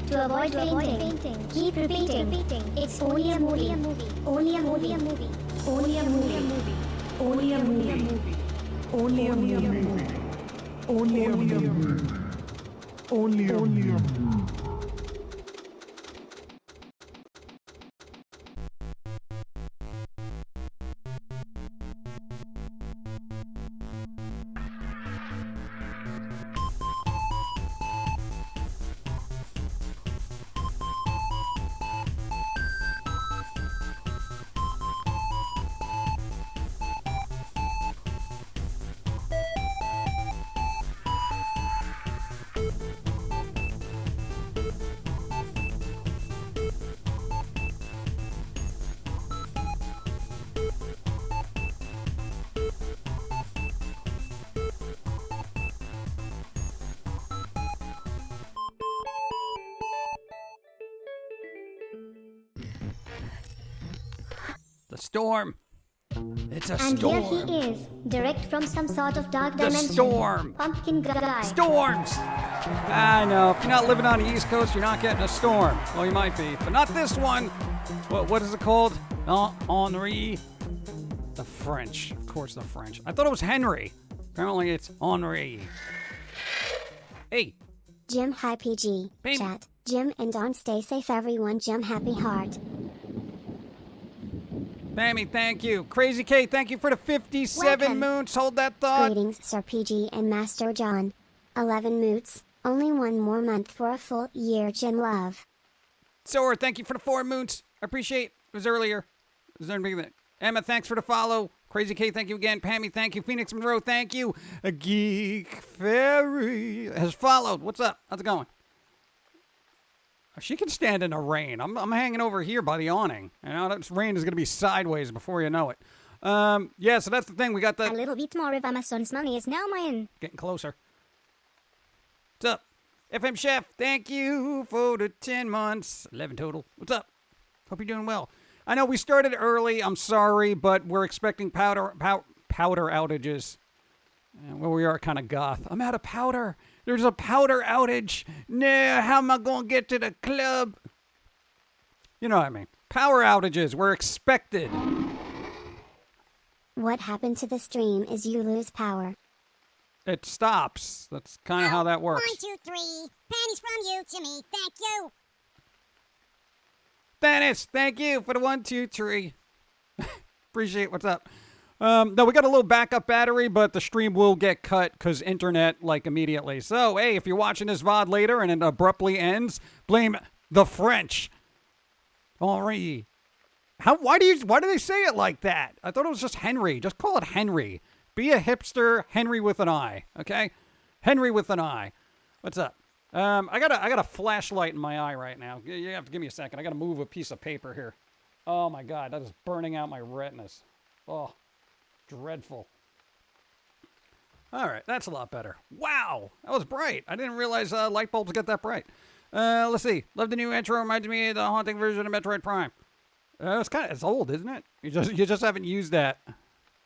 To avoid fainting, keep repeating. It's only a movie. Only a movie. Only a movie. Only a movie. Only a movie. Only a movie. Only a movie. The storm. It's a and storm. And here he is, direct from some sort of dark dimension. The storm. Pumpkin guy. Storms. I know. If you're not living on the East Coast, you're not getting a storm. Well, you might be, but not this one. What is it called? Henri. The French. Of course, the French. I thought it was Henri. Apparently, it's Henri. Hey. Jim, hi PG. Baby. Chat. Jim and Don, stay safe, everyone. Jim, happy heart. Pammy, thank you. Crazy K, thank you for the 57 moons. Hold that thought. Greetings, Sir PG and Master John. 11 moots. Only one more month for a full year, Jim love. Sora, thank you for the 4 moons. I appreciate it. It was earlier. Is there anything that... Emma, thanks for the follow. Crazy K, thank you again. Pammy, thank you. Phoenix Monroe, thank you. A Geek Fairy has followed. What's up? How's it going? She can stand in the rain. I'm hanging over here by the awning. You know, this rain is going to be sideways before you know it. Yeah, so that's the thing. We got the... A little bit more of Amazon's money is now mine. Getting closer. What's up? FM Chef, thank you for the 10 months. 11 total. What's up? Hope you're doing well. I know we started early. I'm sorry, but we're expecting powder outages. Well, we are kind of goth. I'm out of powder. There's a powder outage. Nah, how am I going to get to the club? You know what I mean. Power outages were expected. What happened to the stream is you lose power. It stops. That's kind of how that works. 1, 2, 3. Pennies from you to me. Thank you. Dennis, thank you for the 1, 2, 3. Appreciate it. What's up? No, we got a little backup battery, but the stream will get cut because internet, like, immediately. So, hey, if you're watching this VOD later and it abruptly ends, blame the French. Henri. Why do they say it like that? I thought it was just Henri. Just call it Henri. Be a hipster, Henri with an I, okay? Henri with an I. What's up? I got a flashlight in my eye right now. You have to give me a second. I got to move a piece of paper here. Oh, my God. That is burning out my retinas. Oh. Dreadful. All right, that's a lot better. Wow, that was bright. I didn't realize light bulbs get that bright. Let's see. Love the new intro. Reminds me of the haunting version of Metroid Prime. It's old, isn't it? You just haven't used that.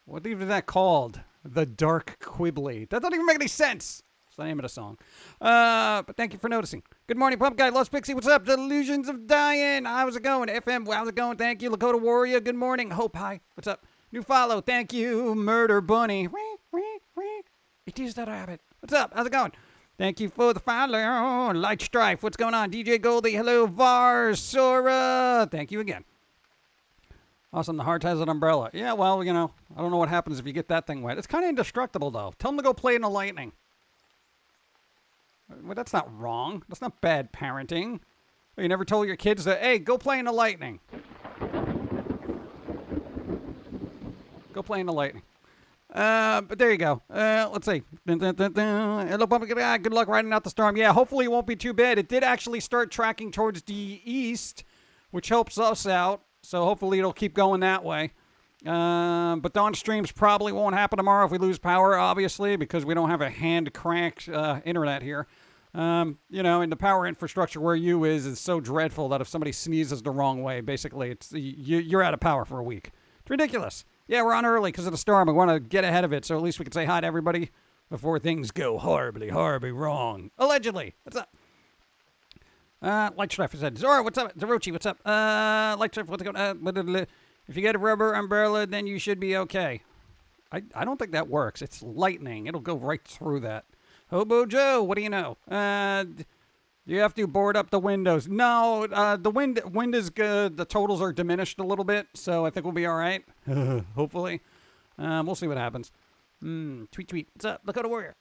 What even is that called? The Dark Quibbly. That doesn't even make any sense. It's the name of the song. But thank you for noticing. Good morning, Pump Guy. Lost Pixie, what's up? Delusions of Dying. How's it going? FM, how's it going? Thank you. Lakota Warrior, good morning. Hope, hi. What's up? New follow, thank you, Murder Bunny. It is the rabbit. What's up? How's it going? Thank you for the follow. Light Strife, what's going on? DJ Goldie, hello, Vars, Sora. Thank you again. Awesome, the heart has an umbrella. Yeah, well, you know, I don't know what happens if you get that thing wet. It's kind of indestructible, though. Tell them to go play in the lightning. Well, that's not wrong. That's not bad parenting. You never told your kids that, hey, go play in the lightning. Go play in the lightning. But there you go. Let's see. Hello, Pum'Kin. Good luck riding out the storm. Yeah, hopefully it won't be too bad. It did actually start tracking towards the east, which helps us out. So hopefully it'll keep going that way. But dawn streams probably won't happen tomorrow if we lose power, obviously, because we don't have a hand-cranked internet here. You know, and the power infrastructure where you is so dreadful that if somebody sneezes the wrong way, basically, you're out of power for a week. It's ridiculous. Yeah, we're on early because of the storm. We want to get ahead of it, so at least we can say hi to everybody before things go horribly, horribly wrong. Allegedly. What's up? Light Strife said, Zora, what's up? Zerochi, what's up? Light Strife, what's going on? If you get a rubber umbrella, then you should be okay. I don't think that works. It's lightning. It'll go right through that. Hobo Joe, what do you know? You have to board up the windows. No, the wind is good. The totals are diminished a little bit, so I think we'll be all right. Hopefully. We'll see what happens. Tweet. What's up? Look at the warrior.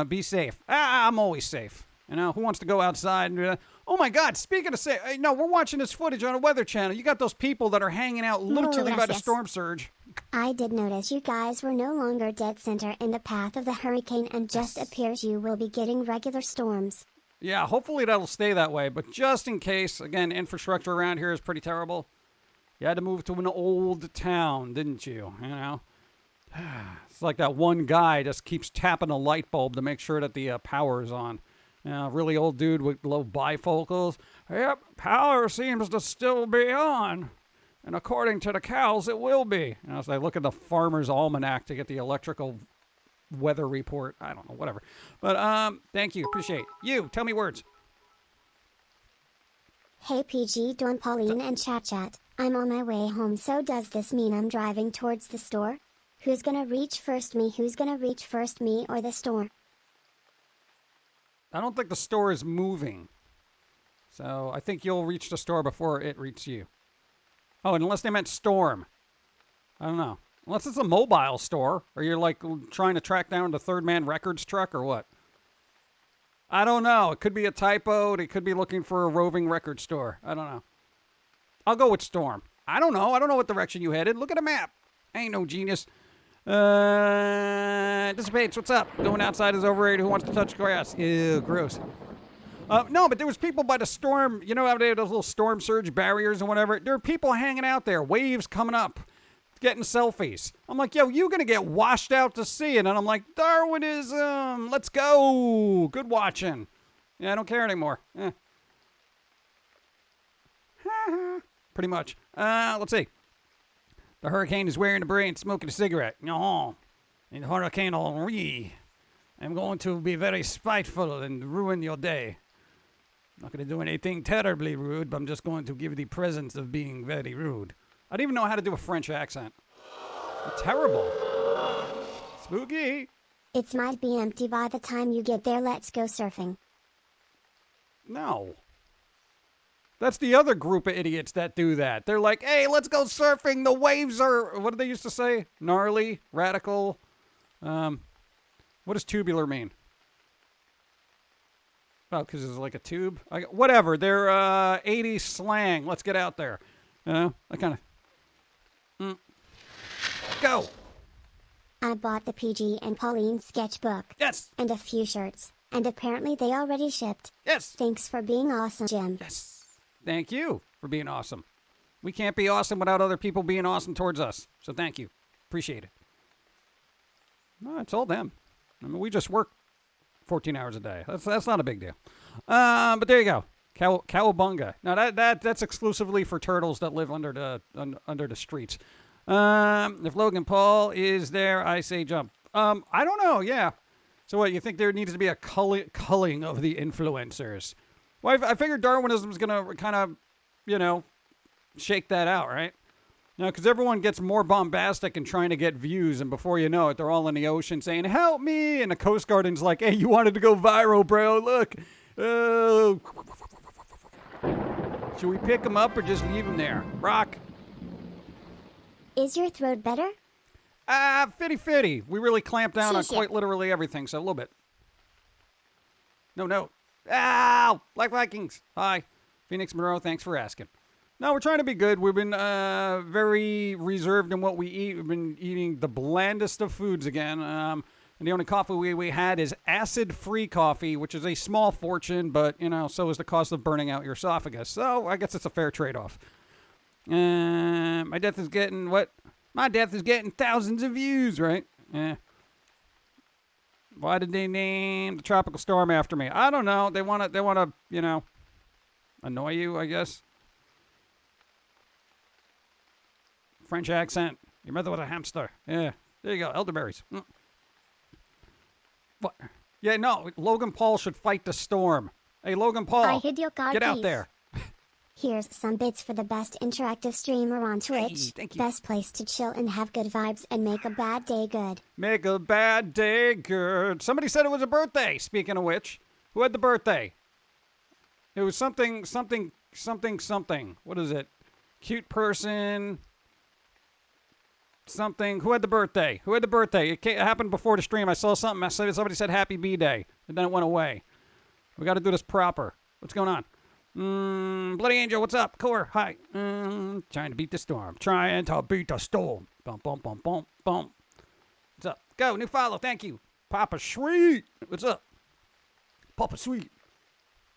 Be safe. I'm always safe. You know, who wants to go outside and do that? Oh my God, speaking of safe, no, we're watching this footage on a Weather Channel. You got those people that are hanging out literally by the storm surge. I did notice you guys were no longer dead center in the path of the hurricane and just appears you will be getting regular storms. Yeah, hopefully that'll stay that way. But just in case, again, infrastructure around here is pretty terrible. You had to move to an old town, didn't you? You know? It's like that one guy just keeps tapping a light bulb to make sure that the power is on. You know, really old dude with low bifocals. Yep, power seems to still be on. And according to the cows, it will be. You know, so I look at the Farmer's Almanac to get the electrical weather report. I don't know, whatever. But thank you, appreciate you. Tell me words. Hey PG, Dawn, Pauline, and Chat. I'm on my way home, so does this mean I'm driving towards the store? Who's gonna reach first, me? Who's gonna reach first, me or the store? I don't think the store is moving. So I think you'll reach the store before it reaches you. Oh, unless they meant storm. I don't know. Unless it's a mobile store, or you're like trying to track down the Third Man Records truck or what. I don't know. It could be a typo. They could be looking for a roving record store. I don't know. I'll go with storm. I don't know. I don't know what direction you headed. Look at a map. I ain't no genius. Dissipates, what's up? Going outside is overrated. Who wants to touch grass? Ew, gross. No, but there was people by the storm. You know how they have those little storm surge barriers and whatever? There are people hanging out there. Waves coming up. Getting selfies. I'm like, yo, you gonna get washed out to sea. And then I'm like, Darwinism. Let's go. Good watching. Yeah, I don't care anymore. Pretty much. Let's see. The hurricane is wearing a brain, smoking a cigarette. No. In Hurricane Heri, I'm going to be very spiteful and ruin your day. Not going to do anything terribly rude, but I'm just going to give the presence of being very rude. I don't even know how to do a French accent. Terrible. Spooky. It might be empty by the time you get there. Let's go surfing. No. That's the other group of idiots that do that. They're like, hey, let's go surfing. The waves are, what did they used to say? Gnarly, radical. What does tubular mean? Oh, because it's like a tube? Whatever. They're 80s slang. Let's get out there. You know, I kind of... Go! I bought the PG and Pauline sketchbook. Yes! And a few shirts. And apparently they already shipped. Yes! Thanks for being awesome, Jim. Yes! Thank you for being awesome. We can't be awesome without other people being awesome towards us. So thank you. Appreciate it. No, it's all them. I mean, we just work 14 hours a day. That's not a big deal. But there you go. Cowabunga. Now that's exclusively for turtles that live under the streets. If Logan Paul is there, I say jump. I don't know. Yeah. So what, you think there needs to be a culling of the influencers? Well, I figured Darwinism is gonna kind of, you know, shake that out, right? You know, because everyone gets more bombastic and trying to get views, and before you know it, they're all in the ocean saying, help me! And the Coast Guard's like, hey, you wanted to go viral, bro, look! Oh. Should we pick him up or just leave him there? Rock? Is your throat better? Fitty. We really clamped down on quite literally everything, so a little bit. No. Ow! Black Vikings! Hi. Phoenix Monroe, thanks for asking. No, we're trying to be good. We've been very reserved in what we eat. We've been eating the blandest of foods again. And the only coffee we had is acid-free coffee, which is a small fortune, but, you know, so is the cost of burning out your esophagus. So I guess it's a fair trade-off. My death is getting, what? My death is getting thousands of views, right? Yeah. Why did they name the tropical storm after me? I don't know. They want to, annoy you, I guess. French accent. Your mother was a hamster. Yeah. There you go. Elderberries. What? Yeah, no. Logan Paul should fight the storm. Hey, Logan Paul. I hid your car Get out keys. there. Here's some bits for the best interactive streamer on Twitch. Hey, thank you. Best place to chill and have good vibes and make a bad day good. Make a bad day good. Somebody said it was a birthday. Speaking of which, who had the birthday? It was something. What is it? Cute person. Something. Who had the birthday? It happened before the stream. I saw something. Somebody said happy B-Day. And then it went away. We got to do this proper. What's going on? Bloody Angel, what's up? Core, hi. Trying to beat the storm. Bum, bum, bum, bum, bum. What's up? Go, new follow. Thank you. Papa Sweet. What's up? Papa Sweet.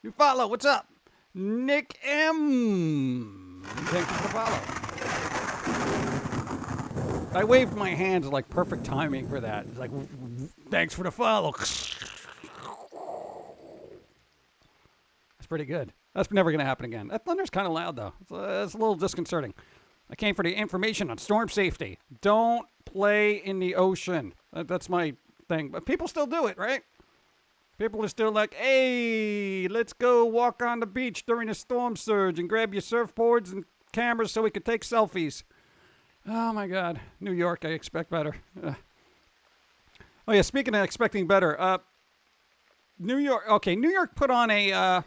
New follow. What's up? Nick M. Thank you for the follow. I waved my hands like perfect timing for that. It's like, thanks for the follow. That's pretty good. That's never going to happen again. That thunder's kind of loud, though. It's a little disconcerting. I came for the information on storm safety. Don't play in the ocean. That's my thing. But people still do it, right? People are still like, hey, let's go walk on the beach during a storm surge and grab your surfboards and cameras so we can take selfies. Oh, my God. New York, I expect better. Oh, yeah, speaking of expecting better, New York put on a...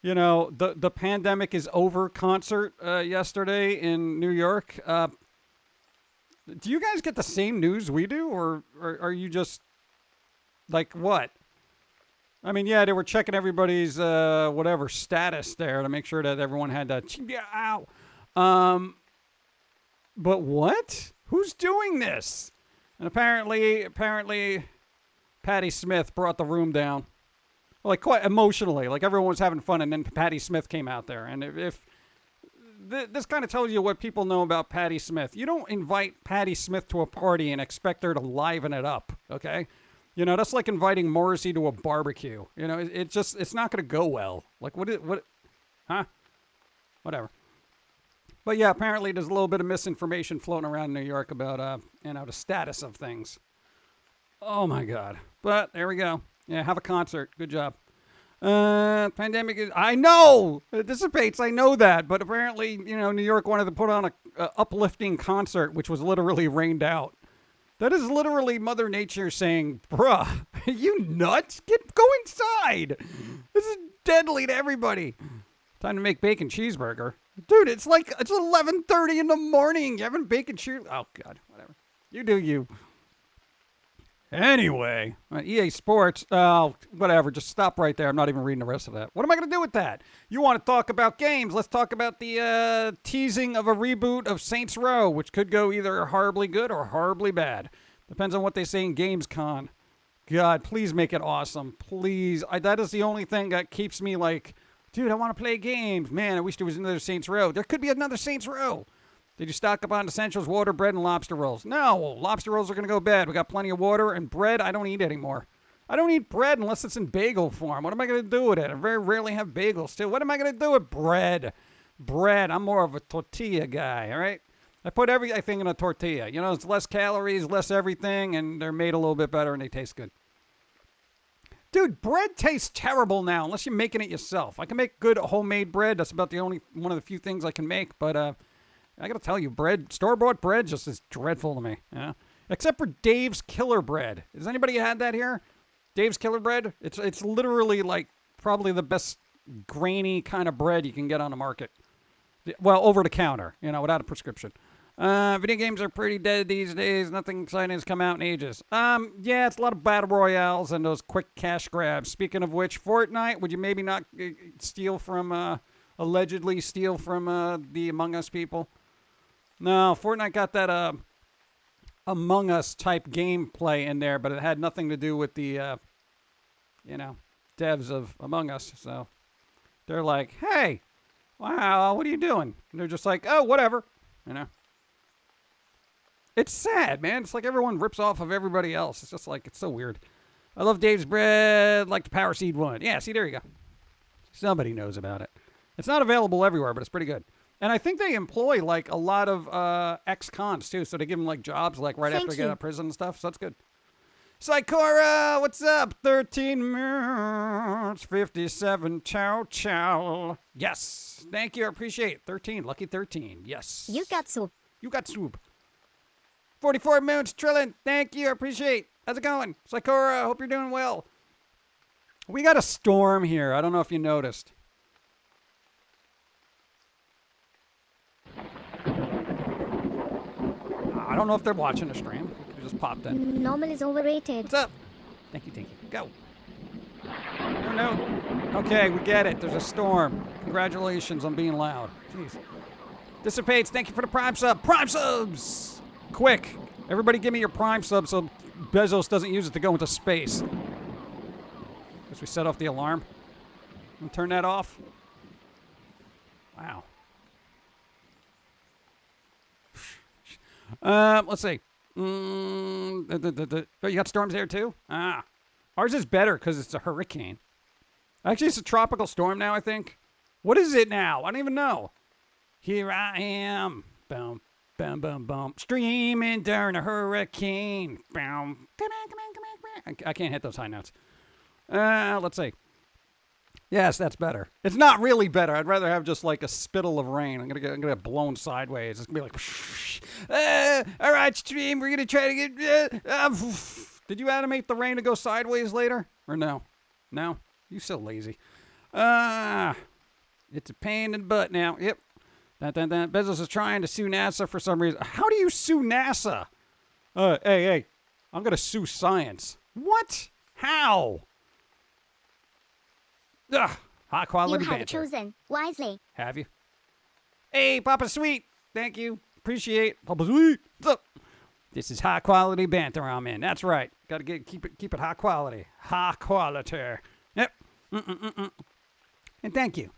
the pandemic is over concert yesterday in New York. Do you guys get the same news we do, or are you just like what? I mean, yeah, they were checking everybody's whatever status there to make sure that everyone had ow. But what? Who's doing this? And apparently, Patti Smith brought the room down. Like, quite emotionally. Like, everyone was having fun, and then Patti Smith came out there. And if this kind of tells you what people know about Patti Smith. You don't invite Patti Smith to a party and expect her to liven it up, okay? That's like inviting Morrissey to a barbecue. It's not going to go well. Like, huh? Whatever. But, yeah, apparently there's a little bit of misinformation floating around New York about, the status of things. Oh, my God. But there we go. Yeah, have a concert. Good job. Pandemic is... I know! It dissipates. I know that. But apparently, New York wanted to put on a uplifting concert, which was literally rained out. That is literally Mother Nature saying, bruh, you nuts? Go inside. This is deadly to everybody. Time to make bacon cheeseburger. Dude, it's 11:30 in the morning. You having bacon cheeseburger? Oh, God. Whatever. You do you. Anyway, EA Sports, whatever, just stop right there. I'm not even reading the rest of that. What am I going to do with that? You want to talk about games? Let's talk about the teasing of a reboot of Saints Row, which could go either horribly good or horribly bad. Depends on what they say in GamesCon. God, please make it awesome. Please. That is the only thing that keeps me like, dude, I want to play games. Man, I wish there was another Saints Row. There could be another Saints Row. Did you stock up on essentials, water, bread, and lobster rolls? No, lobster rolls are going to go bad. We got plenty of water, and bread I don't eat anymore. I don't eat bread unless it's in bagel form. What am I going to do with it? I very rarely have bagels, too. What am I going to do with bread? Bread. I'm more of a tortilla guy, all right? I put everything in a tortilla. It's less calories, less everything, and they're made a little bit better, and they taste good. Dude, bread tastes terrible now unless you're making it yourself. I can make good homemade bread. That's about one of the few things I can make, but... I gotta tell you, store-bought bread just is dreadful to me. Except for Dave's Killer Bread. Has anybody had that here? Dave's Killer Bread? It's literally like probably the best grainy kind of bread you can get on the market. Well, over the counter, without a prescription. Video games are pretty dead these days. Nothing exciting has come out in ages. Yeah, it's a lot of battle royales and those quick cash grabs. Speaking of which, Fortnite, would you maybe not allegedly steal from the Among Us people? No, Fortnite got that Among Us type gameplay in there, but it had nothing to do with the, devs of Among Us. So they're like, hey, wow, what are you doing? And they're just like, oh, whatever, It's sad, man. It's like everyone rips off of everybody else. It's just like, it's so weird. I love Dave's bread, like the Power Seed one. Yeah, see, there you go. Somebody knows about it. It's not available everywhere, but it's pretty good. And I think they employ like a lot of ex-cons too, so they give them like jobs like right after they get out of prison and stuff. So that's good. Psychora, what's up? 13 minutes, 57. Ciao, ciao. Yes, thank you. I appreciate it. 13, lucky 13. Yes. You got soup. You got soup. 44 minutes, Trillin. Thank you. I appreciate it. How's it going? Psychora, hope you're doing well. We got a storm here. I don't know if you noticed. I don't know if they're watching the stream. It just popped in. Normal is overrated. What's up? Thank you, thank you. Go. Oh, no. Okay, we get it. There's a storm. Congratulations on being loud. Jeez. Dissipates. Thank you for the Prime sub. Prime subs! Quick. Everybody give me your Prime sub so Bezos doesn't use it to go into space. Guess we set off the alarm. And turn that off. Wow. Let's see. You got storms there too? Ah. Ours is better because it's a hurricane. Actually, it's a tropical storm now, I think. What is it now? I don't even know. Here I am. Boom, boom, boom, boom. Streaming during a hurricane. Boom. Come on. I can't hit those high notes. Let's see. Yes, that's better. It's not really better. I'd rather have just like a spittle of rain. I'm gonna get blown sideways. It's gonna be like, all right, stream. We're gonna try to get. Did you animate the rain to go sideways later, or no? No, you so lazy. It's a pain in the butt now. Yep. Bezos is trying to sue NASA for some reason. How do you sue NASA? Hey, I'm gonna sue science. What? How? Ugh, high quality You have banter. chosen wisely. Have you? Hey, Papa Sweet. Thank you. Appreciate Papa Sweet. What's up? This is high quality banter I'm in. That's right. Got to keep it high quality. High quality. Yep. And thank you.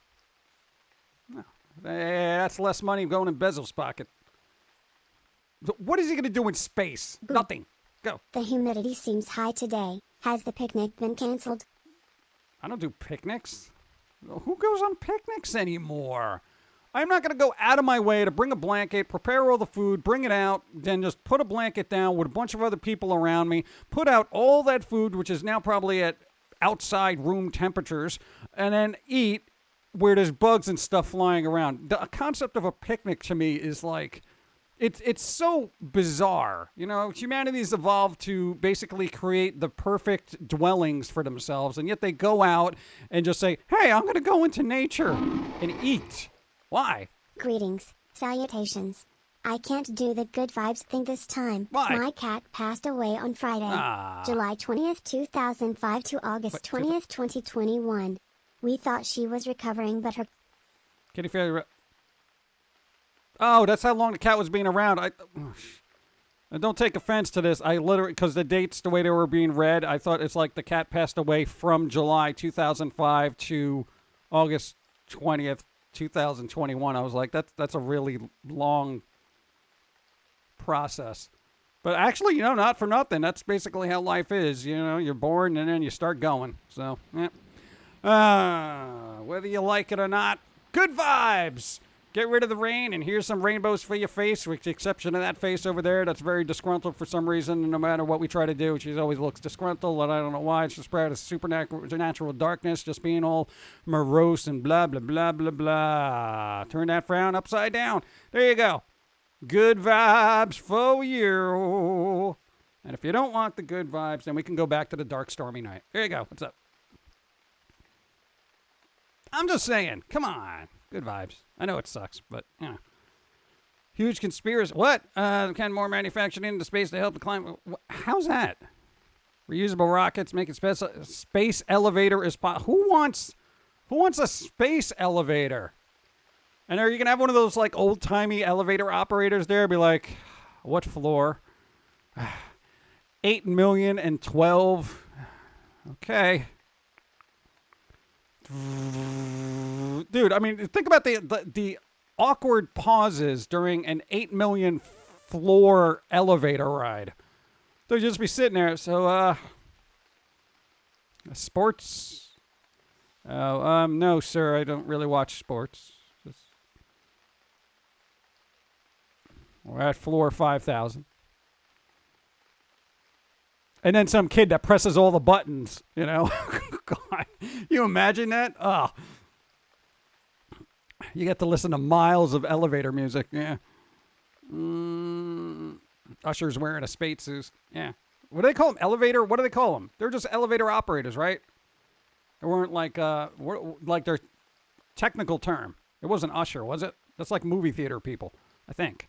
That's less money going in Bezos' pocket. What is he going to do in space? Boom. Nothing. Go. The humidity seems high today. Has the picnic been canceled? I don't do picnics. Who goes on picnics anymore? I'm not going to go out of my way to bring a blanket, prepare all the food, bring it out, then just put a blanket down with a bunch of other people around me, put out all that food, which is now probably at outside room temperatures, and then eat where there's bugs and stuff flying around. The concept of a picnic to me is like, it's so bizarre. You know, humanity's evolved to basically create the perfect dwellings for themselves, and yet they go out and just say, hey, I'm going to go into nature and eat. Why? Greetings, salutations. I can't do the good vibes thing this time. Why? My cat passed away on Friday, July 20th, 2005 to August 20th, 2021. We thought she was recovering, but her... Kitty failure. Oh, that's how long the cat was being around. And don't take offense to this. I literally, because the dates, the way they were being read, I thought it's like the cat passed away from July 2005 to August 20th, 2021. I was like, that's a really long process. But actually, you know, not for nothing. That's basically how life is. You know, you're born and then you start going. So, yeah. Whether you like it or not, good vibes. Get rid of the rain, and here's some rainbows for your face, with the exception of that face over there that's very disgruntled for some reason, no matter what we try to do. She always looks disgruntled, and I don't know why. It's just part of supernatural darkness, just being all morose and blah, blah, blah, blah, blah. Turn that frown upside down. There you go. Good vibes for you. And if you don't want the good vibes, then we can go back to the dark, stormy night. There you go. What's up? I'm just saying. Come on. Good vibes. I know it sucks, but, you know. Huge conspiracy. What? Can more manufactured into space to help the climate? How's that? Reusable rockets, making space elevator is Who wants a space elevator? And are you going to have one of those, like, old-timey elevator operators there? Be like, what floor? 8,012,000. Okay. Dude, I mean, think about the awkward pauses during an 8 million floor elevator ride. They'll just be sitting there. So, Sports? Oh, no, sir. I don't really watch sports. We're at floor 5,000. And then some kid that presses all the buttons, you know? God, you imagine that? Oh. You get to listen to miles of elevator music. Yeah. Usher's wearing a spacesuit. Yeah. What do they call them? Elevator? What do they call them? They're just elevator operators, right? They weren't like their technical term. It wasn't usher, was it? That's like movie theater people, I think.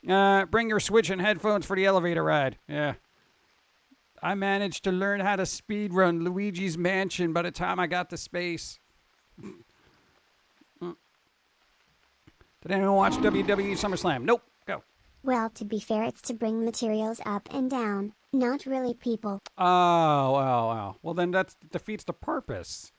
Bring your Switch and headphones for the elevator ride. Yeah. I managed to learn how to speedrun Luigi's Mansion by the time I got to space. Did anyone watch WWE SummerSlam? Nope. Go. Well, to be fair, it's to bring materials up and down, not really people. Oh. Well, then that defeats the purpose.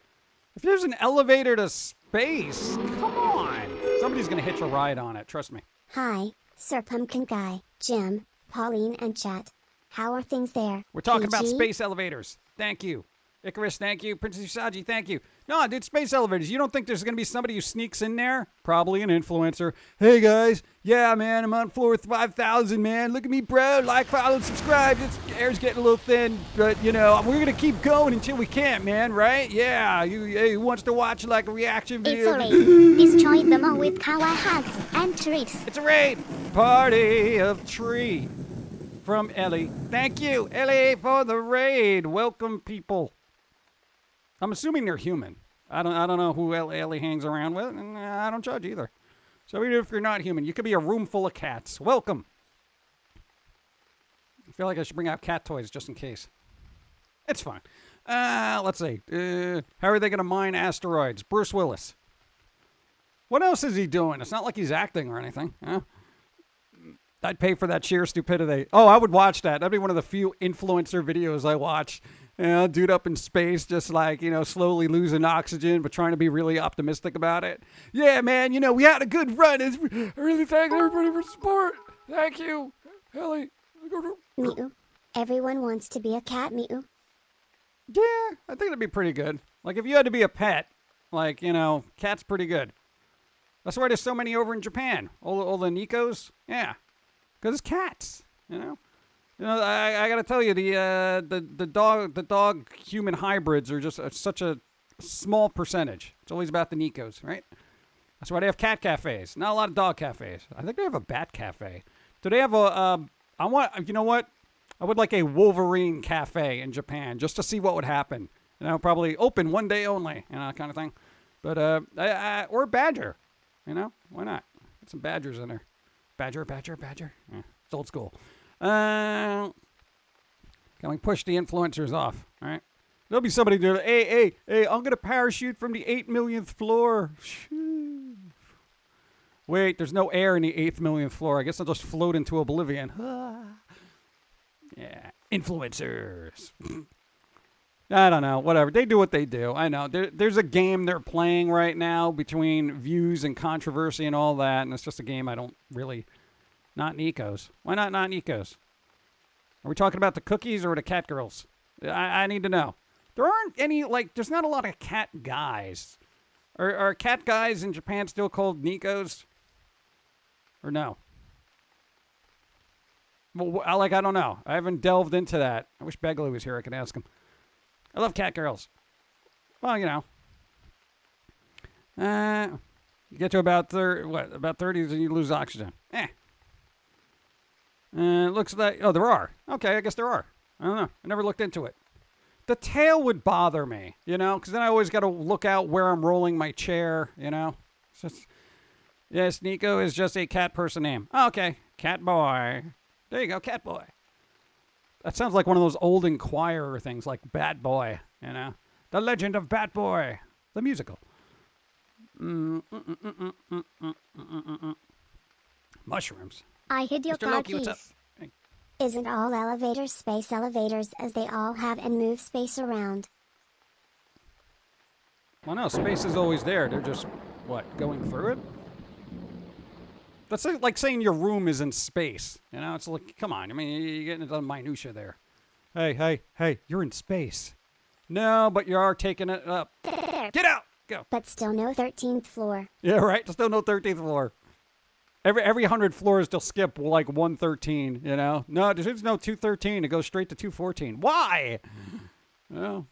If there's an elevator to space, come on. Somebody's going to hitch a ride on it. Trust me. Hi, Sir Pum'Kin Guy, Jim, Pauline, and chat. How are things there? We're talking about PG? space elevators. Thank you. Icarus, thank you. Princess Usagi, thank you. No, dude, space elevators. You don't think there's going to be somebody who sneaks in there? Probably an influencer. Hey, guys. Yeah, man, I'm on floor 5,000, man. Look at me, bro. Like, follow, subscribe. This air's getting a little thin, but, you know, we're going to keep going until we can't, man, right? Yeah. Who wants to watch, like, a reaction video? It's a raid. Destroy them all with kawaii hugs and treats. It's a raid. Party of tree. From Ellie. Thank you, Ellie, for the raid. Welcome, people. I'm assuming they're human. I don't know who Ellie hangs around with, and I don't judge either. So even if you're not human, you could be a room full of cats. Welcome. I feel like I should bring out cat toys just in case. It's fine. Let's see. How are they going to mine asteroids? Bruce Willis. What else is he doing? It's not like he's acting or anything. Huh? I'd pay for that sheer stupidity. Oh, I would watch that. That'd be one of the few influencer videos I watch. You know, dude up in space, just like, you know, slowly losing oxygen, but trying to be really optimistic about it. Yeah, man, you know, we had a good run. I really thank everybody for support. Thank you. Ellie. Mew. Everyone wants to be a cat, Mew. Yeah, I think it'd be pretty good. Like, if you had to be a pet, like, you know, cat's pretty good. That's why there's so many over in Japan. All the Nikos. Yeah. Because it's cats, you know? You know, I got to tell you, the dog human hybrids are just such a small percentage. It's always about the Nikos, right? That's why they have cat cafes. Not a lot of dog cafes. I think they have a bat cafe. Do they have you know what? I would like a Wolverine cafe in Japan just to see what would happen. You know, probably open one day only, you know, kind of thing. But, or a badger, you know? Why not? Get some badgers in there. Badger. Yeah, it's old school. Can we push the influencers off? All right. There'll be somebody doing, hey, I'm going to parachute from the 8 millionth floor. Wait, there's no air in the 8th millionth floor. I guess I'll just float into oblivion. Yeah, influencers. I don't know. Whatever. They do what they do. I know. There's a game they're playing right now between views and controversy and all that, and it's just a game I don't really... Not Nikos. Why not Nikos? Are we talking about the cookies or the cat girls? I need to know. There aren't any, like, there's not a lot of cat guys. Are cat guys in Japan still called Nikos? Or no? Well, I don't know. I haven't delved into that. I wish Begley was here. I could ask him. I love cat girls. Well, you know. You get to about 30, then you lose oxygen. Looks like, there are. Okay, I guess there are. I don't know. I never looked into it. The tail would bother me, you know, because then I always got to look out where I'm rolling my chair, you know. Yes, Nico is just a cat person name. Oh, okay, Cat Boy. There you go, Cat Boy. That sounds like one of those old Inquirer things, like Bat Boy, you know. The Legend of Bat Boy, the musical. Mushrooms. I hid your Mr. car Loki, what's up? keys. Hey. Isn't all elevators space elevators as they all have and move space around? Well, no, space is always there. They're just, going through it? That's like saying your room is in space. You know, it's like, come on. I mean, you're getting into the minutia there. Hey, you're in space. No, but you are taking it up. There. Get out! Go. But still no 13th floor. Yeah, right. Still no 13th floor. Every 100 floors they'll skip like 113, you know? No, there's no 213. It goes straight to 214. Why? Well,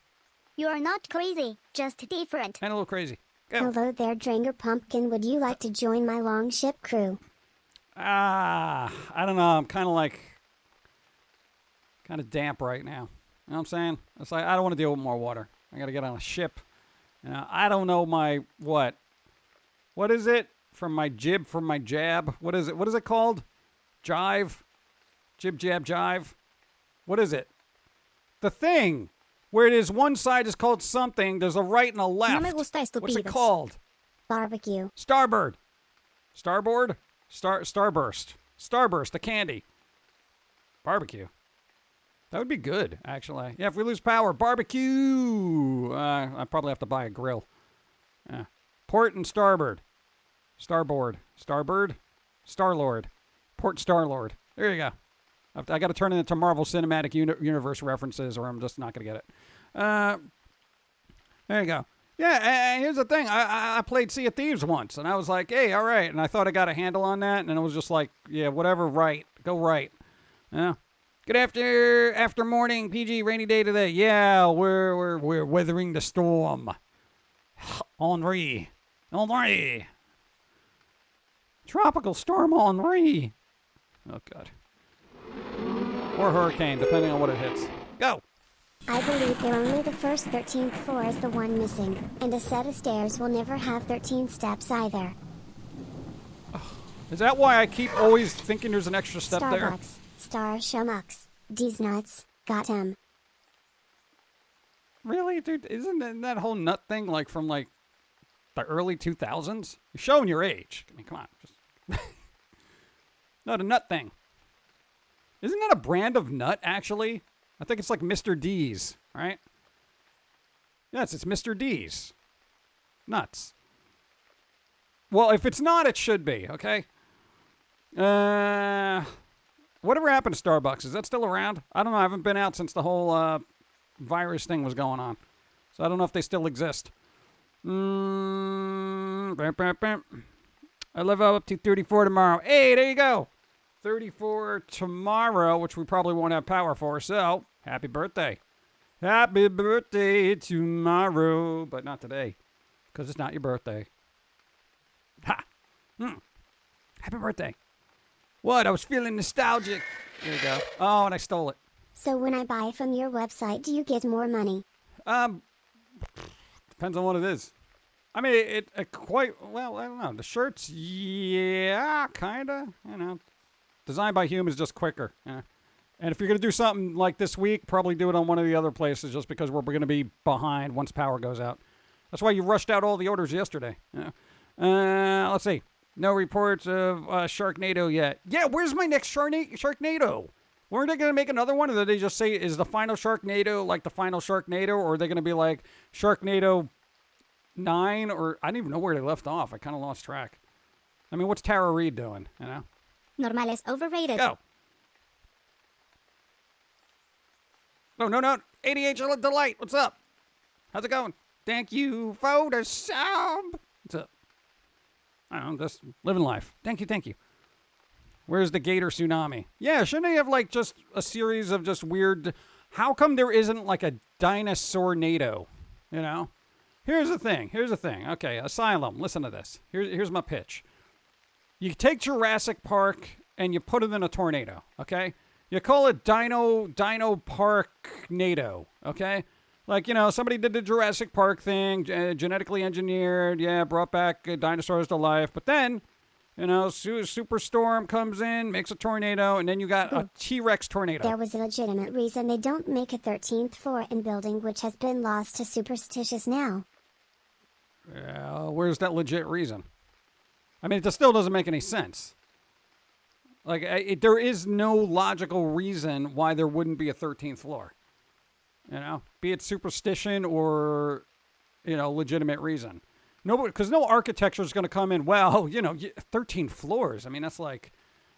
You are not crazy, just different. and a little crazy. Go. Hello there, Dranger Pum'Kin. Would you like to join my longship crew? I don't know. I'm kind of damp right now. You know what I'm saying? It's like I don't want to deal with more water. I got to get on a ship. I don't know what is it? From my jib, from my jab. What is it? What is it called? Jive? Jib, jab, jive? What is it? The thing where it is one side is called something. There's a right and a left. No me gusta What's it estupidez. called? Barbecue. Starboard. Starboard? Starburst. Starburst, the candy. Barbecue. That would be good, actually. Yeah, if we lose power, barbecue. I probably have to buy a grill. Yeah. Port and starboard. Starboard. Starbird? Starlord. Port Starlord. There you go. I got to turn it into Marvel Cinematic Universe references or I'm just not going to get it. There you go. Yeah, and here's the thing. I played Sea of Thieves once, and I was like, hey, all right. And I thought I got a handle on that, and it was just like, yeah, whatever, right. Go right. Yeah. Good after morning, PG, rainy day today. Yeah, we're weathering the storm. Henri. Tropical storm Henri. Oh, God. Or hurricane, depending on what it hits. Go. I believe that only the first 13th floor is the one missing, and a set of stairs will never have 13 steps either. Is that why I keep always thinking there's an extra step there? Starbucks, Star Shumucks, D's nuts, got him. Really, dude? Isn't that whole nut thing like from like the early 2000s? You're showing your age. I mean, come on. Just no, the nut thing. Isn't that a brand of nut, actually? I think it's like Mr. D's, right? Yes, it's Mr. D's. Nuts. Well, if it's not, it should be, okay? Whatever happened to Starbucks? Is that still around? I don't know. I haven't been out since the whole virus thing was going on. So I don't know if they still exist. I live up to 34 tomorrow. Hey, there you go. 34 tomorrow, which we probably won't have power for. So, happy birthday. Happy birthday tomorrow. But not today, because it's not your birthday. Ha! Happy birthday. What? I was feeling nostalgic. There you go. Oh, and I stole it. So when I buy from your website, do you get more money? Depends on what it is. I mean, it quite, well, I don't know. The shirts, yeah, kind of, you know. Designed by humans, just quicker. Yeah. And if you're going to do something like this week, probably do it on one of the other places just because we're going to be behind once power goes out. That's why you rushed out all the orders yesterday. Yeah. Let's see. No reports of Sharknado yet. Yeah, where's my next Sharknado? Weren't they going to make another one? Or did they just say, is the final Sharknado like the final Sharknado? Or are they going to be like Sharknado 9? Or I don't even know where they left off. I kind of lost track. I mean, what's Tara Reid doing, you know? Normal is overrated. Go. No. ADHL Delight. What's up? How's it going? Thank you, Photoshop. What's up? I don't know, just living life. Thank you. Where's the Gator Tsunami? Yeah, shouldn't they have like just a series of just weird... How come there isn't like a dinosaur NATO? You know? Here's the thing. Okay, Asylum. Listen to this. Here's my pitch. You take Jurassic Park and you put it in a tornado, okay? You call it Dino Park NATO, okay? Like, you know, somebody did the Jurassic Park thing, genetically engineered, yeah, brought back dinosaurs to life. But then, you know, Superstorm comes in, makes a tornado, and then you got a T-Rex tornado. There was a legitimate reason they don't make a 13th floor in building which has been lost to Superstitious now. Yeah, where's that legit reason? I mean, it still doesn't make any sense. Like, there is no logical reason why there wouldn't be a 13th floor. You know, be it superstition or, you know, legitimate reason. Because no architecture is going to come in, well, you know, 13 floors. I mean, that's like,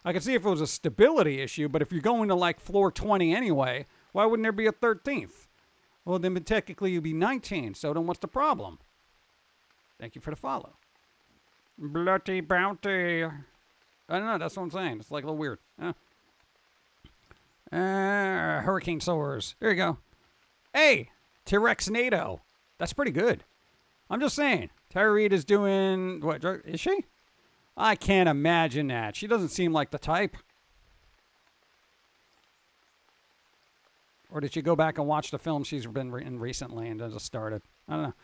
I could see if it was a stability issue, but if you're going to like floor 20 anyway, why wouldn't there be a 13th? Well, then technically you'd be 19. So then what's the problem? Thank you for the follow. Bloody bounty. I don't know. That's what I'm saying. It's like a little weird. Hurricane sores. There you go. Hey, T-Rexnado. That's pretty good. I'm just saying. Tara Reid is doing... What? Is she? I can't imagine that. She doesn't seem like the type. Or did she go back and watch the film she's been in recently and just started? I don't know.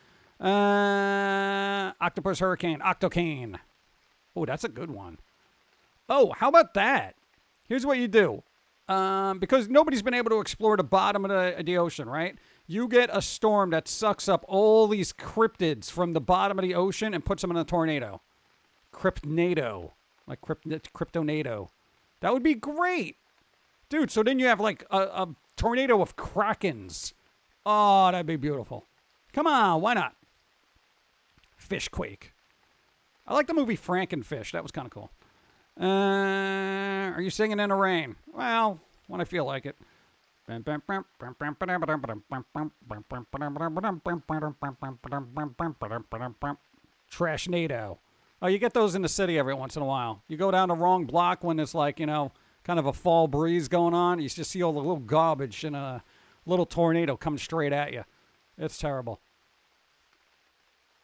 Octopus Hurricane. Octocane. Oh, that's a good one. Oh, how about that? Here's what you do. Because nobody's been able to explore the bottom of the ocean, right? You get a storm that sucks up all these cryptids from the bottom of the ocean and puts them in a tornado. Cryptnado. Like Cryptonado. That would be great. Dude, so then you have like a tornado of krakens. Oh, that'd be beautiful. Come on, why not? Fishquake. I like the movie Frankenfish. That was kind of cool. Are you singing in the rain? Well, when I feel like it. Trashnado. Oh, you get those in the city every once in a while. You go down the wrong block when it's like, you know, kind of a fall breeze going on. You just see all the little garbage and a little tornado coming straight at you. It's terrible.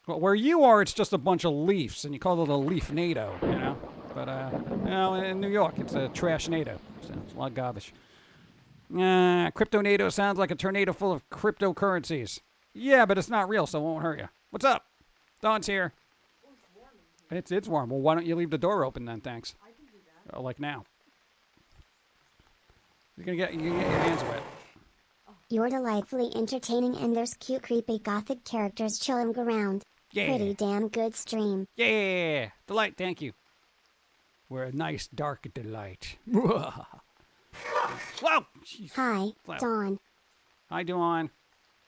Well, where you are, it's just a bunch of leaves, and you call it a leaf-nado, you know? But, you know, in New York, it's a trash-nado. So it's a lot of garbage. Cryptonado sounds like a tornado full of cryptocurrencies. Yeah, but it's not real, so it won't hurt you. What's up? Dawn's here. It's warm. Well, why don't you leave the door open then? Thanks. I can do that. Like now. You can get your hands wet. You're delightfully entertaining and there's cute creepy gothic characters chilling around. Yeah. Pretty damn good stream. Yeah. Delight, thank you. We're a nice dark delight. Wow. Jeez. Hi, Wow. Dawn. Hi, Dawn.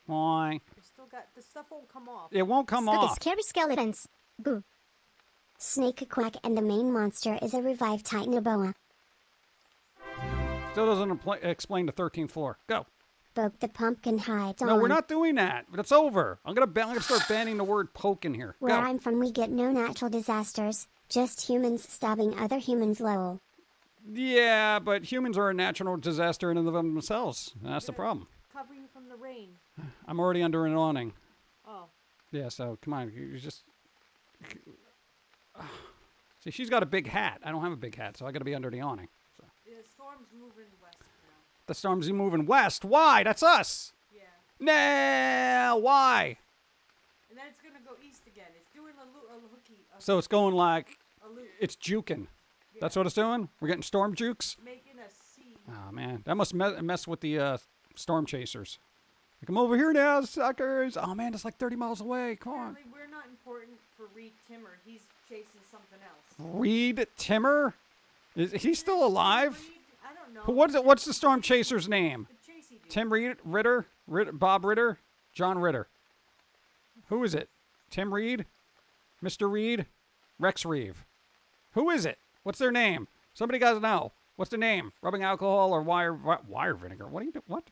Why? I still got the stuff won't come off. It won't come Look at off. scary skeletons. Boo. Snake a quack and the main monster is a revived Titanoboa. Still doesn't explain the 13th floor. Go. Poke the pumpkin high, Dawn. No, we're not doing that. It's over. I'm gonna start banning the word poke in here. Where Go. I'm from, we get no natural disasters, just humans stabbing other humans, lol. Yeah, but humans are a natural disaster in and of themselves. That's the problem. Cover you from the rain. I'm already under an awning. Oh. Yeah, so come on. You just... See, she's got a big hat. I don't have a big hat, so I got to be under the awning. So. The storm's moving west now. The storm's moving west. Why? That's us. Yeah. Nah, why? And then it's going to go east again. It's doing a hooky. So it's going like... A loop. It's juking. That's what it's doing? We're getting storm jukes? Making a sea. Oh, man. That must mess with the storm chasers. Like, come over here now, suckers. Oh, man, it's like 30 miles away. Come on. Apparently we're not important for Reed Timmer. He's chasing something else. Reed Timmer? Is he still alive? Reed? I don't know. What's the storm chaser's name? The chasey dude. Tim Ritter? Bob Ritter? John Ritter? Who is it? Tim Reed? Mr. Reed? Rex Reeve? Who is it? What's their name? Somebody got to know. What's the name? Rubbing alcohol or wire vinegar? What do you do? What?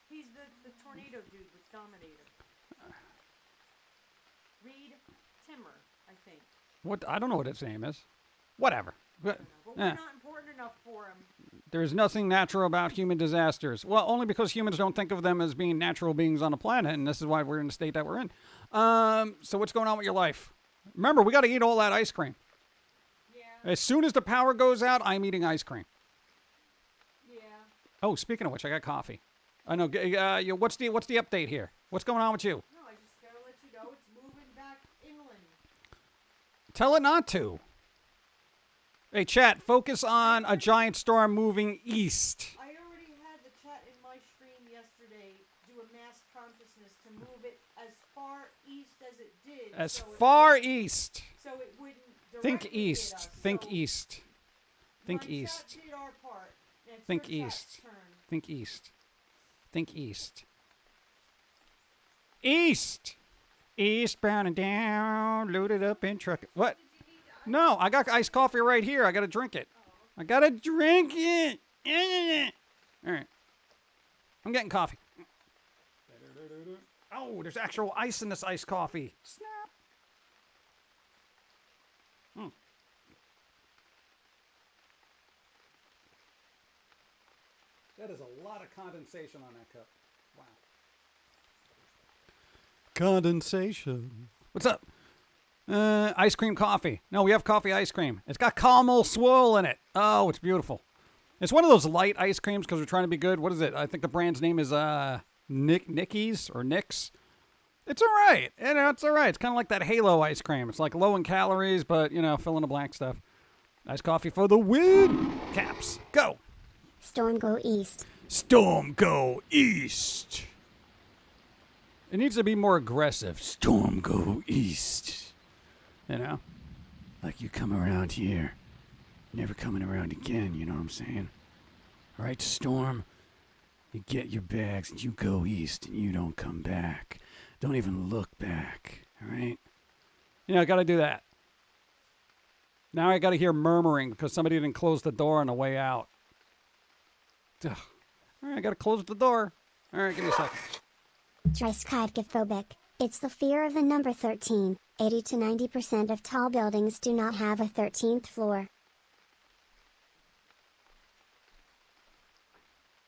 He's the tornado dude with Dominator. Reed Timmer, I think. What? I don't know what his name is. Whatever. But we're Eh. not important enough for him. There's nothing natural about human disasters. Well, only because humans don't think of them as being natural beings on the planet, and this is why we're in the state that we're in. So what's going on with your life? Remember, we got to eat all that ice cream. Yeah. As soon as the power goes out, I'm eating ice cream. Yeah. Oh, speaking of which, I got coffee. I know. What's the update here? What's going on with you? No, I just gotta let you know it's moving back inland. Tell it not to. Hey, chat, focus on a giant storm moving east. I already had the chat in my stream yesterday do a mass consciousness to move it as far east as it did. As so it far wouldn't- east. So it wouldn't Think directly hit east. us. Think So east. Think my east. chat did our part, and it's Think your chat's east. turn. Think east. Think east. East! Eastbound and down, loaded up in truck. What? No, I got iced coffee right here. I got to drink it. I got to drink it. All right. I'm getting coffee. Oh, there's actual ice in this iced coffee. Snap. That is a lot of condensation on that cup. Wow. Condensation. What's up? Ice cream coffee. No, we have coffee ice cream. It's got caramel swirl in it. Oh, it's beautiful. It's one of those light ice creams because we're trying to be good. What is it? I think the brand's name is Nicky's or Nick's. It's all right. It's all right. It's kind of like that Halo ice cream. It's like low in calories, but, fill in the blank stuff. Nice coffee for the win. Caps. Go. Storm go east. Storm go east. It needs to be more aggressive. Storm go east. Like you come around here. Never coming around again, you know what I'm saying? All right, Storm. You get your bags and you go east and you don't come back. Don't even look back, all right? I got to do that. Now I got to hear murmuring because somebody didn't close the door on the way out. Ugh. All right, I got to close the door. All right, give me a second. Triskydgophobic. It's the fear of the number 13. 80 to 90% of tall buildings do not have a 13th floor.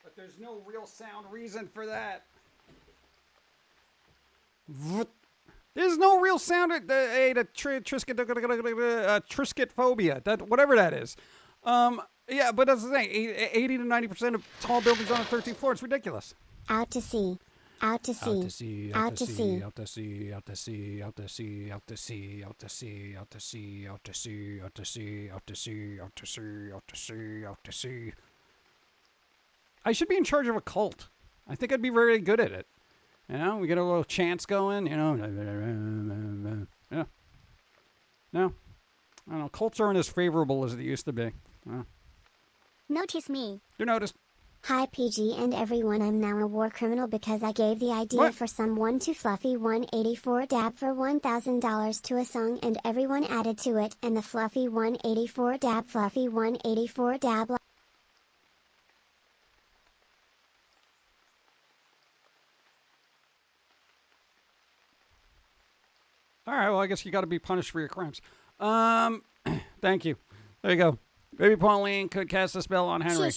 But there's no real sound reason for that. There's no real sound. Trisket phobia. That whatever that is. Yeah, but that's the thing. 80 to 90% of tall buildings on the 13th floor. It's ridiculous. Out to sea. Out to sea. Out to sea. Out to sea. Out to sea. Out to sea. Out to sea. Out to sea. Out to sea. Out to sea. Out to sea. Out to sea. Out to sea. Out to sea. Out to sea. Out to sea. I should be in charge of a cult. I think I'd be very good at it. We get a little chants going, Yeah. No. I don't know. Cults aren't as favorable as they used to be. Notice me. You're noticed. Hi PG and everyone, I'm now a war criminal because I gave the idea for someone to Fluffy 184 dab for $1,000 to a song and everyone added to it and the Fluffy 184 dab Fluffy 184 dab. All right, well, I guess you got to be punished for your crimes. Thank you. There you go. Baby Pauline could cast a spell on Henri.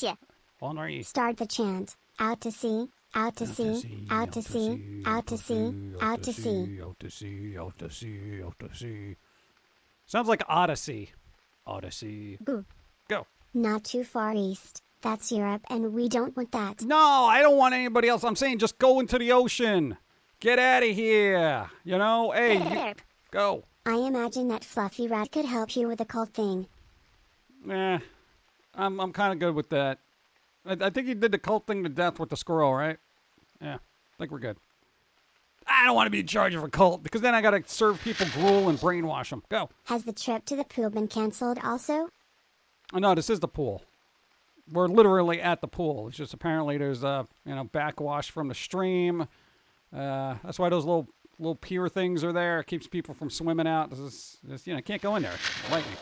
Henri. Start the chant. Out to sea. Out to sea. Out to sea. Out to sea. Out to sea. Out to sea. Out to sea. Out to sea. Sounds like Odyssey. Odyssey. Go. Not too far east. That's Europe, and we don't want that. No, I don't want anybody else. I'm saying just go into the ocean. Get out of here. Hey, go. I imagine that Fluffy Rat could help you with the cult thing. I'm kind of good with that. I think he did the cult thing to death with the squirrel, right? Yeah, I think we're good. I don't want to be in charge of a cult because then I got to serve people gruel and brainwash them. Go. Has the trip to the pool been canceled also? Oh, no, this is the pool. We're literally at the pool. It's just apparently there's backwash from the stream. That's why those little pier things are there. It keeps people from swimming out. This can't go in there. Lightning.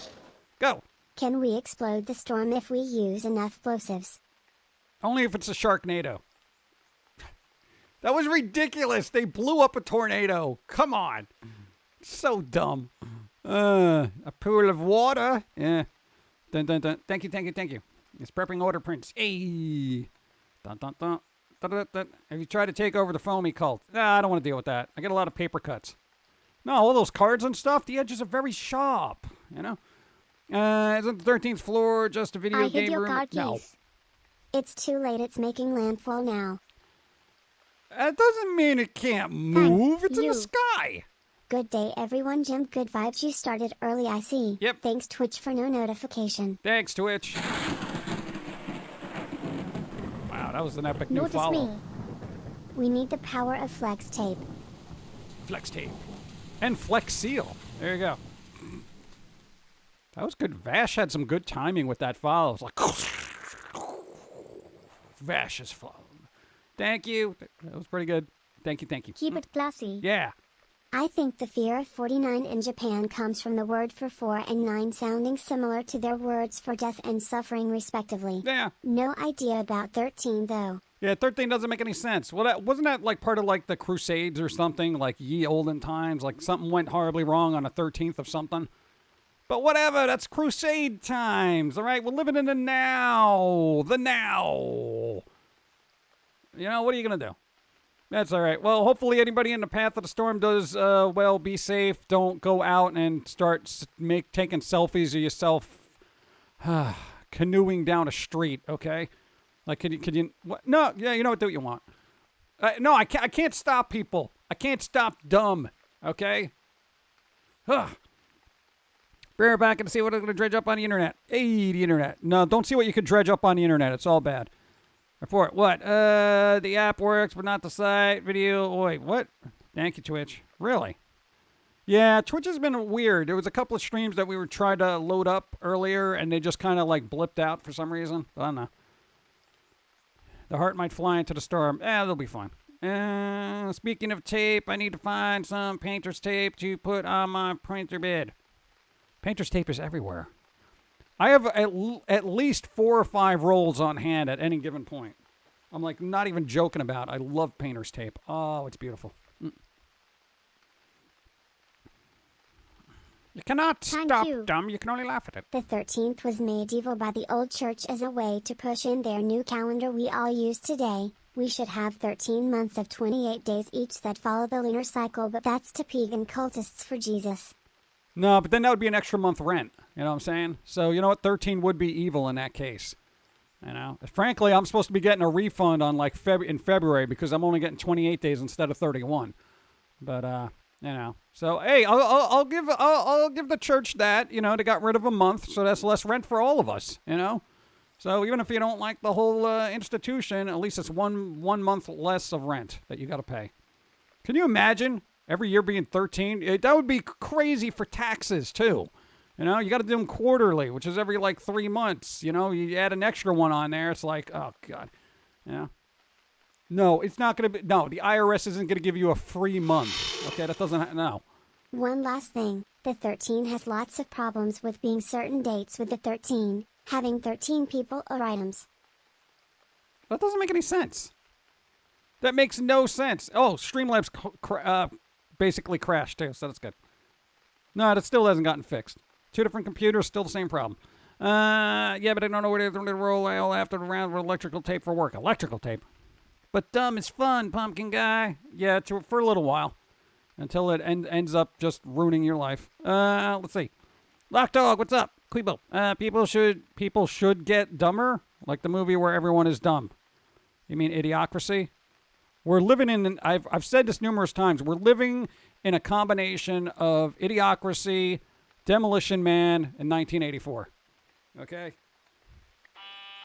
Go. Can we explode the storm if we use enough explosives? Only if it's a Sharknado. That was ridiculous. They blew up a tornado. Come on. So dumb. A pool of water. Yeah. Dun, dun, dun. Thank you. It's prepping order prints. Hey. Dun, dun, dun. Have you tried to take over the foamy cult? I don't want to deal with that. I get a lot of paper cuts. No, all those cards and stuff, the edges are very sharp, It's on the 13th floor, just a video game room. Card keys. No. It's too late, it's making landfall now. That doesn't mean it can't move. It's in the sky. Good day everyone, Jim. Good vibes. You started early, I see. Yep. Thanks Twitch for no notification. Thanks, Twitch. That was an epic new follow. Me. We need the power of flex tape. Flex tape. And flex seal. There you go. That was good. Vash had some good timing with that follow. It was like Vash's follow. Thank you. That was pretty good. Thank you. Keep it classy. Yeah. I think the fear of 49 in Japan comes from the word for 4 and 9 sounding similar to their words for death and suffering respectively. Yeah. No idea about 13 though. Yeah, 13 doesn't make any sense. Well, wasn't that like part of like the Crusades or something, like ye olden times? Like something went horribly wrong on the 13th of something. But whatever, that's Crusade times, all right? We're living in the now. The now. You know, what are you going to do? That's all right. Well, hopefully anybody in the path of the storm does, well, be safe. Don't go out and start taking selfies of yourself canoeing down a street, okay? Like, could you, what? No, yeah, you know what, do what you want. No, I can't stop people. I can't stop dumb, okay? Be right back and see what I'm going to dredge up on the internet. Hey, the internet. No, don't see what you can dredge up on the internet. It's all bad. Report. What? The app works, but not the site. Video. Wait, what? Thank you, Twitch. Really? Yeah, Twitch has been weird. There was a couple of streams that we were trying to load up earlier, and they just kind of like blipped out for some reason. I don't know. The heart might fly into the storm. They'll be fine. Speaking of tape, I need to find some painter's tape to put on my printer bed. Painter's tape is everywhere. I have at least 4 or 5 rolls on hand at any given point. I'm like not even joking about. I love painter's tape. Oh, it's beautiful. You cannot stop dumb. You can only laugh at it. The 13th was medieval by the old church as a way to push in their new calendar we all use today. We should have 13 months of 28 days each that follow the lunar cycle, but that's to pagan cultists for Jesus. No, but then that would be an extra month rent. You know what I'm saying? So, you know what? 13 would be evil in that case. You know? Frankly, I'm supposed to be getting a refund on like in February because I'm only getting 28 days instead of 31. But, you know. So, hey, I'll give the church that. You know, they got rid of a month, so that's less rent for all of us, you know? So even if you don't like the whole institution, at least it's one month less of rent that you got to pay. Can you imagine every year being 13? That would be crazy for taxes, too. You know, you got to do them quarterly, which is every, like, 3 months. You know, you add an extra one on there. It's like, oh, God. Yeah. No, it's not going to be. No, the IRS isn't going to give you a free month. Okay, that doesn't. No. One last thing. The 13 has lots of problems with being certain dates with the 13, having 13 people or items. That doesn't make any sense. That makes no sense. Oh, Streamlabs basically crashed, too, so that's good. No, that still hasn't gotten fixed. 2 different computers, still the same problem. Yeah, but I don't know where to roll. I'll have to round with electrical tape for work. Electrical tape? But dumb is fun, Pumpkin Guy. Yeah, for a little while. Until it ends up just ruining your life. Let's see. Lock Dog, what's up? Queebo. People should get dumber? Like the movie where everyone is dumb. You mean Idiocracy? We're living in, I've said this numerous times, we're living in a combination of Idiocracy, Demolition Man, and 1984. Okay?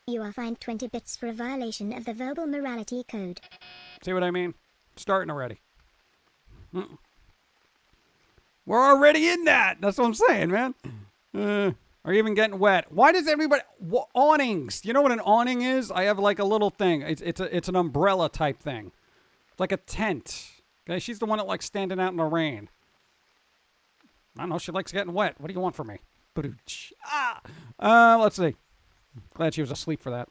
You are fined 20 bits for a violation of the verbal morality code. See what I mean? Starting already. We're already in that. That's what I'm saying, man. Or even getting wet. Why does everybody... awnings. You know what an awning is? I have like a little thing. It's an umbrella type thing. It's like a tent. Okay, she's the one that likes standing out in the rain. I don't know. She likes getting wet. What do you want from me? Let's see. Glad she was asleep for that.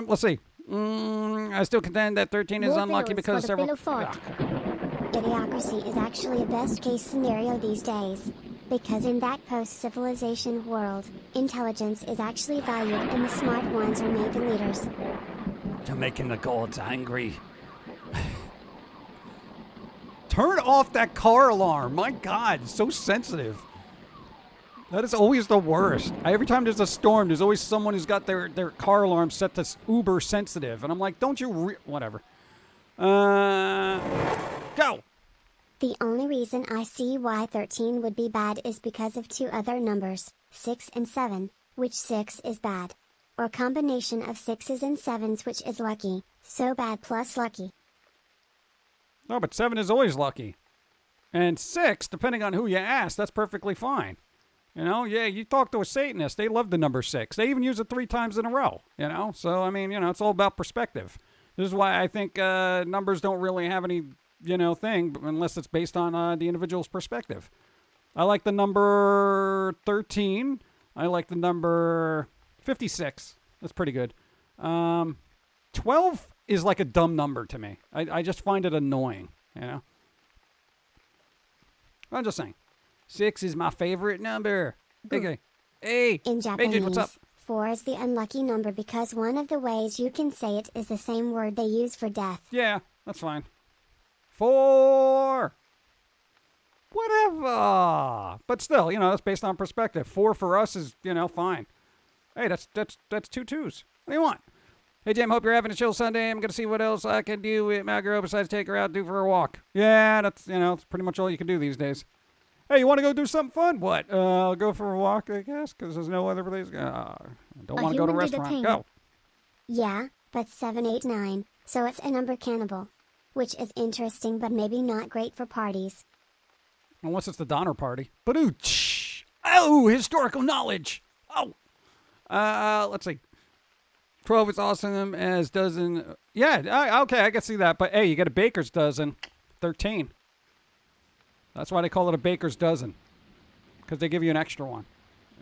Let's see. I still contend that 13 is unlucky because several... Idiocracy is actually a best-case scenario these days. Because in that post-civilization world, intelligence is actually valued and the smart ones are made the leaders. You're making the gods angry. Turn off that car alarm. My God, it's so sensitive. That is always the worst. Every time there's a storm, there's always someone who's got their car alarm set to uber sensitive. And I'm like, don't you... whatever. Go! The only reason I see why 13 would be bad is because of 2 other numbers, 6 and 7, which 6 is bad. Or combination of 6s and 7s which is lucky, so bad plus lucky. No, but 7 is always lucky. And 6, depending on who you ask, that's perfectly fine. You know, yeah, you talk to a Satanist, they love the number 6. They even use it 3 times in a row, you know? So, I mean, you know, it's all about perspective. This is why I think numbers don't really have any, you know, thing, unless it's based on the individual's perspective. I like the number 13. I like the number 56. That's pretty good. 2 12 is like a dumb number to me. I just find it annoying, you know? I'm just saying. 6 is my favorite number. Okay. Hey, In Hey, dude, what's up? Japanese, 4 is the unlucky number because one of the ways you can say it is the same word they use for death. Yeah, that's fine. 4. Whatever. But still, you know, that's based on perspective. 4 for us is, you know, fine. Hey, that's 2 twos. What do you want? Hey, Jim, hope you're having a chill Sunday. I'm going to see what else I can do with my girl besides take her out and do for a walk. Yeah, that's, you know, that's pretty much all you can do these days. Hey, you want to go do something fun? What? I'll go for a walk, I guess, because there's no other place. Don't want to go to a restaurant. Go. Yeah, but 7, 8, 9, so it's a number cannibal. Which is interesting but maybe not great for parties. Unless it's the Donner Party. Oh, historical knowledge. Oh. Let's see. 12 is awesome as dozen. Yeah, okay, I can see that. But hey, you get a baker's dozen. 13. That's why they call it a baker's dozen. Because they give you an extra one.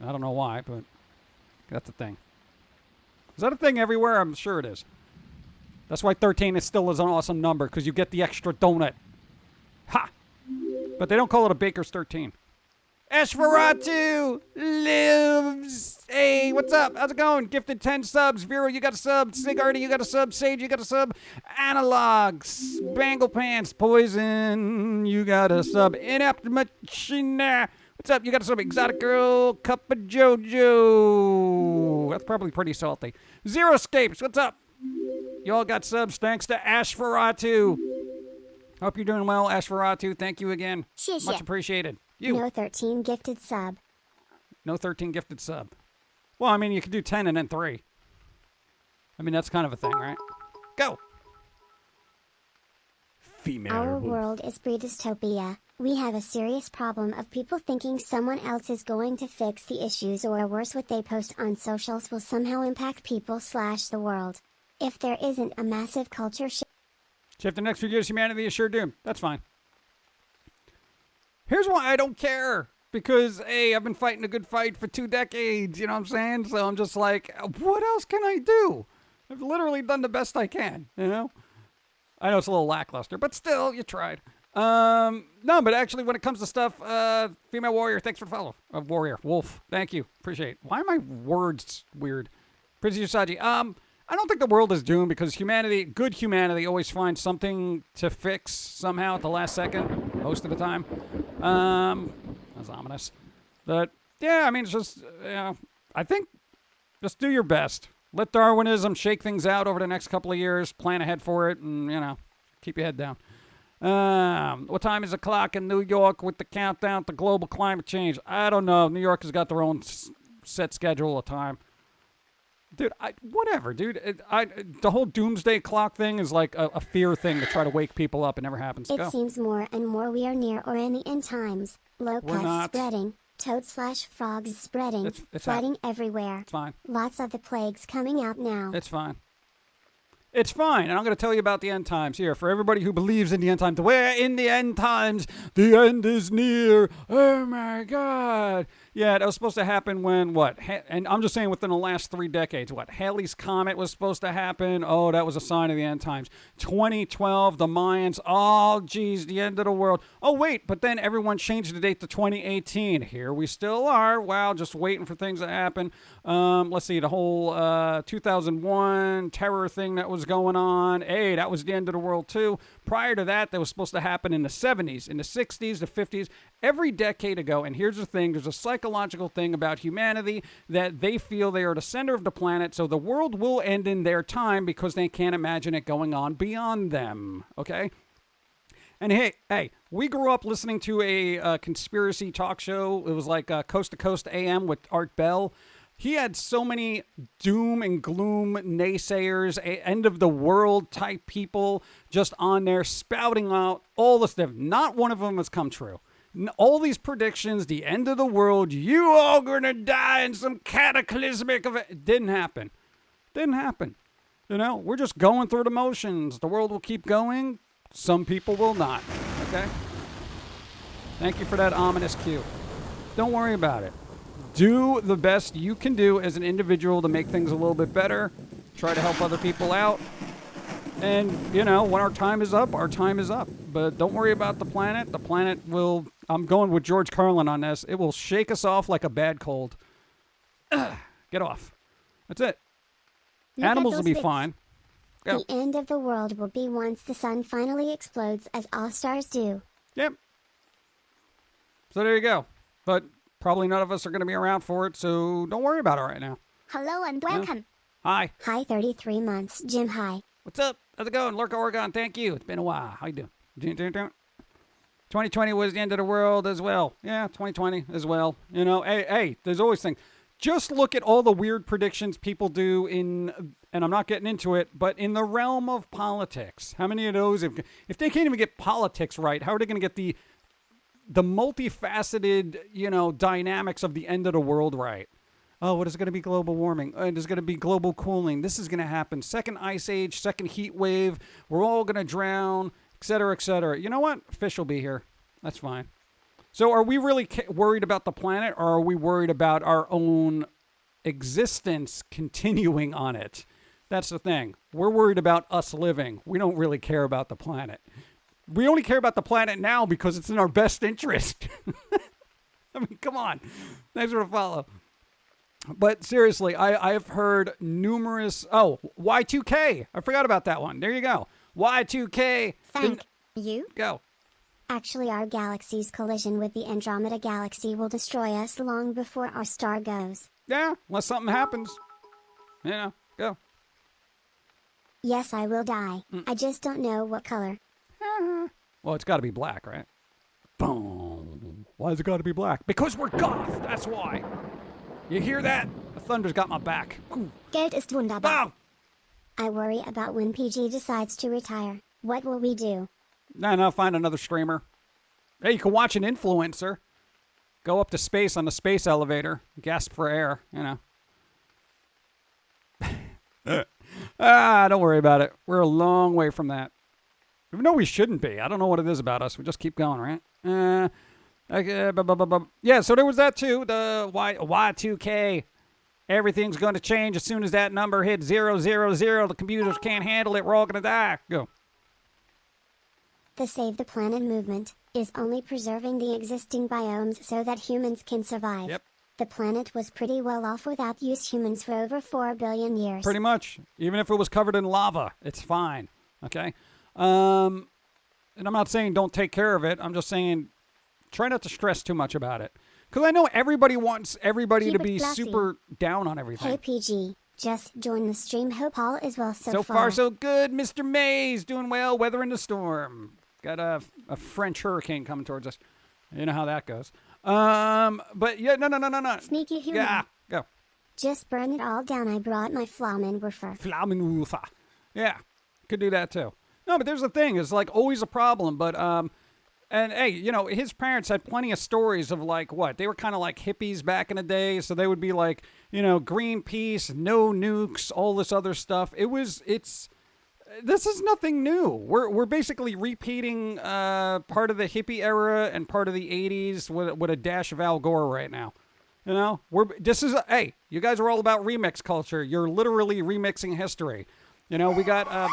I don't know why, but that's a thing. Is that a thing everywhere? I'm sure it is. That's why 13 is still an awesome number, because you get the extra donut. Ha! But they don't call it a baker's 13. Ashvaratu lives. Hey, what's up? How's it going? Gifted 10 subs. Vero, you got a sub. Sigardi, you got a sub. Sage, you got a sub. Analogs. Bangle Pants. Poison, you got a sub. Inept Machina. What's up? You got a sub. Exotic Girl. Cup of Jojo. That's probably pretty salty. Zero Scapes. What's up? You all got subs. Thanks to Ashvaratu. Hope you're doing well, Ashvaratu. Thank you again. Much appreciated. You. No 13 gifted sub. No 13 gifted sub. Well, I mean, you could do 10 and then 3. I mean, that's kind of a thing, right? Go. Female Our wolf. world is pre-dystopia. We have a serious problem of people thinking someone else is going to fix the issues, or worse, what they post on socials will somehow impact people / the world. If there isn't a massive culture shift. If the next few years humanity is sure doomed. That's fine. Here's why I don't care. Because, hey, I've been fighting a good fight for 2 decades, you know what I'm saying? So I'm just like, what else can I do? I've literally done the best I can, you know? I know it's a little lackluster, but still, you tried. No, but actually, when it comes to stuff, Female Warrior, thanks for the follow. Warrior, Wolf, thank you. Appreciate it. Why are my words weird? Prince Usagi, I don't think the world is doomed because humanity, good humanity, always finds something to fix somehow at the last second, most of the time. That's ominous. But, yeah, I mean, it's just, you know, I think just do your best. Let Darwinism shake things out over the next couple of years, plan ahead for it, and, you know, keep your head down. What time is the clock in New York with the countdown to global climate change? I don't know. New York has got their own set schedule of time. Dude, whatever, dude. The whole doomsday clock thing is like a fear thing to try to wake people up. It never happens. It seems more and more we are near or in the end times. Locusts spreading, toad / frogs spreading, flooding everywhere. It's fine. Lots of the plagues coming out now. It's fine. It's fine, and I'm going to tell you about the end times here. For everybody who believes in the end times, we're in the end times. The end is near. Oh, my God. Yeah, that was supposed to happen when, what? And I'm just saying within the last 3 decades. What? Halley's Comet was supposed to happen. Oh, that was a sign of the end times. 2012, the Mayans. Oh, geez, the end of the world. Oh, wait, but then everyone changed the date to 2018. Here we still are. Wow, just waiting for things to happen. Let's see, the whole 2001 terror thing that was going on. Hey, that was the end of the world, too. Prior to that, that was supposed to happen in the 70s, in the 60s, the 50s, every decade ago. And here's the thing. There's a psychological thing about humanity that they feel they are the center of the planet, so the world will end in their time because they can't imagine it going on beyond them. Okay? And hey, we grew up listening to a conspiracy talk show. It was like Coast to Coast AM with Art Bell. He had so many doom and gloom naysayers, end of the world type people just on there spouting out all this stuff. Not one of them has come true. All these predictions, the end of the world, you all gonna die in some cataclysmic event. It didn't happen. Didn't happen. You know, we're just going through the motions. The world will keep going. Some people will not. Okay? Thank you for that ominous cue. Don't worry about it. Do the best you can do as an individual to make things a little bit better. Try to help other people out. And, you know, when our time is up, our time is up. But don't worry about the planet. The planet will, I'm going with George Carlin on this, it will shake us off like a bad cold. Get off. That's it. Look at Animals will those be bits. fine. Go. The end of the world will be once the sun finally explodes as all stars do. Yep. So there you go. But probably none of us are going to be around for it, so don't worry about it right now. Hello and welcome. Hi. Hi 33 months, Jim. Hi. What's up? How's it going? Lurk Oregon, thank you. It's been a while. How you doing? 2020 was the end of the world as well. Yeah, 2020 as well. You know, hey, there's always things. Just look at all the weird predictions people do in, and I'm not getting into it, but in the realm of politics. How many of those, if they can't even get politics right, how are they going to get the multifaceted, you know, dynamics of the end of the world right? Oh, what is it going to be? Global warming. There's going to be global cooling. This is going to happen. Second ice age, second heat wave. We're all going to drown, et cetera, et cetera. You know what? Fish will be here. That's fine. So are we really worried about the planet, or are we worried about our own existence continuing on it? That's the thing. We're worried about us living. We don't really care about the planet. We only care about the planet now because it's in our best interest. I mean, come on. Thanks for the follow. But seriously, I've heard numerous... Oh, Y2K. I forgot about that one. There you go. Y2K. Thank you. Go. Actually, our galaxy's collision with the Andromeda Galaxy will destroy us long before our star goes. Yeah, unless something happens. You know, go. Yes, I will die. I just don't know what color. Well, it's got to be black, right? Boom. Why has it got to be black? Because we're goth. That's why. You hear that? The thunder's got my back. Ooh. Geld ist wunderbar. Bow. I worry about when PG decides to retire. What will we do? No, find another streamer. Hey, you can watch an influencer. Go up to space on the space elevator. Gasp for air, you know. Don't worry about it. We're a long way from that. Even though we shouldn't be. I don't know what it is about us. We just keep going, right? Yeah, so there was that too. The Y2K. Everything's going to change as soon as that number hits 000. The computers can't handle it. We're all going to die. Go. The Save the Planet movement is only preserving the existing biomes so that humans can survive. Yep. The planet was pretty well off without humans for over 4 billion years. Pretty much. Even if it was covered in lava, it's fine. Okay? And I'm not saying don't take care of it. I'm just saying try not to stress too much about it. Because I know everybody wants everybody Keep to it be classy. super down on everything. Hey PG, just join the stream. Hope all is well so So far, so good. Mr. Mays doing well. Weathering the storm. Got a French hurricane coming towards us. You know how that goes. But yeah, no. Sneaky human. Yeah, go. Just burn it all down. I brought my Flammenwerfer. Flammenwerfer. Yeah, could do that too. No, but there's the thing. It's like always a problem. But and hey, you know, his parents had plenty of stories of like what they were kind of like hippies back in the day. So they would be like, you know, Greenpeace, no nukes, all this other stuff. This is nothing new. We're basically repeating part of the hippie era and part of the 80s with a dash of Al Gore right now. You know, hey, you guys are all about remix culture. You're literally remixing history. You know, we got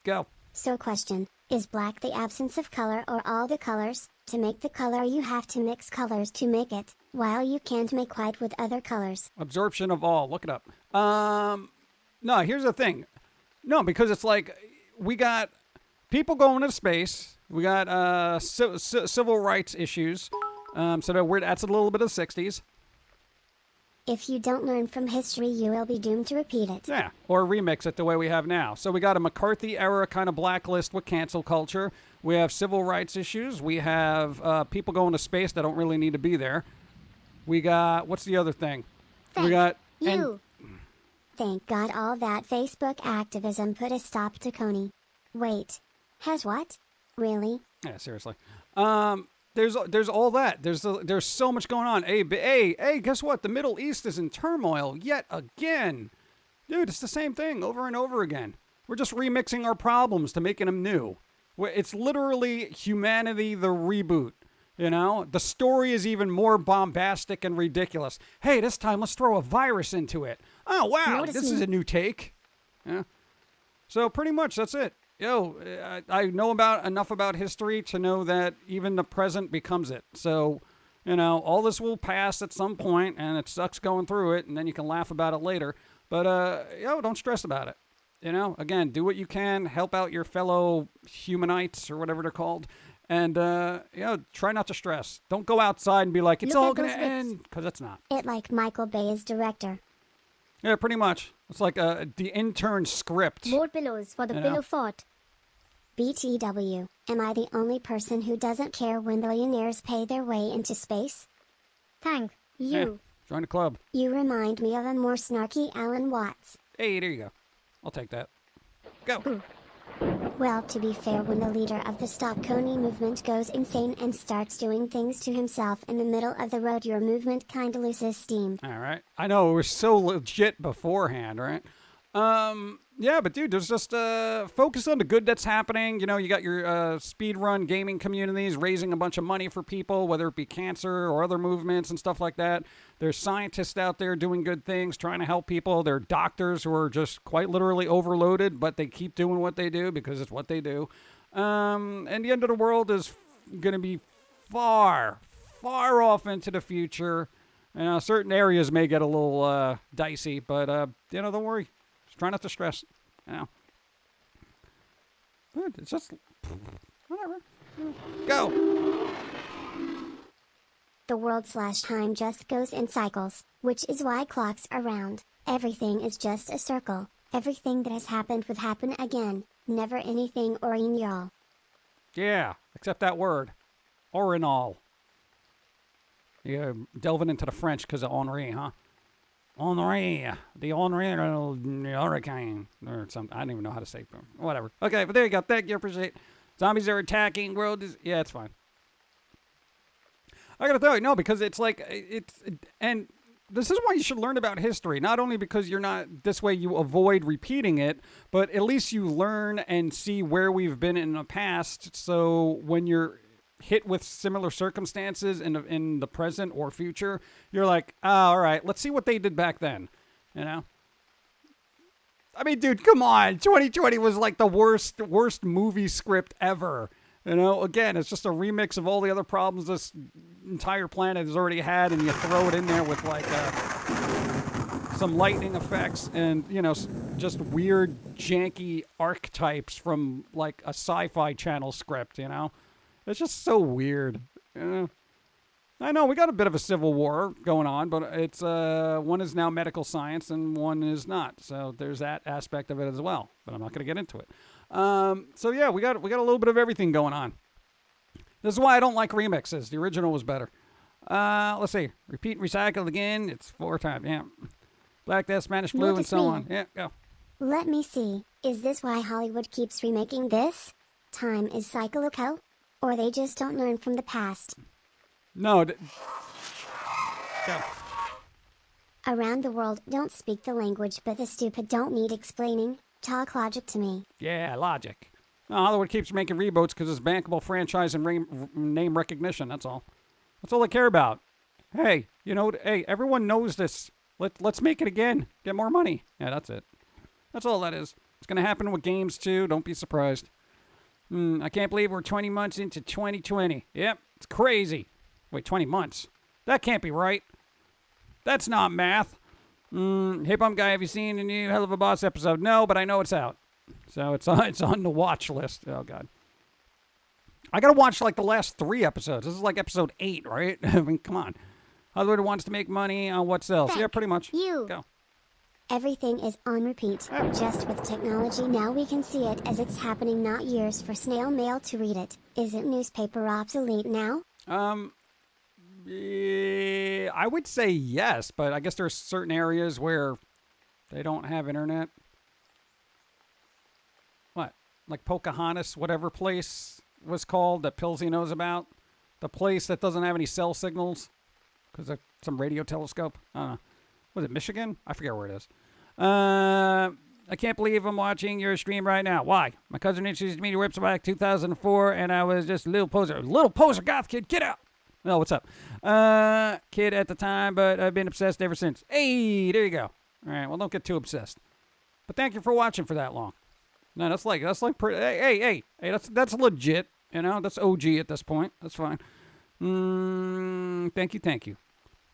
go. So question, is black the absence of color or all the colors? To make the color you have to mix colors to make it, while you can't make white with other colors. Absorption of all. Look it up. No, here's the thing. No, because it's like we got people going to space. We got civil rights issues. So that's a little bit of the 60s. If you don't learn from history, you will be doomed to repeat it. Yeah, or remix it the way we have now. So we got a McCarthy era kind of blacklist with cancel culture. We have civil rights issues. We have people going to space that don't really need to be there. We got, what's the other thing? We got You. Thank God all that Facebook activism put a stop to Coney. Wait. Has what? Really? Yeah, seriously. There's all that. There's so much going on. Hey, guess what? The Middle East is in turmoil yet again. Dude, it's the same thing over and over again. We're just remixing our problems to making them new. It's literally humanity the reboot. You know, the story is even more bombastic and ridiculous. Hey, this time let's throw a virus into it. Oh, wow, Notice this me. is a new take. Yeah. So pretty much that's it. I know about enough about history to know that even the present becomes it. So, all this will pass at some point, and it sucks going through it, and then you can laugh about it later. But, don't stress about it. Again, do what you can, help out your fellow humanites or whatever they're called. And, try not to stress. Don't go outside and be like, it's Look all at going to those bits. end, because it's not. It like Michael Bay is director. Yeah, pretty much. It's like the intern script. More pillows for the You know. pillow fort. BTW, am I the only person who doesn't care when billionaires pay their way into space? Thank Yeah, you. join the club. You remind me of a more snarky Alan Watts. Hey, there you go. I'll take that. Go. Well, to be fair, when the leader of the Stop Coney movement goes insane and starts doing things to himself in the middle of the road, your movement kinda loses steam. All right. I know it was so legit beforehand, right? Yeah, but dude, there's just focus on the good that's happening. You got your speedrun gaming communities raising a bunch of money for people, whether it be cancer or other movements and stuff like that. There's scientists out there doing good things, trying to help people. There are doctors who are just quite literally overloaded, but they keep doing what they do because it's what they do. And the end of the world is going to be far, far off into the future. Certain areas may get a little dicey, but don't worry. Just try not to stress. Good. It's just whatever. Go. The world/time just goes in cycles, which is why clocks are round. Everything is just a circle. Everything that has happened would happen again. Never anything or in y'all. Yeah, except that word. Orinol. You're delving into the French because of Henri, huh? Henri. The Henri Hurricane. Or something. I don't even know how to say it. Whatever. Okay, but there you go. Thank you. Appreciate it. Zombies are attacking. World is... Yeah, it's fine. I gotta tell you, no, because it's like... And this is why you should learn about history. Not only because you're not... This way you avoid repeating it, but at least you learn and see where we've been in the past. So when you're hit with similar circumstances in the present or future, you're like, all right, let's see what they did back then. I mean, dude, come on. 2020 was like the worst movie script ever. Again, it's just a remix of all the other problems this entire planet has already had, and you throw it in there with like some lightning effects and, just weird, janky archetypes from like a sci-fi channel script, It's just so weird. I know we got a bit of a civil war going on, but it's one is now medical science and one is not. So there's that aspect of it as well. But I'm not going to get into it. So yeah, we got a little bit of everything going on. This is why I don't like remixes. The original was better. Let's see. Repeat and recycle again. It's 4 times. Yeah. Black Death, Spanish flu, and Notice so me. on. Yeah, go. Let me see. Is this why Hollywood keeps remaking this? Time is cyclical? Or they just don't learn from the past? No. Go. Around the world don't speak the language, but the stupid don't need explaining. Talk logic to me. Yeah, logic. No, Hollywood keeps making reboots because it's bankable franchise and name recognition. That's all. That's all they care about. Hey, hey, everyone knows this. Let's make it again. Get more money. Yeah, that's it. That's all that is. It's going to happen with games, too. Don't be surprised. I can't believe we're 20 months into 2020. Yep, it's crazy. Wait, 20 months? That can't be right. That's not math. Hey, Bump Guy, have you seen the new Hell of a Boss episode? No, but I know it's out. So it's on the watch list. Oh, God. I got to watch, like, the last 3 episodes. This is like episode 8, right? I mean, come on. Hollywood wants to make money on what sells. Yeah, pretty much. You. Go. Everything is on repeat. Just with technology now we can see it as it's happening, not years for snail mail to read it. Isn't newspaper obsolete now? Yeah, I would say yes, but I guess there's certain areas where they don't have internet. What? Like Pocahontas, whatever place was called that Pilsy knows about? The place that doesn't have any cell signals because of some radio telescope? I don't know. Was it Michigan? I forget where it is. I can't believe I'm watching your stream right now. Why? My cousin introduced me to Rips back 2004, and I was just a little poser goth kid. Get out. Oh, what's up? Kid at the time, but I've been obsessed ever since. Hey, there you go. All right, well, don't get too obsessed. But thank you for watching for that long. No, that's like pretty. Hey, that's legit. You know, that's OG at this point. That's fine. Thank you.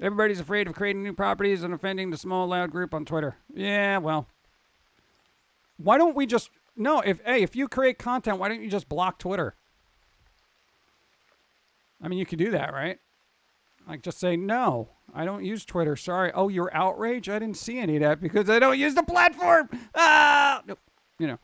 Everybody's afraid of creating new properties and offending the small loud group on Twitter. Yeah, well, why don't we just if you create content, why don't you just block Twitter? I mean, you could do that, right? Like, just say, no, I don't use Twitter. Sorry. Oh, you're outraged? I didn't see any of that because I don't use the platform. Nope. You know.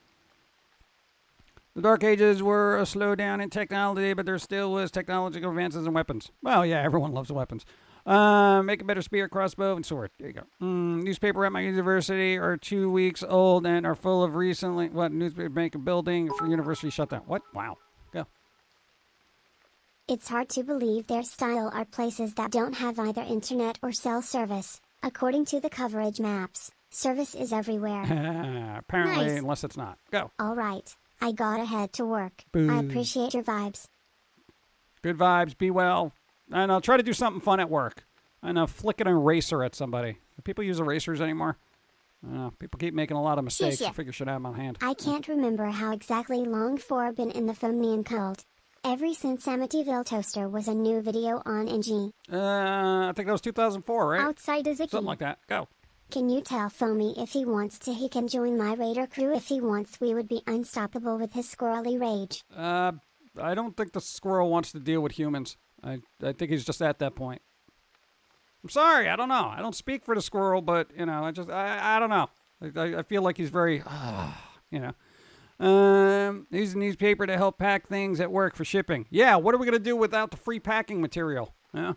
The Dark Ages were a slowdown in technology, but there still was technological advances in weapons. Well, yeah, everyone loves weapons. Make a better spear, crossbow, and sword. There you go. Newspaper at my university are 2 weeks old and are full of recently... What? Newspaper make a building for university shutdown. What? Wow. Go. It's hard to believe their style are places that don't have either internet or cell service. According to the coverage maps, service is everywhere. Apparently, Nice. unless it's not. Go. Alright, I gotta head to work. Boo. I appreciate your vibes. Good vibes. Be well. I know. Try to do something fun at work. I know. Flick an eraser at somebody. Do people use erasers anymore? I don't know. People keep making a lot of mistakes. Shit. I figure should have them on hand. I can't remember how exactly long for been in the Pum'Kin cult. Ever since Amityville Toaster was a new video on NG. I think that was 2004, right? Outside is a key. Something like that. Go. Can you tell Foamy if he wants to he can join my raider crew if he wants we would be unstoppable with his squirrely rage. I don't think the squirrel wants to deal with humans. I think he's just at that point. I'm sorry, I don't know. I don't speak for the squirrel, but, you know, I don't know. I feel like he's very, you know. Use the newspaper to help pack things at work for shipping. Yeah, what are we going to do without the free packing material? Yeah.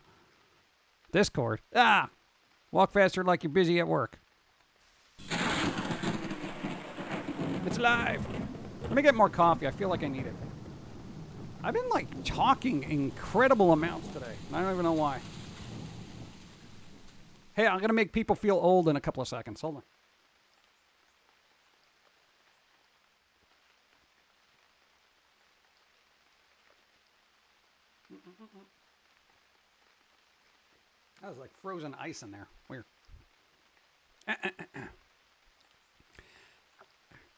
Discord. Walk faster like you're busy at work. It's live. Let me get more coffee. I feel like I need it. I've been, like, talking incredible amounts today. I don't even know why. Hey, I'm going to make people feel old in a couple of seconds. Hold on. That was like frozen ice in there. Weird.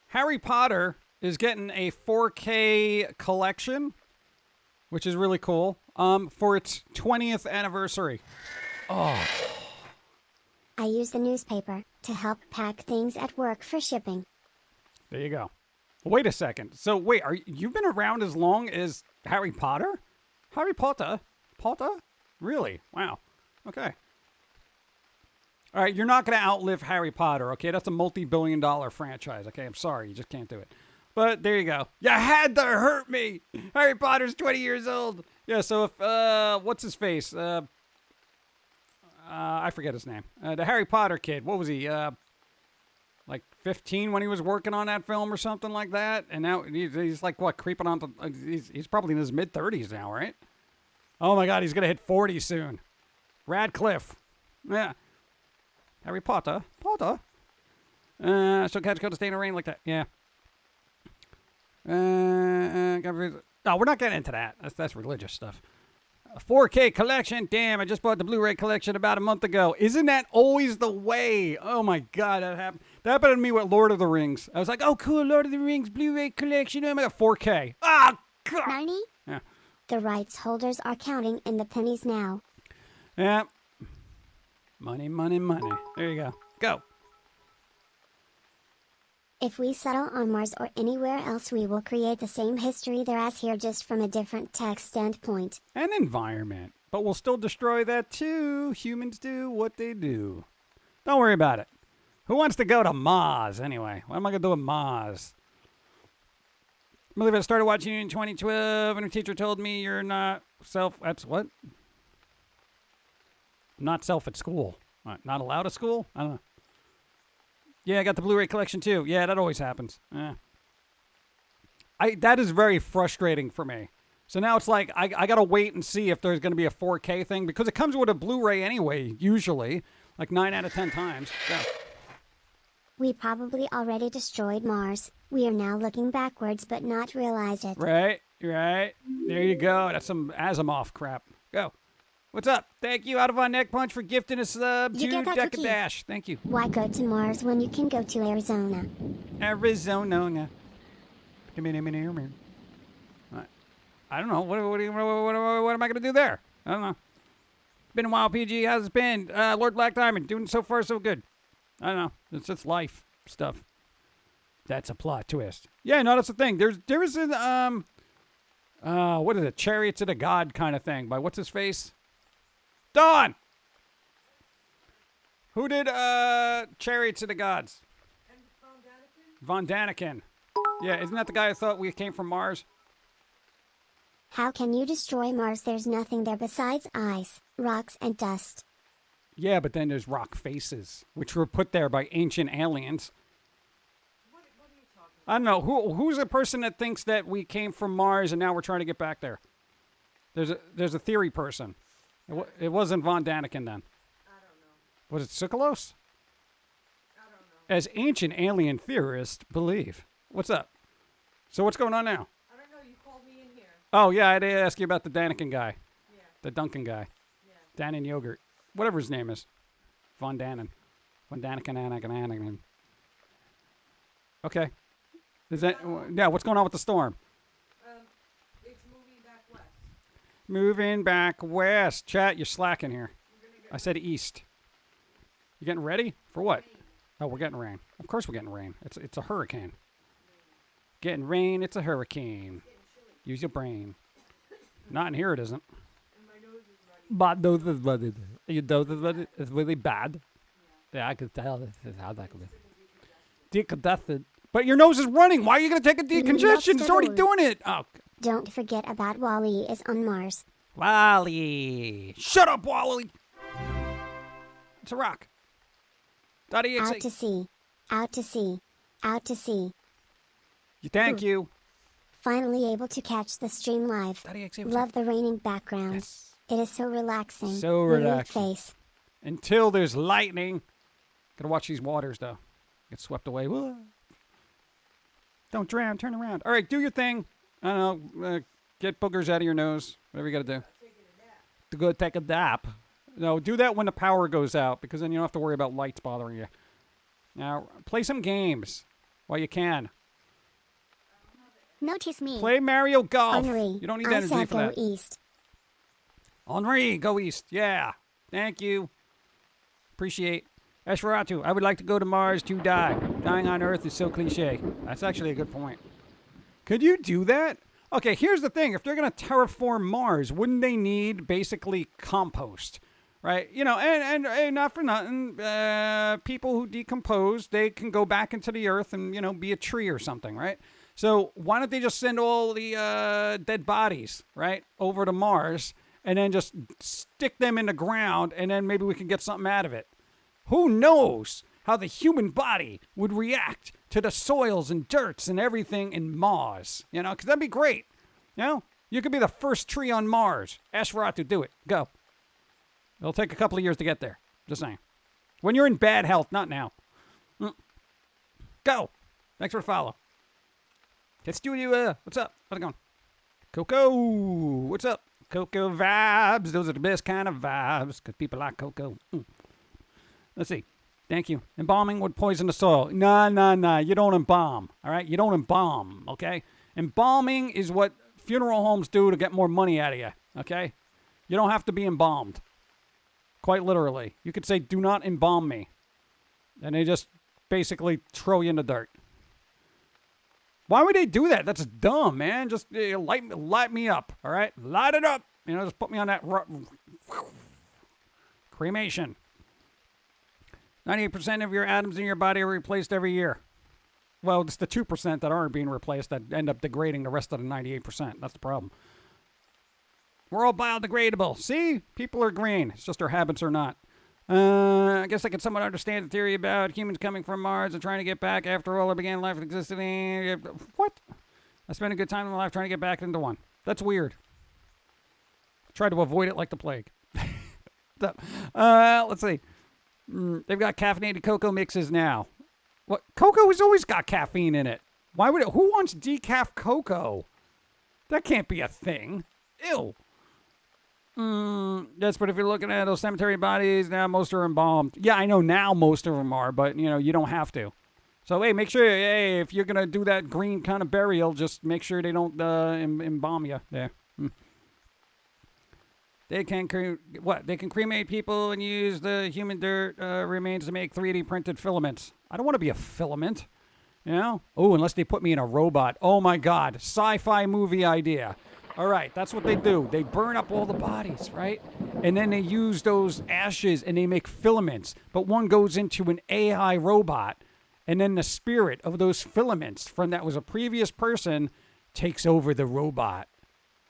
Harry Potter is getting a 4K collection, which is really cool, for its 20th anniversary. Oh. I use the newspaper to help pack things at work for shipping. There you go. Wait a second. So wait, you've been around as long as Harry Potter? Harry Potter? Potter? Really? Wow. Okay. All right, you're not going to outlive Harry Potter, okay? That's a multi-billion-dollar franchise, okay? I'm sorry, you just can't do it. But there you go. You had to hurt me. Harry Potter's 20 years old. Yeah, so if, what's his face? I forget his name. The Harry Potter kid. What was he? Like 15 when he was working on that film or something like that? And now he's like, what, creeping on to... He's probably in his mid-30s now, right? Oh, my God, he's going to hit 40 soon. Radcliffe. Yeah. Harry Potter. So catch cold to stay in the rain like that. Yeah. No, we're not getting into that. That's religious stuff. A 4K collection. Damn, I just bought the Blu-ray collection about a month ago. Isn't that always the way? Oh, my God, that happened. That happened to me with Lord of the Rings. I was like, oh, cool, Lord of the Rings Blu-ray collection. Oh, my God, 4K. Ah, God. 90? Yeah. The rights holders are counting in the pennies now. Yeah. Money. There you go. Go. If we settle on Mars or anywhere else we will create the same history there as here just from a different tech standpoint. And environment. But we'll still destroy that too. Humans do what they do. Don't worry about it. Who wants to go to Mars anyway? What am I going to do with Mars? I believe I started watching you in 2012 and a teacher told me you're not that's what? Not self at school. What, not allowed at school? I don't know. Yeah, I got the Blu-ray collection too. Yeah, that always happens. That is very frustrating for me. So now it's like I got to wait and see if there's going to be a 4K thing because it comes with a Blu-ray anyway, usually. Like 9 out of 10 times. Yeah. We probably already destroyed Mars. We are now looking backwards but not realize it. Right. There you go. That's some Asimov crap. Go. What's up? Thank you, Out of our Neck Punch, for gifting us a Deca Dash. Thank you. Why go to Mars when you can go to Arizona? Arizona. I don't know. What am I going to do there? I don't know. Been a while, PG. How's it been? Lord Black Diamond, doing so far so good. I don't know. It's just life stuff. That's a plot twist. Yeah, no, that's the thing. There is an what is it? Chariots of the God kind of thing by what's his face? Dawn. Who did Chariots of the Gods? Von Daniken. Yeah, isn't that the guy who thought we came from Mars? How can you destroy Mars? There's nothing there besides ice, rocks, and dust. Yeah, but then there's rock faces, which were put there by ancient aliens. I don't know. Who's the person that thinks that we came from Mars and now we're trying to get back there? There's a theory person. It wasn't Von Daniken then. I don't know. Was it Tsoukalos? I don't know. As ancient alien theorists believe. What's up? So what's going on now? I don't know. You called me in here. Oh, yeah, I did ask you about the Daniken guy. Yeah. The Duncan guy. Yeah. Danon Yogurt. Whatever his name is. Von Danon. Von Daniken, Anakin. Okay. Is that, yeah, what's going on with the storm? It's moving back west. Moving back west. Chat, you're slacking here. I said east. You getting ready? For what? Oh, we're getting rain. Of course we're getting rain. It's a hurricane. Getting rain, it's a hurricane. Use your brain. Not in here, it isn't. And my nose is running. But nose is blooded. Your nose is blooded. It's really bad. Yeah, I could tell. This is how that could be. Decongested. But your nose is running. Why are you going to take a decongestion? It's already doing it. Oh. Don't forget about Wally is on Mars. Wally. Shut up, Wally. It's a rock. .exe. Out to sea. Out to sea. Out to sea. Thank you. Finally able to catch the stream live. .exe. Love the raining background. Yes. It is so relaxing. So Weird relaxing. Face. Until there's lightning. Gotta watch these waters, though. Get swept away. Whoa. Don't drown. Turn around. All right, do your thing. I don't know. Get boogers out of your nose. Whatever you got to do. To go take a nap. No, do that when the power goes out, because then you don't have to worry about lights bothering you. Now, play some games while you can. Notice me. Play Mario Golf. Henri, You don't need I energy said for go that. east. Henri, go east. Yeah. Thank you. Appreciate. Esferatu, I would like to go to Mars to die. Dying on Earth is so cliche. That's actually a good point. Could you do that? Okay, here's the thing. If they're going to terraform Mars, wouldn't they need basically compost? Right? You know, and not for nothing, people who decompose, they can go back into the earth and, you know, be a tree or something, right? So why don't they just send all the dead bodies, right, over to Mars and then just stick them in the ground and then maybe we can get something out of it? Who knows how the human body would react to the soils and dirts and everything in Mars? You know, because that'd be great. You know, you could be the first tree on Mars. Ask Rod to do it. Go. It'll take a couple of years to get there. Just saying. When you're in bad health, not now. Go. Thanks for the follow. Let's do you. What's up? How's it going? Coco. What's up? Coco vibes. Those are the best kind of vibes because people like Coco. Let's see. Thank you. Embalming would poison the soil. Nah. You don't embalm. All right? You don't embalm. Okay? Embalming is what funeral homes do to get more money out of you. Okay? You don't have to be embalmed. Quite literally. You could say, do not embalm me. And they just basically throw you in the dirt. Why would they do that? That's dumb, man. Just light me up. All right? Light it up. You know, just put me on that cremation. 98% of your atoms in your body are replaced every year. Well, it's the 2% that aren't being replaced that end up degrading the rest of the 98%. That's the problem. We're all biodegradable. See? People are green. It's just our habits are not. I guess I can somewhat understand the theory about humans coming from Mars and trying to get back. After all, I began life existing. What? I spent a good time in my life trying to get back into one. That's weird. Try to avoid it like the plague. Let's see. They've got caffeinated cocoa mixes now. What? Cocoa has always got caffeine in it. Why would it? Who wants decaf cocoa? That can't be a thing. Ew. Yes, but if you're looking at those cemetery bodies, now most are embalmed. Yeah, I know now most of them are, but, you know, you don't have to. So, hey, make sure, hey, if you're going to do that green kind of burial, just make sure they don't embalm you there. They can They can cremate people and use the human dirt remains to make 3D printed filaments. I don't want to be a filament, you know? Oh, unless they put me in a robot. Oh, my God. Sci-fi movie idea. All right, that's what they do. They burn up all the bodies, right? And then they use those ashes and they make filaments. But one goes into an AI robot, and then the spirit of those filaments from that was a previous person takes over the robot.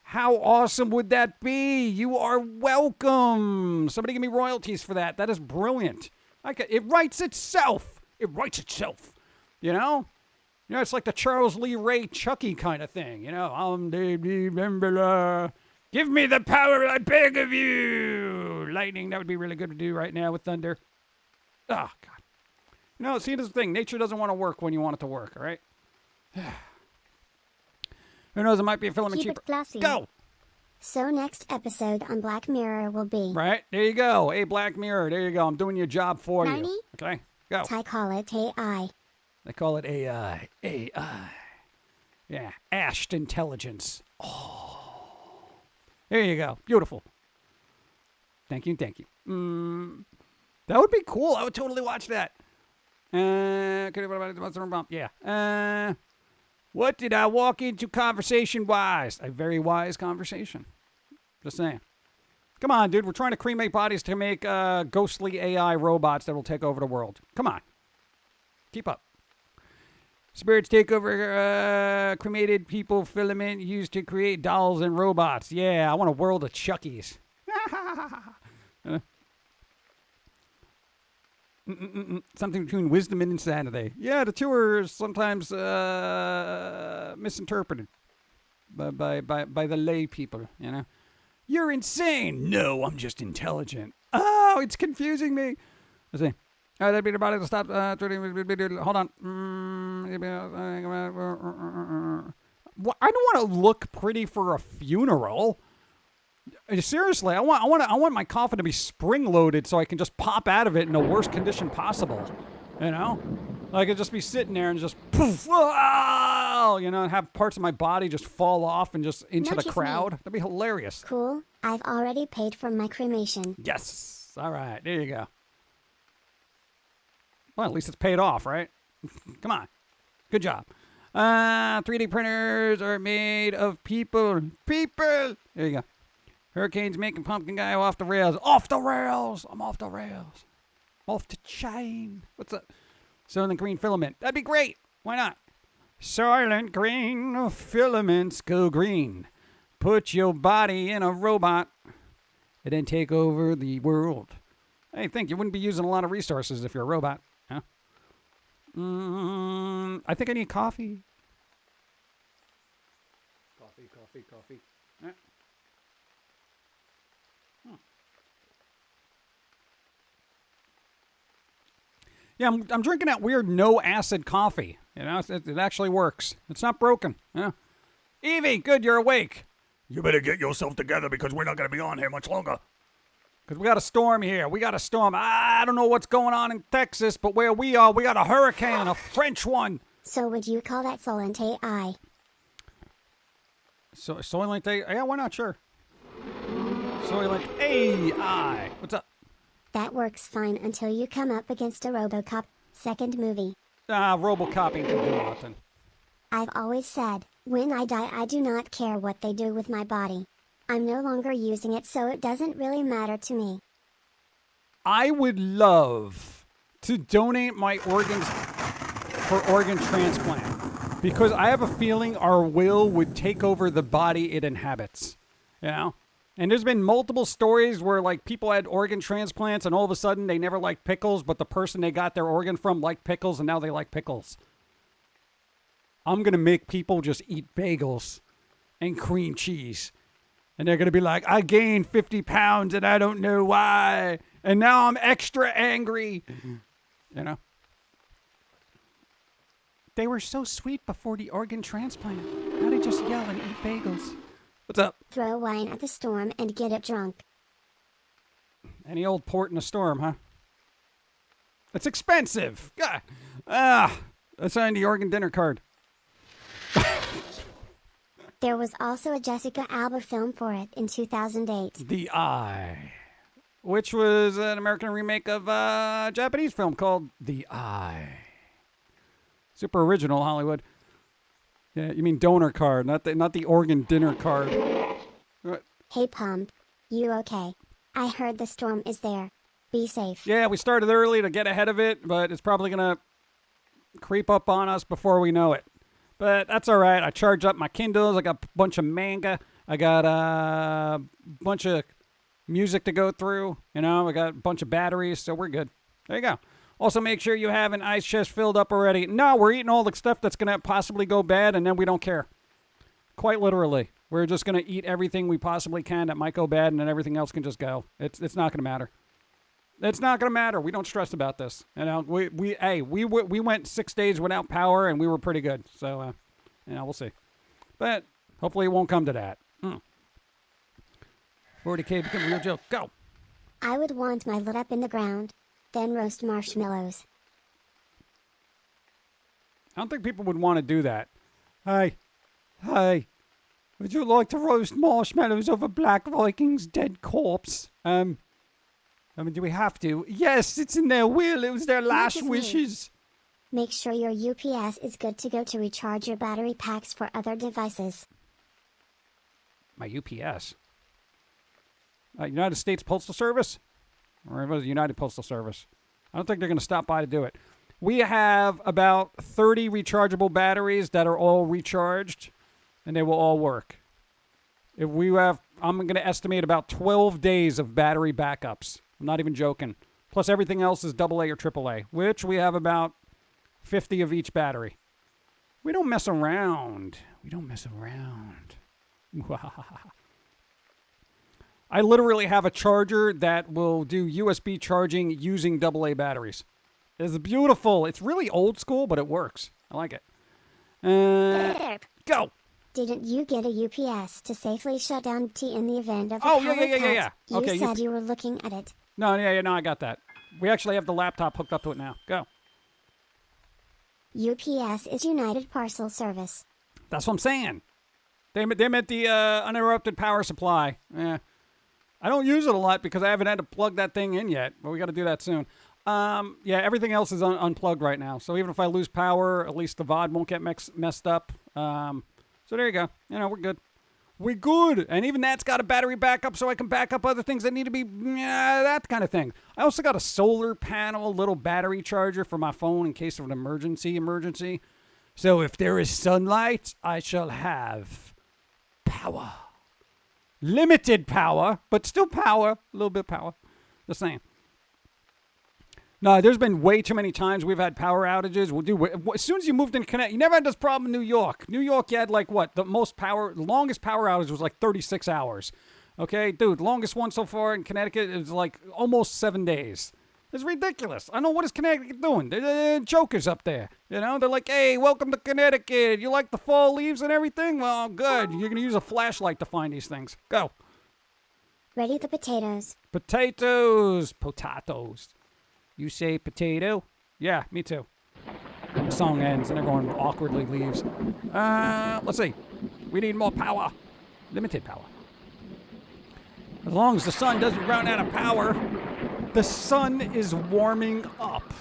How awesome would that be? You are welcome. Somebody give me royalties for that. That is brilliant. It writes itself. It writes itself. You know? You know, it's like the Charles Lee Ray Chucky kind of thing. You know, remember, give me the power, I beg of you. Lightning, that would be really good to do right now with thunder. Oh, God. You know, see, this is the thing. Nature doesn't want to work when you want it to work, all right? Who knows, it might be a filament Keep cheaper. it classy. Go! So next episode on Black Mirror will be... Right, there you go. Hey, Black Mirror, there you go. I'm doing your job for you. 90? Okay, go. I call it AI. They call it AI. AI. Yeah, ashed intelligence. Oh. There you go. Beautiful. Thank you, thank you. That would be cool. I would totally watch that. Yeah. What did I walk into conversation-wise? A very wise conversation. Just saying. Come on, dude. We're trying to cremate bodies to make ghostly AI robots that will take over the world. Come on. Keep up. Spirits take over cremated people filament used to create dolls and robots. Yeah, I want a world of Chuckies. Something between wisdom and insanity. Yeah, the two are sometimes misinterpreted by the lay people, you know. You're insane. No, I'm just intelligent. Oh, it's confusing me. Let's see. That'd be the body to stop. Hold on. I don't want to look pretty for a funeral. Seriously, I want my coffin to be spring-loaded so I can just pop out of it in the worst condition possible. You know? I could just be sitting there and just poof, oh, you know, and have parts of my body just fall off and just into the crowd. That'd be hilarious. Cool. I've already paid for my cremation. Yes. All right. There you go. Well, at least it's paid off, right? Come on. Good job. 3D printers are made of people. People. There you go. Hurricane's making Pum'Kin guy off the rails. Off the rails. I'm off the rails. Off the chain. What's up? Silent green filament. That'd be great. Why not? Silent green filaments go green. Put your body in a robot and then take over the world. Hey, think you wouldn't be using a lot of resources if you're a robot. Huh? I think I need coffee. Coffee. Yeah, I'm drinking that weird no acid coffee. You know, it actually works. It's not broken. Yeah. Evie, good, you're awake. You better get yourself together because we're not going to be on here much longer. Because we got a storm here. We got a storm. I don't know what's going on in Texas, but where we are, we got a hurricane, a French one. So would you call that Solent AI? So Soylent AI? Yeah, why not? Sure. Soylent AI. What's up? That works fine until you come up against a RoboCop. Second movie. RoboCoping can do nothing. I've always said, when I die I do not care what they do with my body. I'm no longer using it, so it doesn't really matter to me. I would love to donate my organs for organ transplant because I have a feeling our will would take over the body it inhabits. You know? And there's been multiple stories where, like, people had organ transplants and all of a sudden they never liked pickles, but the person they got their organ from liked pickles and now they like pickles. I'm going to make people just eat bagels and cream cheese. And they're going to be like, I gained 50 pounds and I don't know why. And now I'm extra angry. You know? They were so sweet before the organ transplant. Now they just yell and eat bagels. What's up? Throw wine at the storm and get it drunk. Any old port in a storm, huh? It's expensive. God. Assign the Oregon dinner card. There was also a Jessica Alba film for it in 2008. The Eye, which was an American remake of a Japanese film called The Eye. Super original, Hollywood. Yeah, you mean donor card, not the Oregon dinner card. Hey Pump, you okay? I heard the storm is there. Be safe. Yeah, we started early to get ahead of it, but it's probably going to creep up on us before we know it. But that's all right. I charged up my Kindles. I got a bunch of manga. I got a bunch of music to go through. You know, I got a bunch of batteries, so we're good. There you go. Also, make sure you have an ice chest filled up already. No, we're eating all the stuff that's going to possibly go bad, and then we don't care. Quite literally. We're just going to eat everything we possibly can that might go bad, and then everything else can just go. It's not going to matter. It's not going to matter. We don't stress about this. You know, we went 6 days without power, and we were pretty good. So, we'll see. But hopefully it won't come to that. 40K become a real joke. Go. I would want my lit up in the ground, then roast marshmallows. I don't think people would want to do that. Hey, would you like to roast marshmallows over Black Viking's dead corpse? Do we have to? Yes, it's in their will. It was their last wishes. Make sure your UPS is good to go to recharge your battery packs for other devices. My UPS? United States Postal Service? Or was it United Postal Service? I don't think they're going to stop by to do it. We have about 30 rechargeable batteries that are all recharged, and they will all work. I'm going to estimate about 12 days of battery backups. I'm not even joking. Plus everything else is AA or AAA, which we have about 50 of each battery. We don't mess around. I literally have a charger that will do USB charging using AA batteries. It's beautiful. It's really old school, but it works. I like it. Go. Didn't you get a UPS to safely shut down T in the event of a power cut? Yeah. Okay, you said you were looking at it. No, I got that. We actually have the laptop hooked up to it now. Go. UPS is United Parcel Service. That's what I'm saying. They meant the uninterrupted power supply. I don't use it a lot because I haven't had to plug that thing in yet, but we got to do that soon. Everything else is unplugged right now. So even if I lose power, at least the VOD won't get messed up. So there you go. We're good. We're good. And even that's got a battery backup so I can back up other things that need to be, that kind of thing. I also got a solar panel, little battery charger for my phone in case of an emergency. So if there is sunlight, I shall have power. Limited power, but still power. A little bit of power. Just saying. No, there's been way too many times we've had power outages. As soon as you moved into Connecticut, you never had this problem in New York. New York, you had the longest power outage was 36 hours. Okay, dude, longest one so far in Connecticut is almost 7 days. It's ridiculous. I don't know what is Connecticut doing. They're jokers up there. They're like, hey, welcome to Connecticut. You like the fall leaves and everything? Well, good. You're going to use a flashlight to find these things. Go. Ready the potatoes. Potatoes. You say potato? Yeah, me too. And the song ends and everyone awkwardly leaves. Let's see. We need more power. Limited power. As long as the sun doesn't run out of power, the sun is warming up.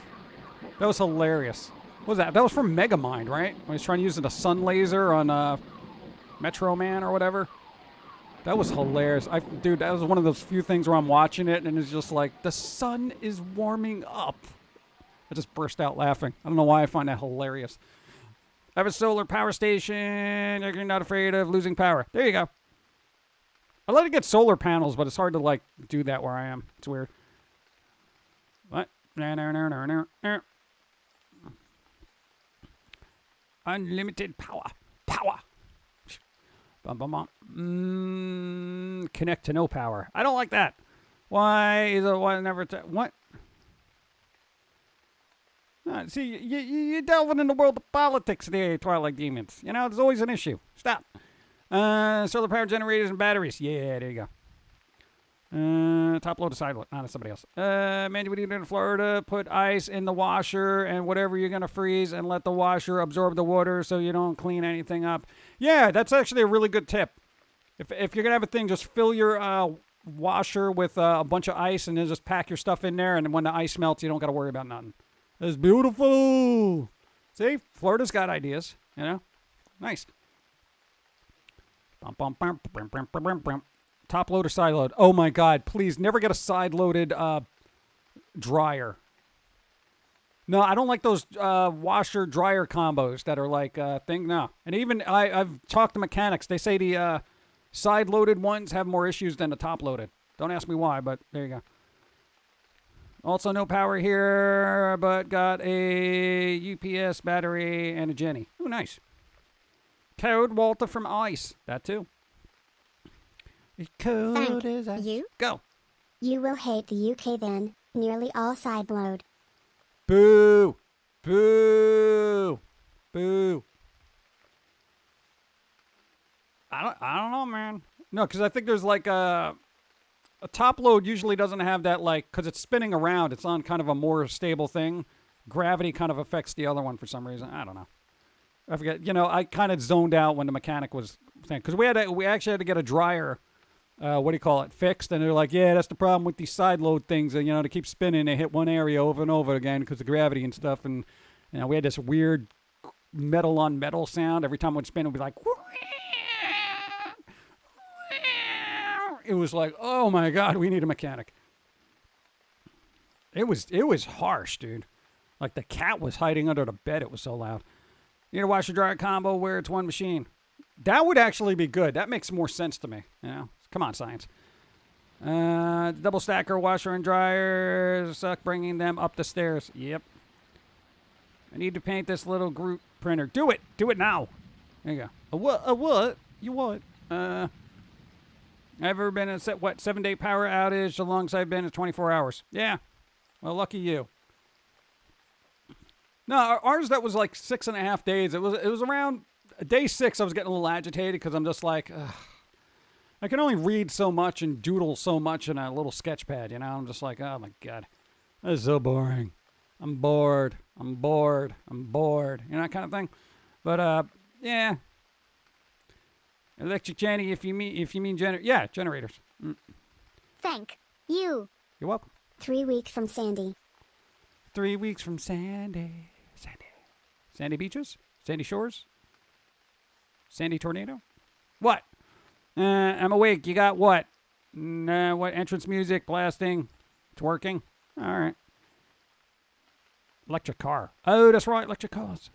That was hilarious. What was that? That was from Megamind, right? When he's trying to use the sun laser on Metro Man or whatever. That was hilarious. Dude, that was one of those few things where I'm watching it and it's just like, the sun is warming up. I just burst out laughing. I don't know why I find that hilarious. I have a solar power station. You're not afraid of losing power. There you go. I'd like to get solar panels, but it's hard to do that where I am. It's weird. What? Unlimited power. Connect to no power. I don't like that. Why is it what? See, you're delving in the world of politics there, Twilight Demons. There's always an issue. Stop. Solar power generators and batteries. Yeah, there you go. Top load to side load. No, that's somebody else. Man, you would eat in Florida, put ice in the washer and whatever you're going to freeze and let the washer absorb the water so you don't clean anything up. Yeah, that's actually a really good tip. If you're going to have a thing, just fill your washer with a bunch of ice and then just pack your stuff in there. And when the ice melts, you don't got to worry about nothing. It's beautiful. See, Florida's got ideas, you know? Nice. Bum, bum, bum, bum, bum, bum, bum, bum. Top load or side load? Oh my God! Please never get a side loaded dryer. No, I don't like those washer dryer combos that are like thing. No, and even I've talked to mechanics. They say the side loaded ones have more issues than the top loaded. Don't ask me why, but there you go. Also, no power here, but got a UPS battery and a Jenny. Oh, nice. Code Walter from Ice. That too. Thank you. Go. You will hate the UK then. Nearly all side load. Boo. Boo. Boo. I don't know, man. No, because I think there's like a top load usually doesn't have that, like, because it's spinning around. It's on kind of a more stable thing. Gravity kind of affects the other one for some reason. I don't know. I forget. You know, I kind of zoned out when the mechanic was saying, because we actually had to get a dryer. What do you call it? Fixed, and they're like, yeah, that's the problem with these side load things. And you know, they keep spinning. They hit one area over and over again because of gravity and stuff. And you know, we had this weird metal on metal sound every time it would spin. It would be like, it was like, oh my God, we need a mechanic. It was harsh, dude. Like the cat was hiding under the bed. It was so loud. You need a washer dryer combo where it's one machine. That would actually be good. That makes more sense to me. You know, come on, science. Double stacker washer and dryer. Suck bringing them up the stairs. Yep. I need to paint this little group printer. Do it. Do it now. There you go. A what? A what? You what? I've ever been in a 7-day power outage. The longest I've been is 24 hours. Yeah. Well, lucky you. No, ours that was like 6.5 days. It was around day 6. I was getting a little agitated because I'm just like, ugh. I can only read so much and doodle so much in a little sketch pad, you know? I'm just like, oh my God, this is so boring. I'm bored. I'm bored. I'm bored. You know, that kind of thing. But yeah. Electric Jenny, if you mean generators. Thank you. You're welcome. 3 weeks from Sandy. 3 weeks from Sandy. Sandy beaches? Sandy shores? Sandy tornado? What? I'm awake. You got what? What? Entrance music blasting. It's working. All right. Electric car. Oh, that's right. Electric cars.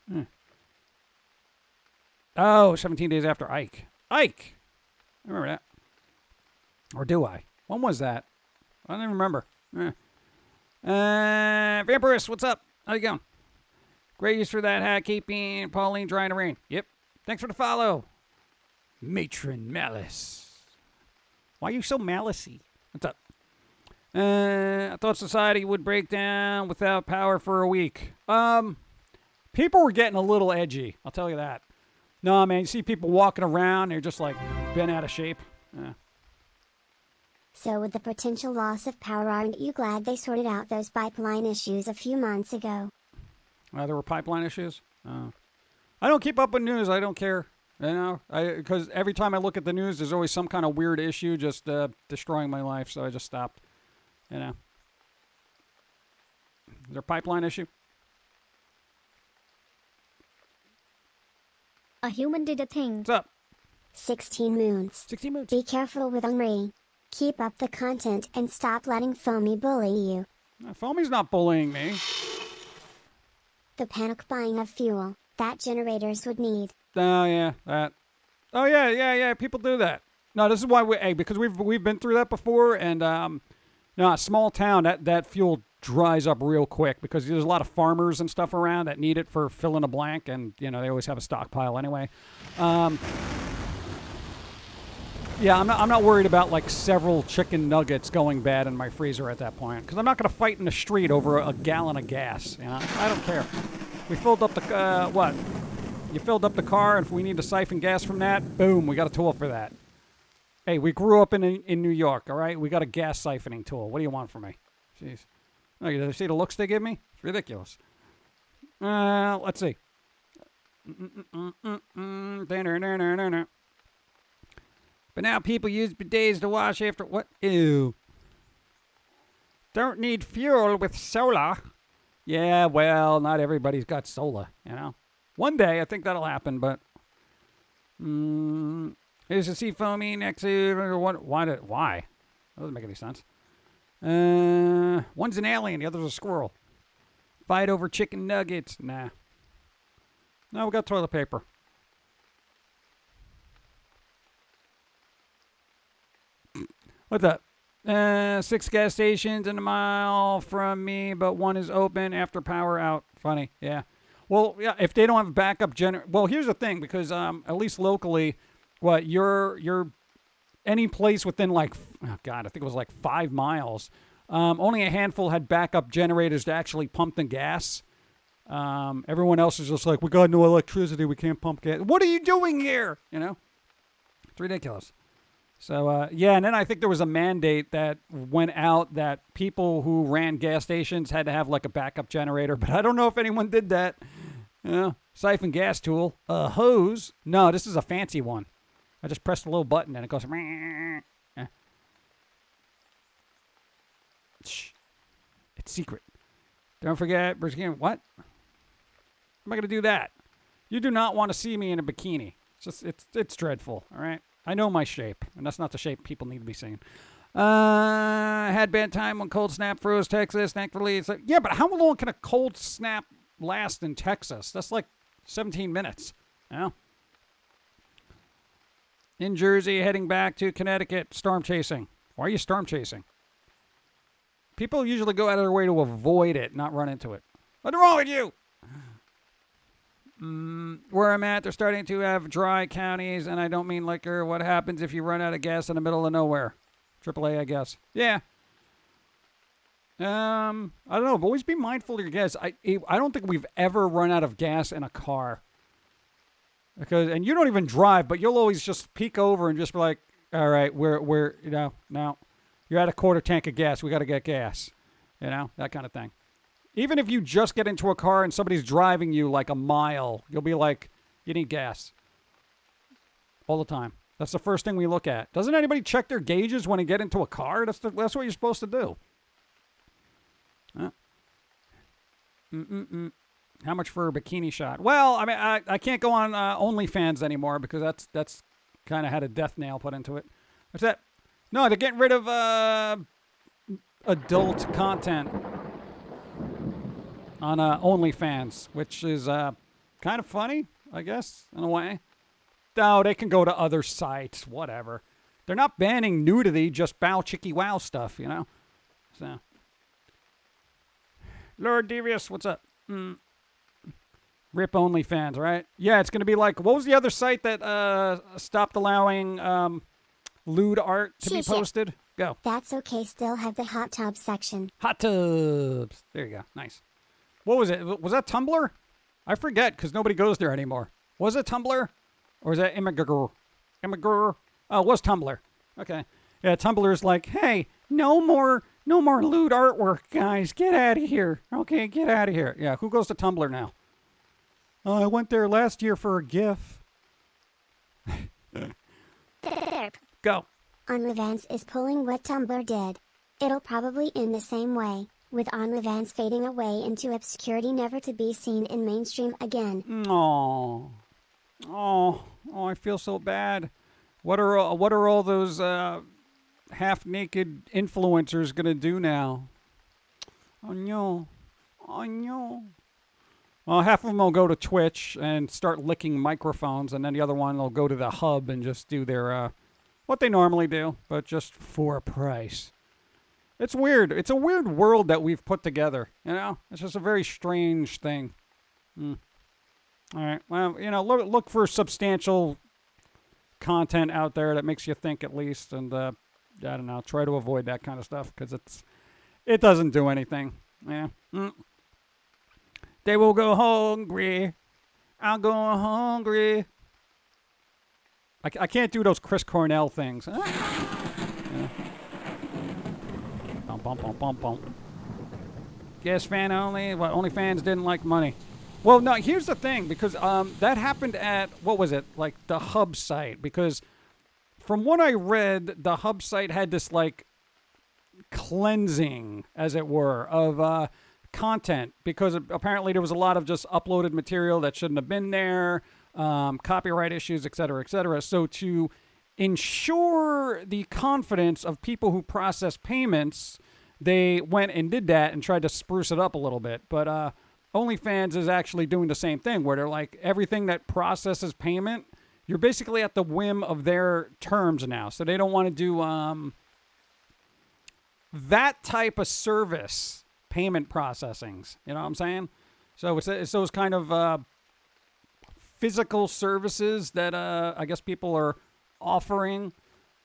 Oh, 17 days after Ike. Ike. I remember that. Or do I? When was that? I don't even remember. Vampirus, what's up? How you going? Great use for that hat keeping Pauline dry in the rain. Yep. Thanks for the follow. Matron Malice. Why are you so malicey? What's up? I thought society would break down without power for a week. People were getting a little edgy. I'll tell you that. No, man, you see people walking around, they're just like bent out of shape. So with the potential loss of power, aren't you glad they sorted out those pipeline issues a few months ago? There were pipeline issues? I don't keep up with news. I don't care. You know, because every time I look at the news, there's always some kind of weird issue just destroying my life, so I just stopped. You know. Is there a pipeline issue? A human did a thing. What's up? 16 moons. 16 moons. Be careful with Henri. Keep up the content and stop letting Foamy bully you. Foamy's not bullying me. The panic buying of fuel that generators would need. Oh, yeah, that. Oh, yeah. People do that. No, this is why because we've been through that before, and a small town, that fuel dries up real quick because there's a lot of farmers and stuff around that need it for fill in a blank, and you know they always have a stockpile anyway. Yeah, I'm not worried about like several chicken nuggets going bad in my freezer at that point because I'm not going to fight in the street over a gallon of gas. You know? I don't care. We filled up the what? You filled up the car, and if we need to siphon gas from that, boom, we got a tool for that. Hey, we grew up in New York, all right? We got a gas siphoning tool. What do you want from me? Jeez. Oh, you see the looks they give me? It's ridiculous. Let's see. But now people use bidets to wash after... What? Ew. Don't need fuel with solar. Yeah, well, not everybody's got solar, you know? One day, I think that'll happen, but... Here's a sea foamy next to... Why? That doesn't make any sense. One's an alien, the other's a squirrel. Fight over chicken nuggets. Nah. No, we got toilet paper. What's up? 6 gas stations and a mile from me, but one is open after power out. Funny, yeah. Well, yeah, if they don't have backup well, here's the thing, because at least locally, you're any place within like, oh God, I think it was like 5 miles. Only a handful had backup generators to actually pump the gas. Everyone else is just like, we got no electricity, we can't pump gas. What are you doing here? You know? It's ridiculous. So, yeah, and then I think there was a mandate that went out that people who ran gas stations had to have like a backup generator, but I don't know if anyone did that. You know, siphon gas tool. A hose. No, this is a fancy one. I just pressed a little button and it goes... Yeah. Shh. It's secret. Don't forget, what? How am I going to do that? You do not want to see me in a bikini. It's dreadful, all right? I know my shape, and that's not the shape people need to be seeing. Had bad time when cold snap froze Texas. Thankfully, it's like, yeah, but how long can a cold snap last in Texas? That's like 17 minutes, you know? In Jersey, heading back to Connecticut, storm chasing. Why are you storm chasing? People usually go out of their way to avoid it, not run into it. What's wrong with you? Where I'm at, they're starting to have dry counties, and I don't mean liquor. What happens if you run out of gas in the middle of nowhere? AAA, I guess. Yeah. I don't know, but always be mindful of your gas. I don't think we've ever run out of gas in a car. And you don't even drive, but you'll always just peek over and just be like, all right, we're now you're at a quarter tank of gas. We got to get gas. You know, that kind of thing. Even if you just get into a car and somebody's driving you like a mile, you'll be like, you need gas. All the time. That's the first thing we look at. Doesn't anybody check their gauges when they get into a car? That's what you're supposed to do. How much for a bikini shot? Well, I mean, I can't go on OnlyFans anymore because that's kind of had a death nail put into it. What's that? No, they're getting rid of adult content on OnlyFans, which is kind of funny, I guess, in a way. No, they can go to other sites, whatever. They're not banning nudity, just bow chicky wow stuff, you know? So, Lord Devious, what's up? Rip OnlyFans, right? Yeah, it's going to be like, what was the other site that stopped allowing lewd art to be posted? Go. That's okay, still have the hot tub section. Hot tubs. There you go. Nice. What was it? Was that Tumblr? I forget because nobody goes there anymore. Was it Tumblr? Or was that Immigrant? Oh, it was Tumblr. Okay. Yeah, Tumblr's like, hey, no more lewd artwork, guys. Get out of here. Okay, get out of here. Yeah, who goes to Tumblr now? I went there last year for a GIF. Go. OnlyFans is pulling what Tumblr did. It'll probably end the same way, with OnlyFans fading away into obscurity, never to be seen in mainstream again. Oh, I feel so bad. What are all those half-naked influencers gonna do now? Oh no. Well, half of them will go to Twitch and start licking microphones, and then the other one will go to the hub and just do their what they normally do, but just for a price. It's weird. It's a weird world that we've put together, you know? It's just a very strange thing. All right. Well, you know, look for substantial content out there that makes you think at least, and I don't know, try to avoid that kind of stuff because it doesn't do anything. Yeah. They will go hungry. I'll go hungry. I can't do those Chris Cornell things. Yeah. Bum, bum, bum, bum, bum. Yes, fan only. Well, OnlyFans didn't like money. Well, no, here's the thing, because that happened at, what was it, like the Hub site, because from what I read, the Hub site had this, like, cleansing, as it were, of content, because apparently there was a lot of just uploaded material that shouldn't have been there, copyright issues, et cetera, et cetera. So to ensure the confidence of people who process payments, they went and did that and tried to spruce it up a little bit. But OnlyFans is actually doing the same thing, where they're like, everything that processes payment, you're basically at the whim of their terms now. So they don't want to do that type of service, payment processings. You know what I'm saying? So it's those kind of physical services that I guess people are offering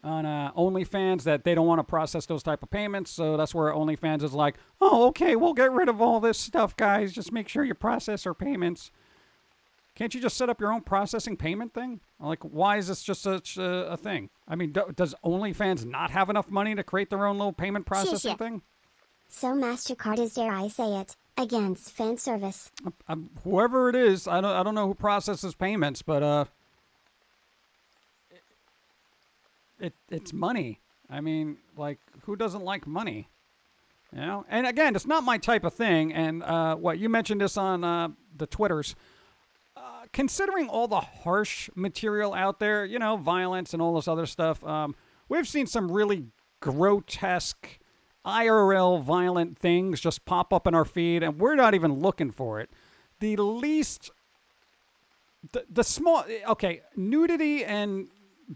on OnlyFans that they don't want to process those type of payments. So that's where OnlyFans is like, oh, okay, we'll get rid of all this stuff, guys. Just make sure you process our payments. Can't you just set up your own processing payment thing? Like, why is this just such a thing? I mean, does OnlyFans not have enough money to create their own little payment processing thing? So MasterCard is, dare I say it, against fan service. Whoever it is, I don't know who processes payments, but it's money. I mean, like, who doesn't like money? You know? And again, it's not my type of thing. And what you mentioned this on the Twitters. Considering all the harsh material out there, you know, violence and all this other stuff, we've seen some really grotesque IRL violent things just pop up in our feed, and we're not even looking for it. The small, okay, nudity and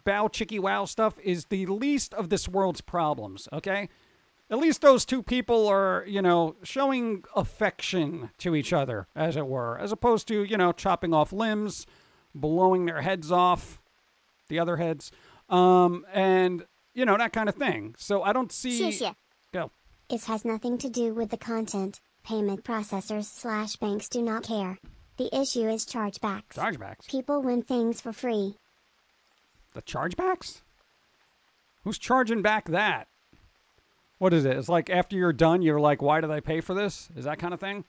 bow chicky wow stuff is the least of this world's problems, okay? At least those two people are, you know, showing affection to each other, as it were, as opposed to, you know, chopping off limbs, blowing their heads off, the other heads, and, you know, that kind of thing. So I don't see... Go. It has nothing to do with the content. Payment processors / banks do not care. The issue is chargebacks. Chargebacks? People win things for free. The chargebacks? Who's charging back that? What is it? It's like after you're done, you're like, why did I pay for this? Is that kind of thing?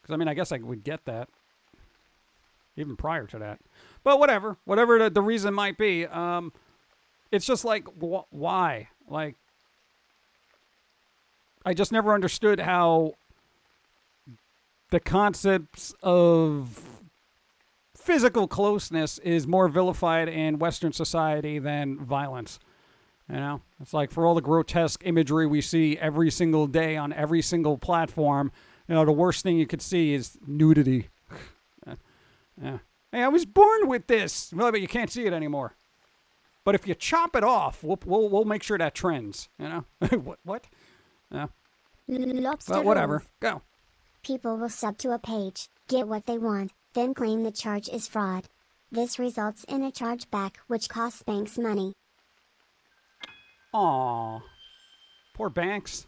Because, I mean, I guess I would get that. Even prior to that. But whatever. Whatever the reason might be. It's just like, why? Like, I just never understood how the concepts of physical closeness is more vilified in Western society than violence. You know, it's like for all the grotesque imagery we see every single day on every single platform, you know, the worst thing you could see is nudity. Yeah. Hey, I was born with this. Well, but you can't see it anymore. But if you chop it off, we'll make sure that trends. You know, what? Yeah. But whatever. Go. People will sub to a page, get what they want, then claim the charge is fraud. This results in a chargeback, which costs banks money. Aw, poor banks.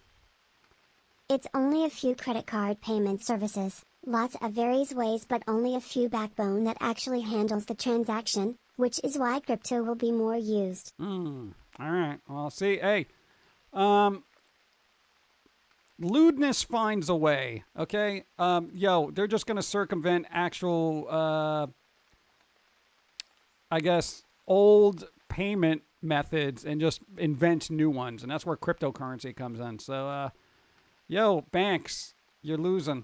It's only a few credit card payment services, lots of various ways, but only a few backbone that actually handles the transaction, which is why crypto will be more used. All right. Well, see, hey, lewdness finds a way, okay? They're just going to circumvent actual, I guess, old payment methods and just invent new ones. And that's where cryptocurrency comes in. So, banks, you're losing.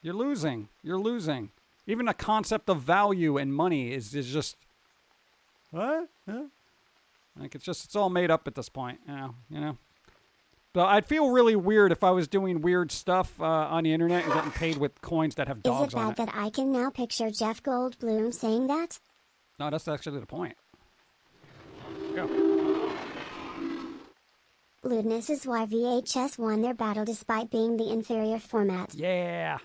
You're losing. You're losing. Even the concept of value and money is just, what? Huh? Like, it's all made up at this point, you know? So I'd feel really weird if I was doing weird stuff on the internet and getting paid with coins that have dogs on it. Is it bad that I can now picture Jeff Goldblum saying that? No, that's actually the point. Go. Lewdness is why VHS won their battle despite being the inferior format. Yeah.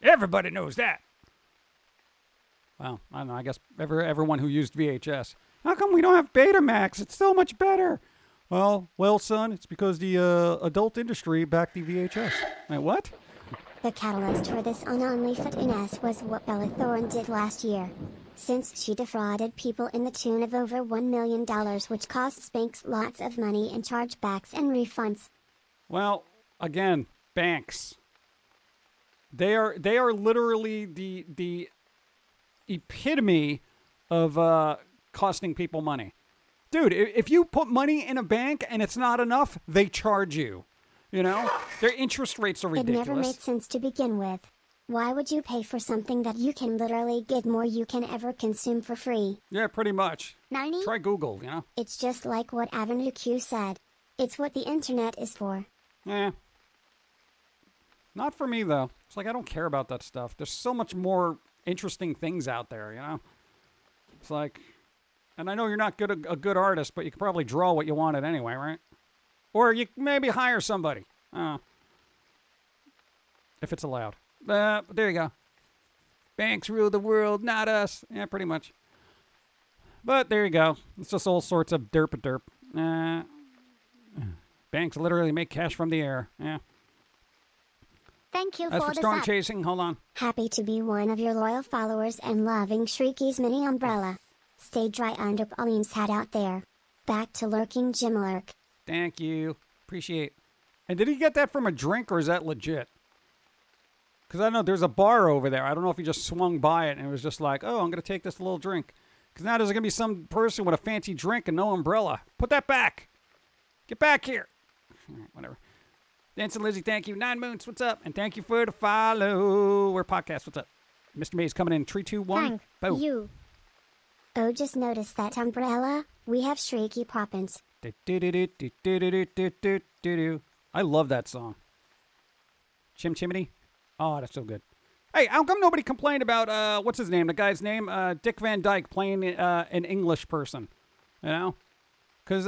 Everybody knows that. Well, I don't know. I guess everyone who used VHS. How come we don't have Betamax? It's so much better. Well, son, it's because the adult industry backed the VHS. Wait, what? The catalyst for this on OnlyFans was what Bella Thorne did last year. since she defrauded people in the tune of over $1 million, which costs banks lots of money in chargebacks and refunds. Well, again, banks. They are literally the epitome of costing people money. Dude, if you put money in a bank and it's not enough, they charge you. You know? Their interest rates are ridiculous. It never made sense to begin with. Why would you pay for something that you can literally get more you can ever consume for free? Yeah, pretty much. Narnie? Try Google, you know? It's just like what Avenue Q said. It's what the internet is for. Yeah. Not for me, though. It's like I don't care about that stuff. There's so much more interesting things out there, you know? It's like... And I know you're not a good artist, but you can probably draw what you wanted anyway, right? Or you maybe hire somebody. If it's allowed. There you go. Banks rule the world, not us. Yeah, pretty much. But there you go. It's just all sorts of derp. Banks literally make cash from the air. Yeah. Thank you As for for the storm sub. chasing, hold on. Happy to be one of your loyal followers and loving Shrieky's mini umbrella. Stay dry under Pauline's hat out there. Back to lurking Jimlurk. Thank you. Appreciate. And did he get that from a drink or is that legit? Because I know there's a bar over there. I don't know if he just swung by it and it was just like, oh, I'm going to take this little drink. Because now there's going to be some person with a fancy drink and no umbrella. Put that back. Get back here. All right, whatever. Dancing Lizzie, thank you. 9 Moons, what's up? And thank you for the follow. We're podcast, what's up? Mr. Mays coming in 3, 2, 1. Thank Boom. you. Oh, just noticed that umbrella. We have Shrieky Poppins. I love that song. Chim Chimney. Oh, that's so good. Hey, how come nobody complained about, what's his name? The guy's name? Dick Van Dyke playing an English person. You know? Because,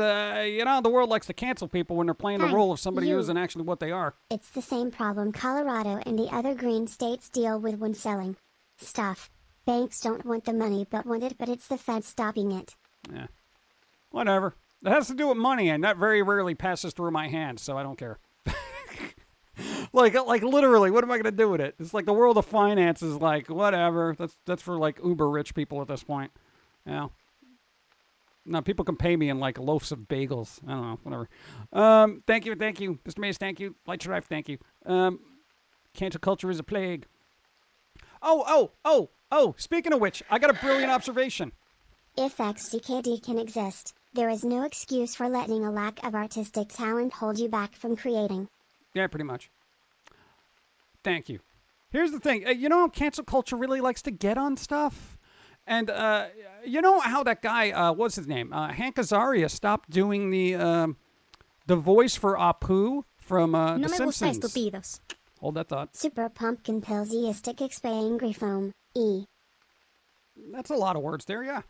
you know, the world likes to cancel people when they're playing the role of somebody who isn't actually what they are. It's the same problem Colorado and the other green states deal with when selling stuff. Banks don't want the money but want it, but it's the Fed stopping it. Yeah. Whatever. It has to do with money, and that very rarely passes through my hands, so I don't care. Like literally, what am I going to do with it? It's like the world of finance is like, whatever. That's for like uber rich people at this point. Yeah. No, people can pay me in like loaves of bagels. I don't know, whatever. Thank you. Mr. Mays, thank you. Light Drive, thank you. Cancel culture is a plague. Oh, speaking of which, I got a brilliant observation. If XCKD can exist, there is no excuse for letting a lack of artistic talent hold you back from creating. Yeah, pretty much. Thank you. Here's the thing. You know how cancel culture really likes to get on stuff? And you know how that guy, what's his name? Hank Azaria stopped doing the voice for Apu from The Simpsons. Hold that thought. Super Pumpkin Pilsiistic Angry Foam. E. That's a lot of words there, yeah.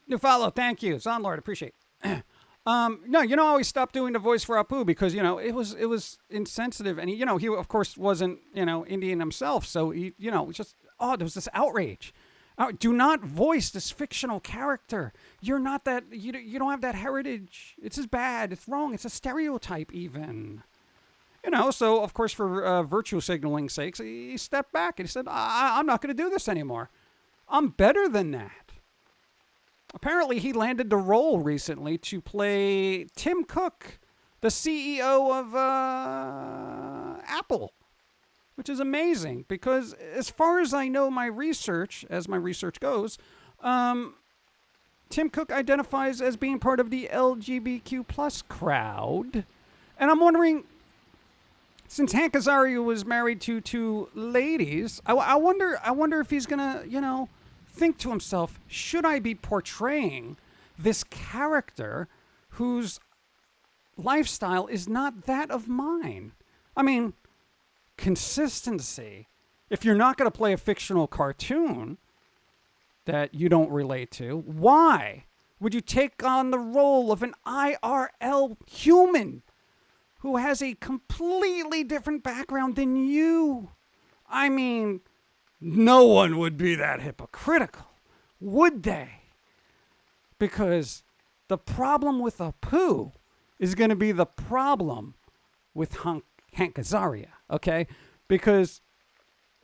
New follow, thank you. Zonlord, appreciate it. No, you know how he stopped doing the voice for Apu because, you know, it was insensitive. And, he of course, wasn't, Indian himself. So, he, just, there was this outrage. Do not voice this fictional character. You're not that, you don't have that heritage. It's as bad. It's wrong. It's a stereotype even. So, of course, for virtue signaling sakes, he stepped back and he said, I'm not going to do this anymore. I'm better than that. Apparently, he landed the role recently to play Tim Cook, the CEO of Apple, which is amazing because as far as I know my research, as my research goes, Tim Cook identifies as being part of the LGBTQ plus crowd. And I'm wondering, since Hank Azaria was married to 2 ladies, I wonder if he's going to, think to himself, should I be portraying this character whose lifestyle is not that of mine? I mean, consistency. If you're not going to play a fictional cartoon that you don't relate to, why would you take on the role of an IRL human who has a completely different background than you? I mean, no one would be that hypocritical, would they? Because the problem with Apu is going to be the problem with Hank Azaria, okay? Because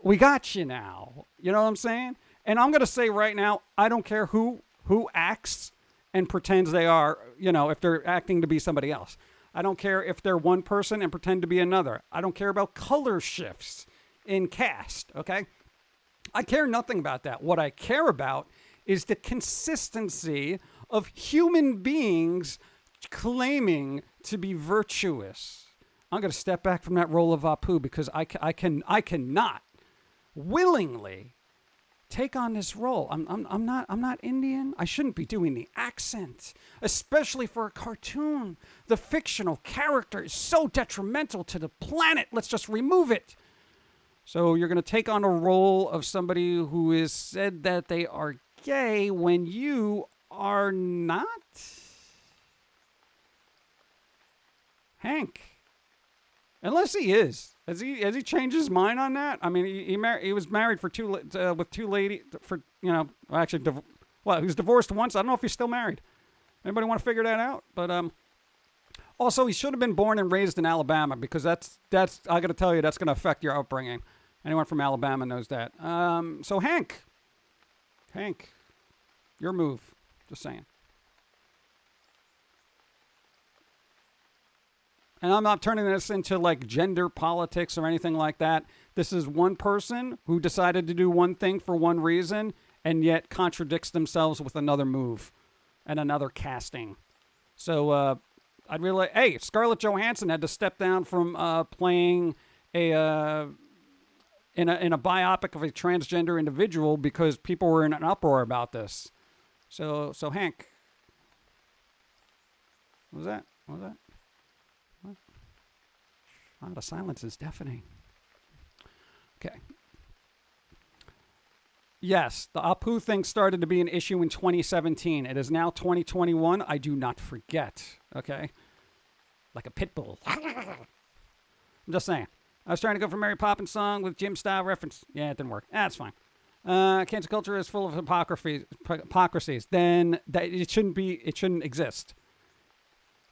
we got you now. You know what I'm saying? And I'm going to say right now, I don't care who acts and pretends they are, if they're acting to be somebody else. I don't care if they're one person and pretend to be another. I don't care about color shifts in cast, okay? I care nothing about that. What I care about is the consistency of human beings claiming to be virtuous. I'm going to step back from that role of Apu because I cannot willingly take on this role. I'm not Indian. I shouldn't be doing the accent, especially for a cartoon. The fictional character is so detrimental to the planet. Let's just remove it. So you're going to take on a role of somebody who is said that they are gay when you are not? Hank. Unless he is. Has he changed his mind on that? I mean, he was married with two ladies for, he was divorced once. I don't know if he's still married. Anybody want to figure that out? But also he should have been born and raised in Alabama because that's I got to tell you, that's going to affect your upbringing. Anyone from Alabama knows that. So Hank, your move. Just saying. And I'm not turning this into like gender politics or anything like that. This is one person who decided to do one thing for one reason and yet contradicts themselves with another move and another casting. So I'd really, Scarlett Johansson had to step down from playing in a biopic of a transgender individual because people were in an uproar about this. So Hank, what was that? What? Oh, the silence is deafening. Okay. Yes, the Apu thing started to be an issue in 2017. It is now 2021. I do not forget. Okay? Like a pit bull. I'm just saying. I was trying to go for Mary Poppins song with Jim style reference. Yeah, it didn't work. That's fine. Cancel culture is full of hypocrisies. Then it shouldn't exist.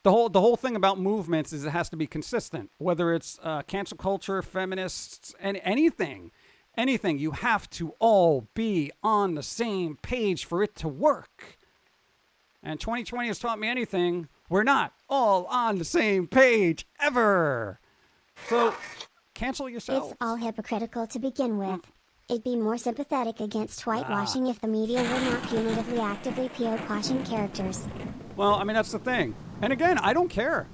The whole thing about movements is it has to be consistent. Whether it's cancel culture, feminists, and anything, you have to all be on the same page for it to work. And 2020 has taught me anything. We're not all on the same page ever. So cancel yourself. It's all hypocritical to begin with. It'd be more sympathetic against whitewashing if the media were not punitively actively PO-washing characters. Well, I mean, that's the thing. And again, I don't care.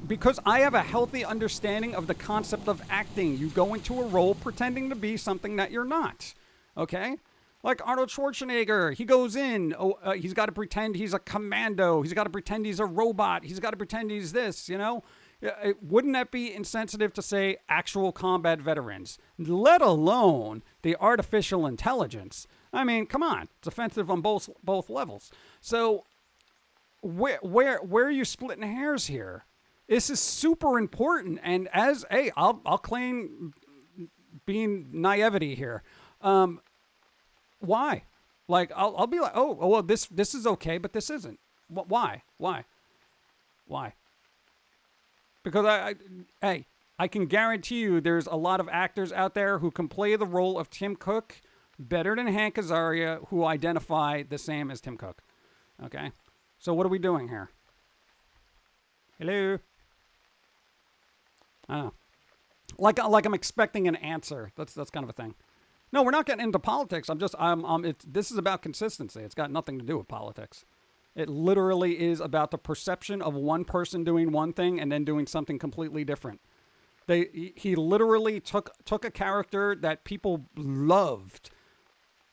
Because I have a healthy understanding of the concept of acting. You go into a role pretending to be something that you're not. Okay? Like Arnold Schwarzenegger, he goes in, he's got to pretend he's a commando. He's got to pretend he's a robot. He's got to pretend he's this, Wouldn't that be insensitive to say actual combat veterans, let alone the artificial intelligence? I mean, come on. It's offensive on both levels. So where are you splitting hairs here? This is super important. And I'll claim being naivety here. Why? Like, I'll be like, oh, well, this is okay, but this isn't. Why? Because I can guarantee you there's a lot of actors out there who can play the role of Tim Cook better than Hank Azaria who identify the same as Tim Cook. Okay? So what are we doing here? Hello? I don't know. Like I'm expecting an answer. That's kind of a thing. No, we're not getting into politics. This is about consistency. It's got nothing to do with politics. It literally is about the perception of one person doing one thing and then doing something completely different. He literally took a character that people loved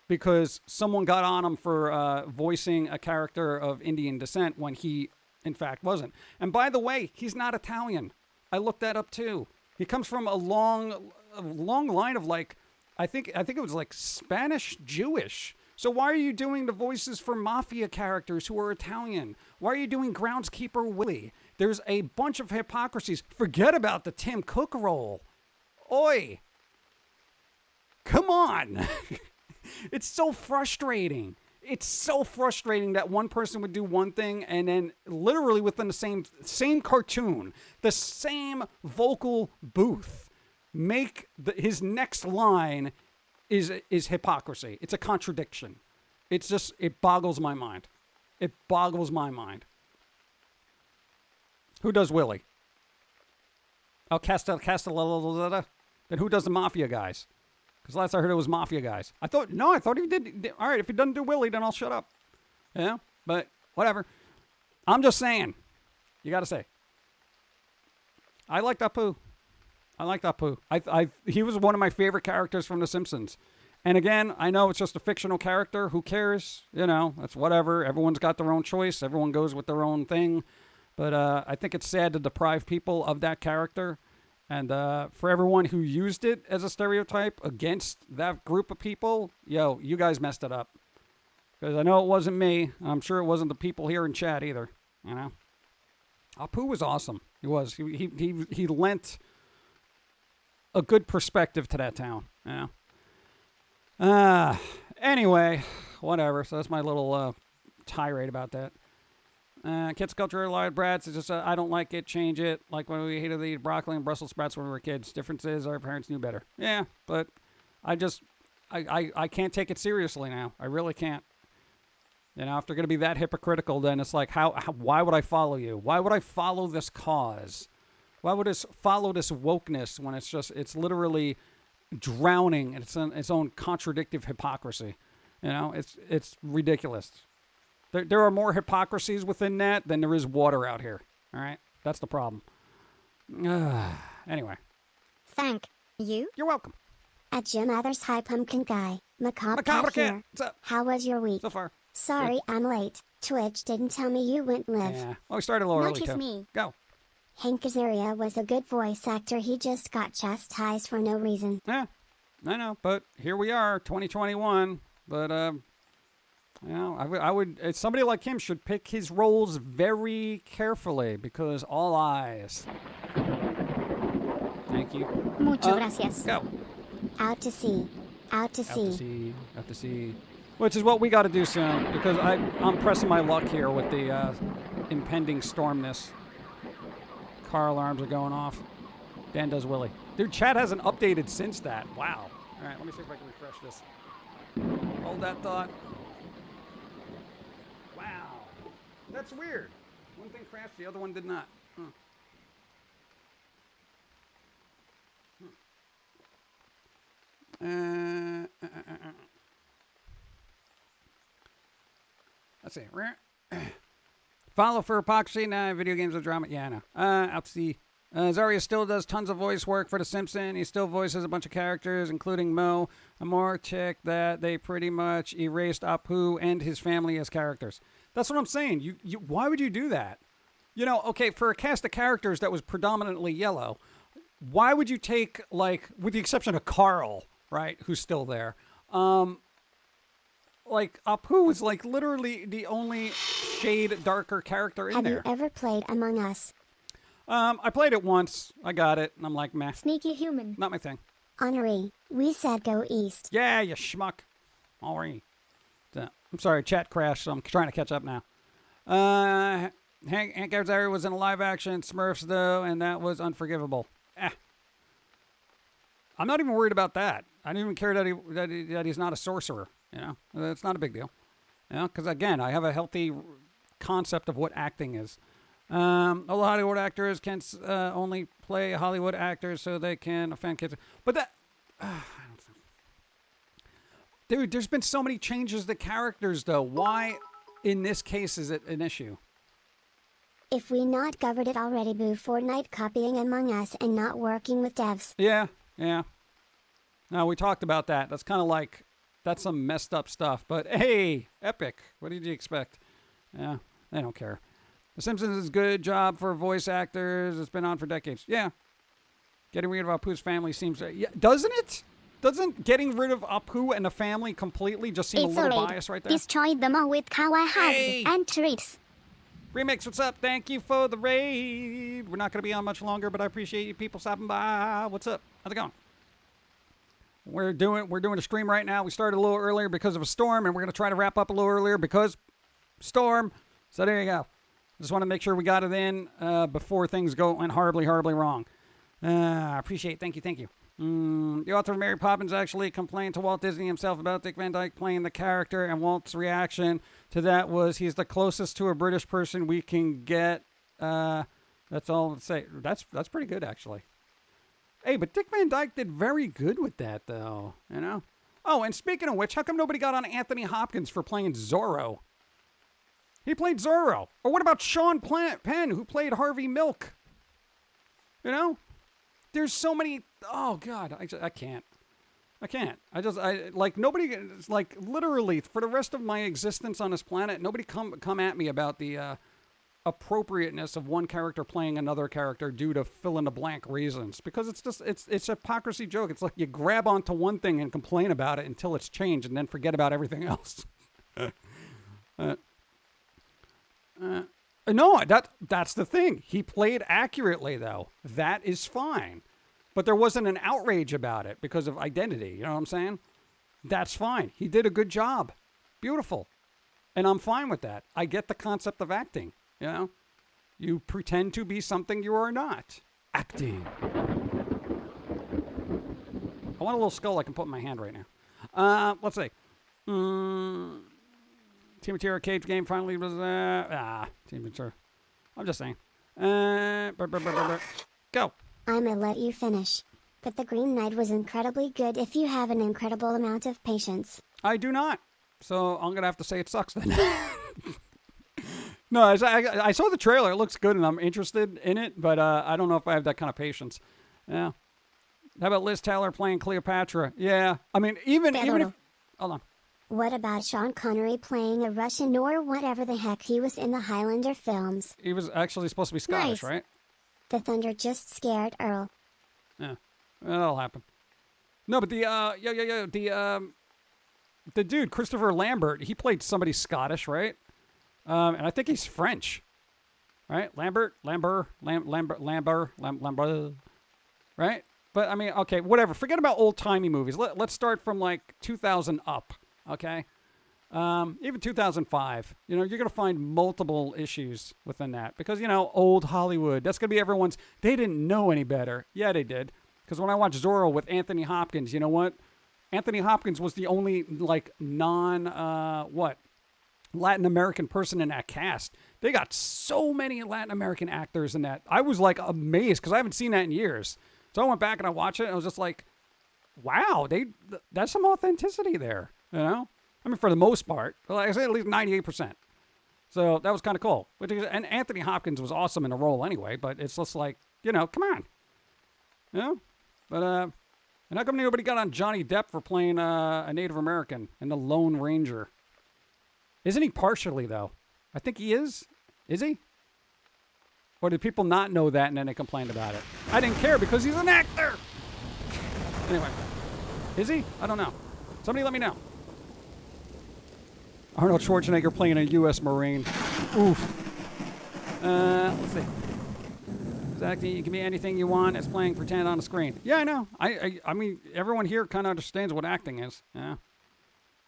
because someone got on him for voicing a character of Indian descent when he, in fact, wasn't. And by the way, he's not Italian. I looked that up too. He comes from a long line of I think it was like Spanish Jewish. So why are you doing the voices for mafia characters who are Italian? Why are you doing Groundskeeper Willie? There's a bunch of hypocrisies. Forget about the Tim Cook role. Oi. Come on. It's so frustrating. It's so frustrating that one person would do one thing and then literally within the same cartoon, the same vocal booth, make his next line is hypocrisy. It's a contradiction. It's just, it boggles my mind. It boggles my mind. Who does Willie? Oh, Castellaneta. Then who does the Mafia guys? Because last I heard it was Mafia guys. I thought he did. All right, if he doesn't do Willie, then I'll shut up. Yeah, but whatever. I'm just saying. You got to say. I like Apu. He was one of my favorite characters from The Simpsons. And again, I know it's just a fictional character. Who cares? You know, that's whatever. Everyone's got their own choice. Everyone goes with their own thing. But I think it's sad to deprive people of that character. And for everyone who used it as a stereotype against that group of people, yo, you guys messed it up. Because I know it wasn't me. I'm sure it wasn't the people here in chat either. You know, Apu was awesome. He was. He lent a good perspective to that town. You know. Anyway, whatever. So that's my little tirade about that. Kids culture, live brats. It's just I don't like it. Change it. Like when we hated to eat broccoli and Brussels sprouts when we were kids. Difference is our parents knew better. Yeah, but I can't take it seriously now. I really can't. You know, if they're going to be that hypocritical, then it's like, why would I follow you? Why would I follow this cause? Why would I follow this wokeness when it's literally drowning in its own contradictive hypocrisy? You know, it's ridiculous. There are more hypocrisies within that than there is water out here. All right? That's the problem. Anyway. Thank you. You're welcome. At Jim Others, hi Pum'Kin guy. Macabre cat here. What's up? How was your week? So far. Sorry, I'm late. Twitch didn't tell me you went live. Yeah. Well, we started a little early, Notice too. me. Go. Hank Azaria was a good voice actor. He just got chastised for no reason. Yeah. I know. But here we are, 2021. But, you know, I would somebody like him should pick his roles very carefully because all eyes. Thank you. Muchas gracias. Go. Out to sea. Out to sea. Out to sea. Which is what we got to do soon because I'm pressing my luck here with the impending stormness. Car alarms are going off. Dan does Willie. Dude, chat hasn't updated since that. Wow. All right, let me see if I can refresh this. Hold that thought. Wow. That's weird. One thing crashed, the other one did not. Let's see. Follow for hypocrisy. Nah, video games are drama. Yeah, I know. Out to see. Zaria still does tons of voice work for The Simpsons. He still voices a bunch of characters, including Mo. A more chick that they pretty much erased Apu and his family as characters. That's what I'm saying. You why would you do that? You know, okay, for a cast of characters that was predominantly yellow, why would you take, like, with the exception of Carl, right, who's still there, like, Apu was, like, literally the only shade darker character in there. Have you ever played Among Us? I played it once. I got it, and I'm like, meh. Sneaky human. Not my thing. Henri, we said go east. Yeah, you schmuck. Henri. I'm sorry, chat crashed, so I'm trying to catch up now. Hank Azaria was in a live-action Smurfs, though, and that was unforgivable. I'm not even worried about that. I don't even care that he's not a sorcerer. You know, it's not a big deal. You know, because again, I have a healthy concept of what acting is. All Hollywood actors can only play Hollywood actors so they can offend kids. But that, dude, there's been so many changes to characters, though. Why, in this case, is it an issue? If we not covered it already, boo Fortnite copying Among Us and not working with devs. Yeah. No, we talked about that. That's kind of like, that's some messed up stuff. But hey, Epic, what did you expect? Yeah, they don't care. The Simpsons is a good job for voice actors. It's been on for decades. Yeah. Getting rid of Apu's family seems... Yeah, doesn't it? Doesn't getting rid of Apu and the family completely just seem a little biased right there? Destroy them all with kawaii hugs and treats. Remix, what's up? Thank you for the raid. We're not going to be on much longer, but I appreciate you people stopping by. What's up? How's it going? We're doing a stream right now. We started a little earlier because of a storm, and we're going to try to wrap up a little earlier because storm. So there you go. Just want to make sure we got it in before things went horribly, horribly wrong. I appreciate it. Thank you. The author of Mary Poppins actually complained to Walt Disney himself about Dick Van Dyke playing the character, and Walt's reaction to that was, he's the closest to a British person we can get. That's all I'll say. That's pretty good, actually. Hey, but Dick Van Dyke did very good with that, though, you know? Oh, and speaking of which, how come nobody got on Anthony Hopkins for playing Zorro? He played Zorro. Or what about Sean Penn, who played Harvey Milk? You know? There's so many... Oh, God. I can't. Like, nobody... Like, literally, for the rest of my existence on this planet, nobody come at me about the appropriateness of one character playing another character due to fill-in-the-blank reasons. Because it's just... It's a hypocrisy joke. It's like you grab onto one thing and complain about it until it's changed and then forget about everything else. No, that's the thing. He played accurately, though. That is fine. But there wasn't an outrage about it because of identity. You know what I'm saying? That's fine. He did a good job. Beautiful. And I'm fine with that. I get the concept of acting. You know? You pretend to be something you are not. Acting. I want a little skull I can put in my hand right now. Let's see. Team Terror Cage game finally was... Team Terror. I'm just saying. Go. I'ma let you finish. But the Green Knight was incredibly good if you have an incredible amount of patience. I do not. So I'm going to have to say it sucks then. No, I saw the trailer. It looks good and I'm interested in it. But I don't know if I have that kind of patience. Yeah. How about Liz Taylor playing Cleopatra? Yeah. I mean, even if... Hold on. What about Sean Connery playing a Russian or whatever the heck he was in the Highlander films? He was actually supposed to be Scottish, Nice. right? The thunder just scared Earl. Yeah. That'll happen. No, but the dude, Christopher Lambert, he played somebody Scottish, right? And I think he's French. Right? Lambert. Right? But, I mean, okay, whatever. Forget about old-timey movies. Let's start from, like, 2000 up, okay? Even 2005. You know, you're going to find multiple issues within that. Because, you know, old Hollywood, that's going to be everyone's... They didn't know any better. Yeah, they did. Because when I watched Zorro with Anthony Hopkins, you know what? Anthony Hopkins was the only, like, Latin American person in that cast. They got so many Latin American actors in that. I was, like, amazed because I haven't seen that in years. So I went back and I watched it and I was just like, wow, that's some authenticity there, you know? I mean, for the most part, like I said, at least 98%. So that was kind of cool. And Anthony Hopkins was awesome in the role anyway, but it's just like, you know, come on. You know? But, and how come nobody got on Johnny Depp for playing a Native American in The Lone Ranger? Isn't he partially, though? I think he is. Is he? Or did people not know that and then they complained about it? I didn't care because he's an actor. Anyway. Is he? I don't know. Somebody let me know. Arnold Schwarzenegger playing a U.S. Marine. Oof. Let's see. Exactly. You can be anything you want. It's playing pretend on the screen. Yeah, I know. I mean, everyone here kind of understands what acting is. Yeah.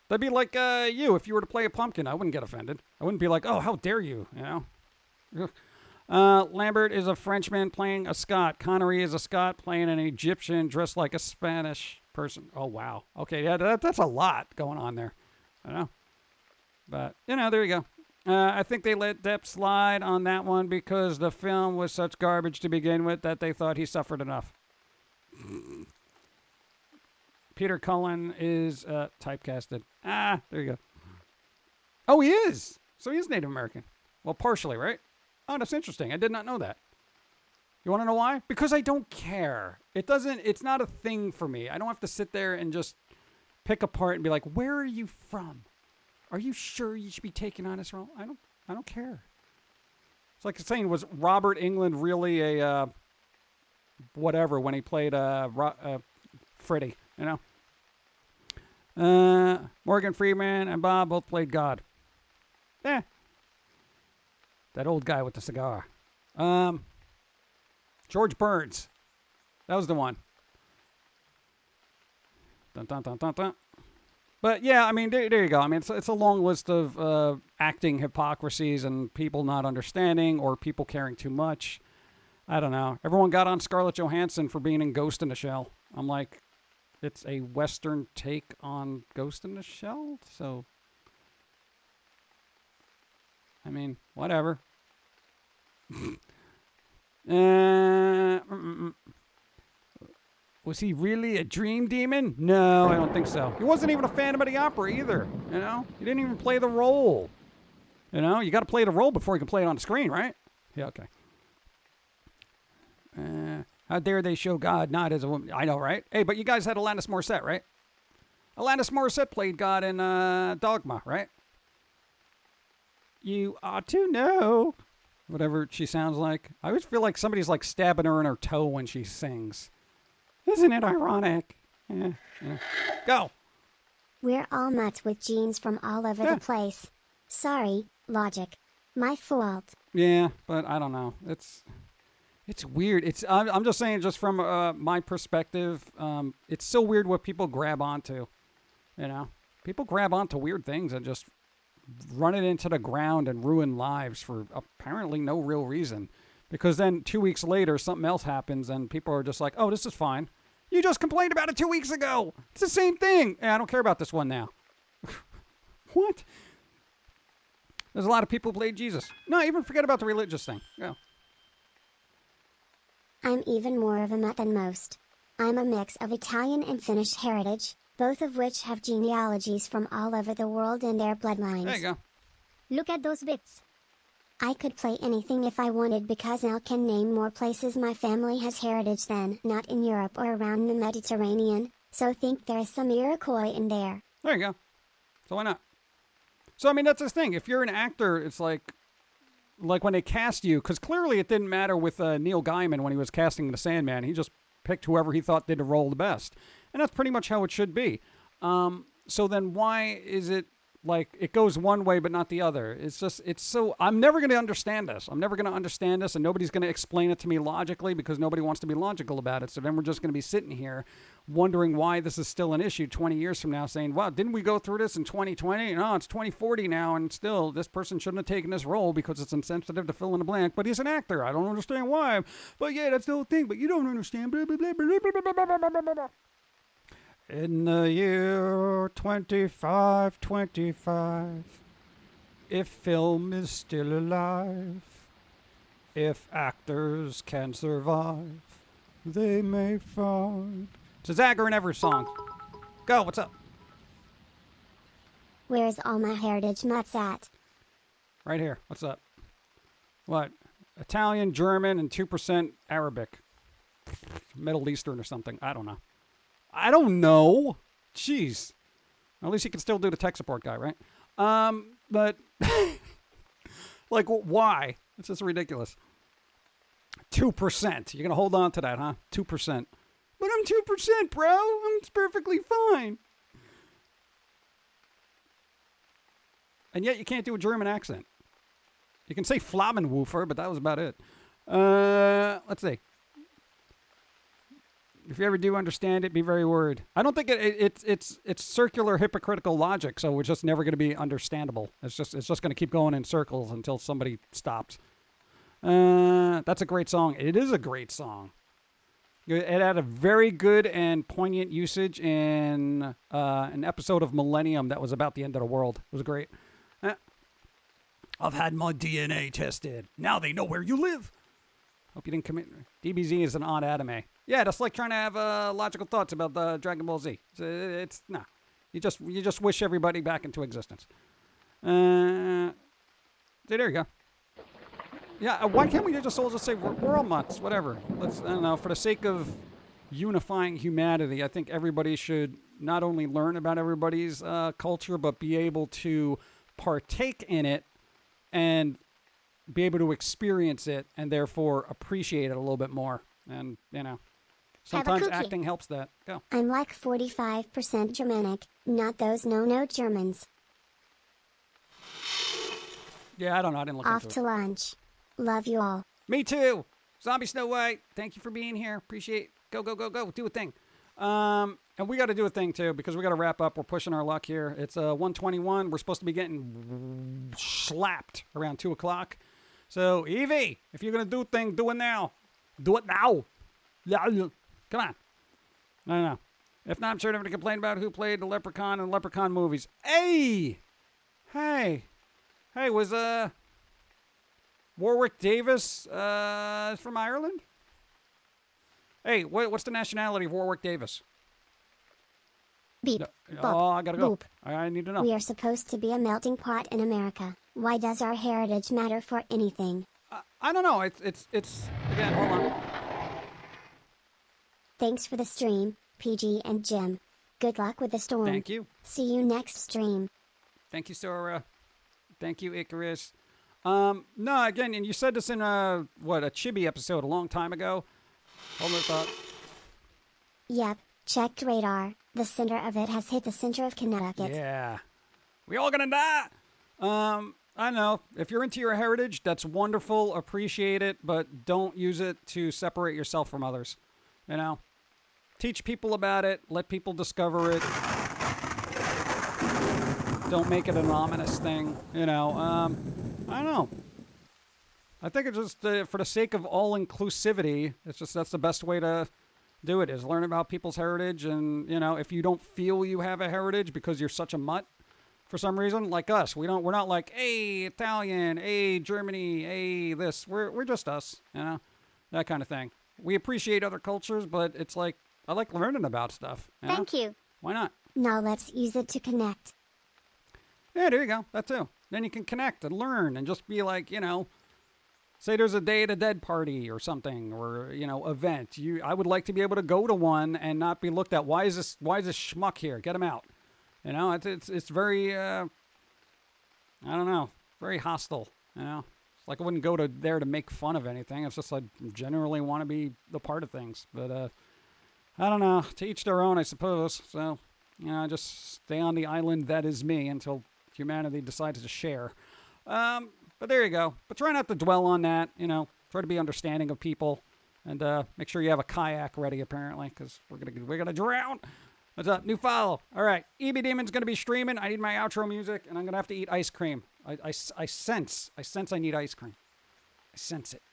That'd be like you. If you were to play a pumpkin, I wouldn't get offended. I wouldn't be like, oh, how dare you, you know? Lambert is a Frenchman playing a Scot. Connery is a Scot playing an Egyptian dressed like a Spanish person. Oh, wow. Okay, yeah, that's a lot going on there. I know. But, you know, there you go. I think they let Depp slide on that one because the film was such garbage to begin with that they thought he suffered enough. Peter Cullen is typecasted. There you go. Oh, he is. So he is Native American. Well, partially, right? Oh, that's interesting. I did not know that. You want to know why? Because I don't care. It's not a thing for me. I don't have to sit there and just pick apart and be like, where are you from? Are you sure you should be taking on this role? I don't care. It's like saying, was Robert Englund really a whatever when he played Freddy, you know? Morgan Freeman and Bob both played God. Yeah. That old guy with the cigar. George Burns. That was the one. Dun, dun, dun, dun, dun. But yeah, I mean, there you go. I mean, it's a long list of acting hypocrisies and people not understanding or people caring too much. I don't know. Everyone got on Scarlett Johansson for being in Ghost in the Shell. I'm like, it's a Western take on Ghost in the Shell. So, I mean, whatever. Was he really a dream demon? No, I don't think so. He wasn't even a fan of the opera either, you know? He didn't even play the role. You know, you got to play the role before you can play it on the screen, right? Yeah, okay. How dare they show God not as a woman? I know, right? Hey, but you guys had Alanis Morissette, right? Alanis Morissette played God in Dogma, right? You ought to know. Whatever she sounds like. I always feel like somebody's like stabbing her in her toe when she sings. Isn't it ironic? Yeah. Go. We're all mutts with genes from all over the place. Sorry, logic. My fault. Yeah, but I don't know. It's weird. I'm just saying, just from my perspective, it's so weird what people grab onto. You know, people grab onto weird things and just run it into the ground and ruin lives for apparently no real reason. Because then 2 weeks later, something else happens and people are just like, oh, this is fine. You just complained about it 2 weeks ago. It's the same thing. I don't care about this one now. What? There's a lot of people who played Jesus. No, even forget about the religious thing. Yeah. I'm even more of a mutt than most. I'm a mix of Italian and Finnish heritage, both of which have genealogies from all over the world in their bloodlines. There you go. Look at those bits. I could play anything if I wanted because I can name more places my family has heritage than not in Europe or around the Mediterranean, so think there is some Iroquois in there. There you go. So why not? So, I mean, that's the thing. If you're an actor, it's like when they cast you, because clearly it didn't matter with Neil Gaiman when he was casting The Sandman. He just picked whoever he thought did the role the best. And that's pretty much how it should be. So then why is it like it goes one way but not the other? It's so, I'm never going to understand this. I'm never going to understand this, and nobody's going to explain it to me logically because nobody wants to be logical about it. So then we're just going to be sitting here wondering why this is still an issue 20 years from now, saying, wow, didn't we go through this in 2020? No, it's 2040 now, and still this person shouldn't have taken this role because it's insensitive to fill in the blank, but he's an actor. I don't understand why. But yeah, that's the whole thing, but you don't understand. Blah, blah, blah, blah, blah, blah, blah, blah, blah, blah. In the year 2525, if film is still alive, if actors can survive, they may find. It's a Zagger and Evers song. Go, what's up? Where's all my heritage mutts at? Right here, what's up? What? Italian, German, and 2% Arabic. Middle Eastern or something. I don't know. I don't know. Jeez. At least you can still do the tech support guy, right? But, like, why? It's just ridiculous. 2%. You're going to hold on to that, huh? 2%. But I'm 2%, bro. It's perfectly fine. And yet you can't do a German accent. You can say Flammenwoofer, but that was about it. Let's see. If you ever do understand it, be very worried. I don't think it's circular hypocritical logic, so it's just never going to be understandable. It's just going to keep going in circles until somebody stops. That's a great song. It is a great song. It had a very good and poignant usage in an episode of Millennium that was about the end of the world. It was great. I've had my DNA tested. Now they know where you live. Hope you didn't commit. DBZ is an odd anime. Yeah, that's like trying to have logical thoughts about the Dragon Ball Z. It's no. You just wish everybody back into existence. There you go. Yeah, why can't we just all just say we're all mutts, whatever? Let's, I don't know, for the sake of unifying humanity, I think everybody should not only learn about everybody's culture, but be able to partake in it and be able to experience it and therefore appreciate it a little bit more. And, you know, sometimes acting helps that. Go. I'm like 45% Germanic, not those no Germans. Yeah, I don't know. I didn't look Off into to it. lunch. Love you all. Me too. Zombie Snow White, thank you for being here. Appreciate it. Go. Do a thing. And we got to do a thing too because we got to wrap up. We're pushing our luck here. It's 1:21. We're supposed to be getting slapped around 2 o'clock. So, Evie, if you're going to do a thing, do it now. Do it now. Come on. I don't know. If not, I'm sure they're going to complain about who played the Leprechaun in the Leprechaun movies. Hey! Hey! Hey, was, Warwick Davis, from Ireland? Hey, what's the nationality of Warwick Davis? Beep. No. Bop. Oh, I gotta go. Boop. I need to know. We are supposed to be a melting pot in America. Why does our heritage matter for anything? I don't know. It's again, hold on. Thanks for the stream, PG and Jim. Good luck with the storm. Thank you. See you next stream. Thank you, Sora. Thank you, Icarus. No, again, and you said this in a Chibi episode a long time ago. Hold on a thought. Yep, checked radar. The center of it has hit the center of Connecticut. Yeah. We all gonna die. I know. If you're into your heritage, that's wonderful. Appreciate it, but don't use it to separate yourself from others. You know? Teach people about it. Let people discover it. Don't make it an ominous thing. You know? I don't know. I think it's just for the sake of all inclusivity, it's just that's the best way to do it, is learn about people's heritage. And, you know, if you don't feel you have a heritage because you're such a mutt for some reason, like us, we're not like, hey, Italian, hey, Germany, hey, this. We're just us, you know, that kind of thing. We appreciate other cultures, but it's like, I like learning about stuff. Thank you. Why not? Now let's use it to connect. Yeah, there you go. That too. Then you can connect and learn and just be like, you know, say there's a Day of the Dead party or something, or, you know, event. I would like to be able to go to one and not be looked at. Why is this schmuck here? Get him out. You know, it's very, I don't know, very hostile. You know, it's like I wouldn't go there to make fun of anything. It's just I generally want to be the part of things. But I don't know. To each their own, I suppose. So, you know, just stay on the island that is me until humanity decides to share. But there you go. But try not to dwell on that, you know. Try to be understanding of people. And make sure you have a kayak ready, apparently, because we're gonna drown. What's up? New follow. All right. EB Demon's going to be streaming. I need my outro music, and I'm going to have to eat ice cream. I sense I need ice cream. I sense it.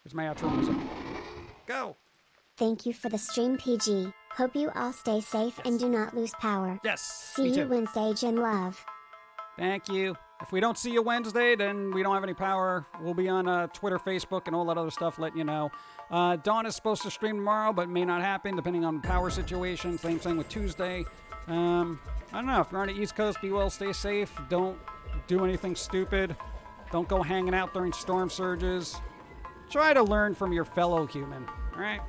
Here's my outro music. Go. Thank you for the stream, PG. Hope you all stay safe and do not lose power. Yes. See me you too. Wednesday, Jim Love. Thank you. If we don't see you Wednesday, then we don't have any power. We'll be on Twitter, Facebook, and all that other stuff, letting you know. Dawn is supposed to stream tomorrow, but it may not happen, depending on the power situation. Same thing with Tuesday. I don't know. If you're on the East Coast, be well, stay safe. Don't do anything stupid. Don't go hanging out during storm surges. Try to learn from your fellow human, all right?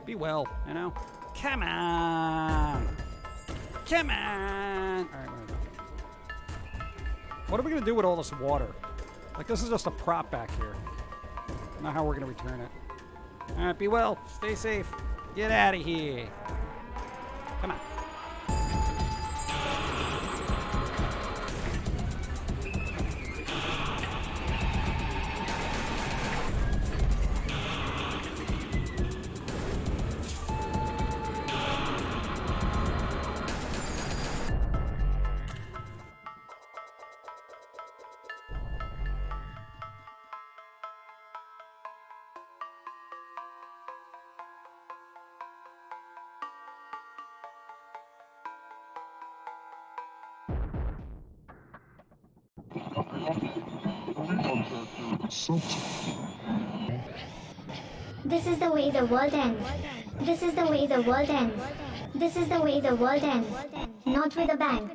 Be well, you know? Come on. Come on. All right, we're done. What are we going to do with all this water? Like, this is just a prop back here. I don't know how we're going to return it. All right, be well. Stay safe. Get out of here. Come on. This is the way the world ends. This is the way the world ends. This is the way the world ends. Not with a bang.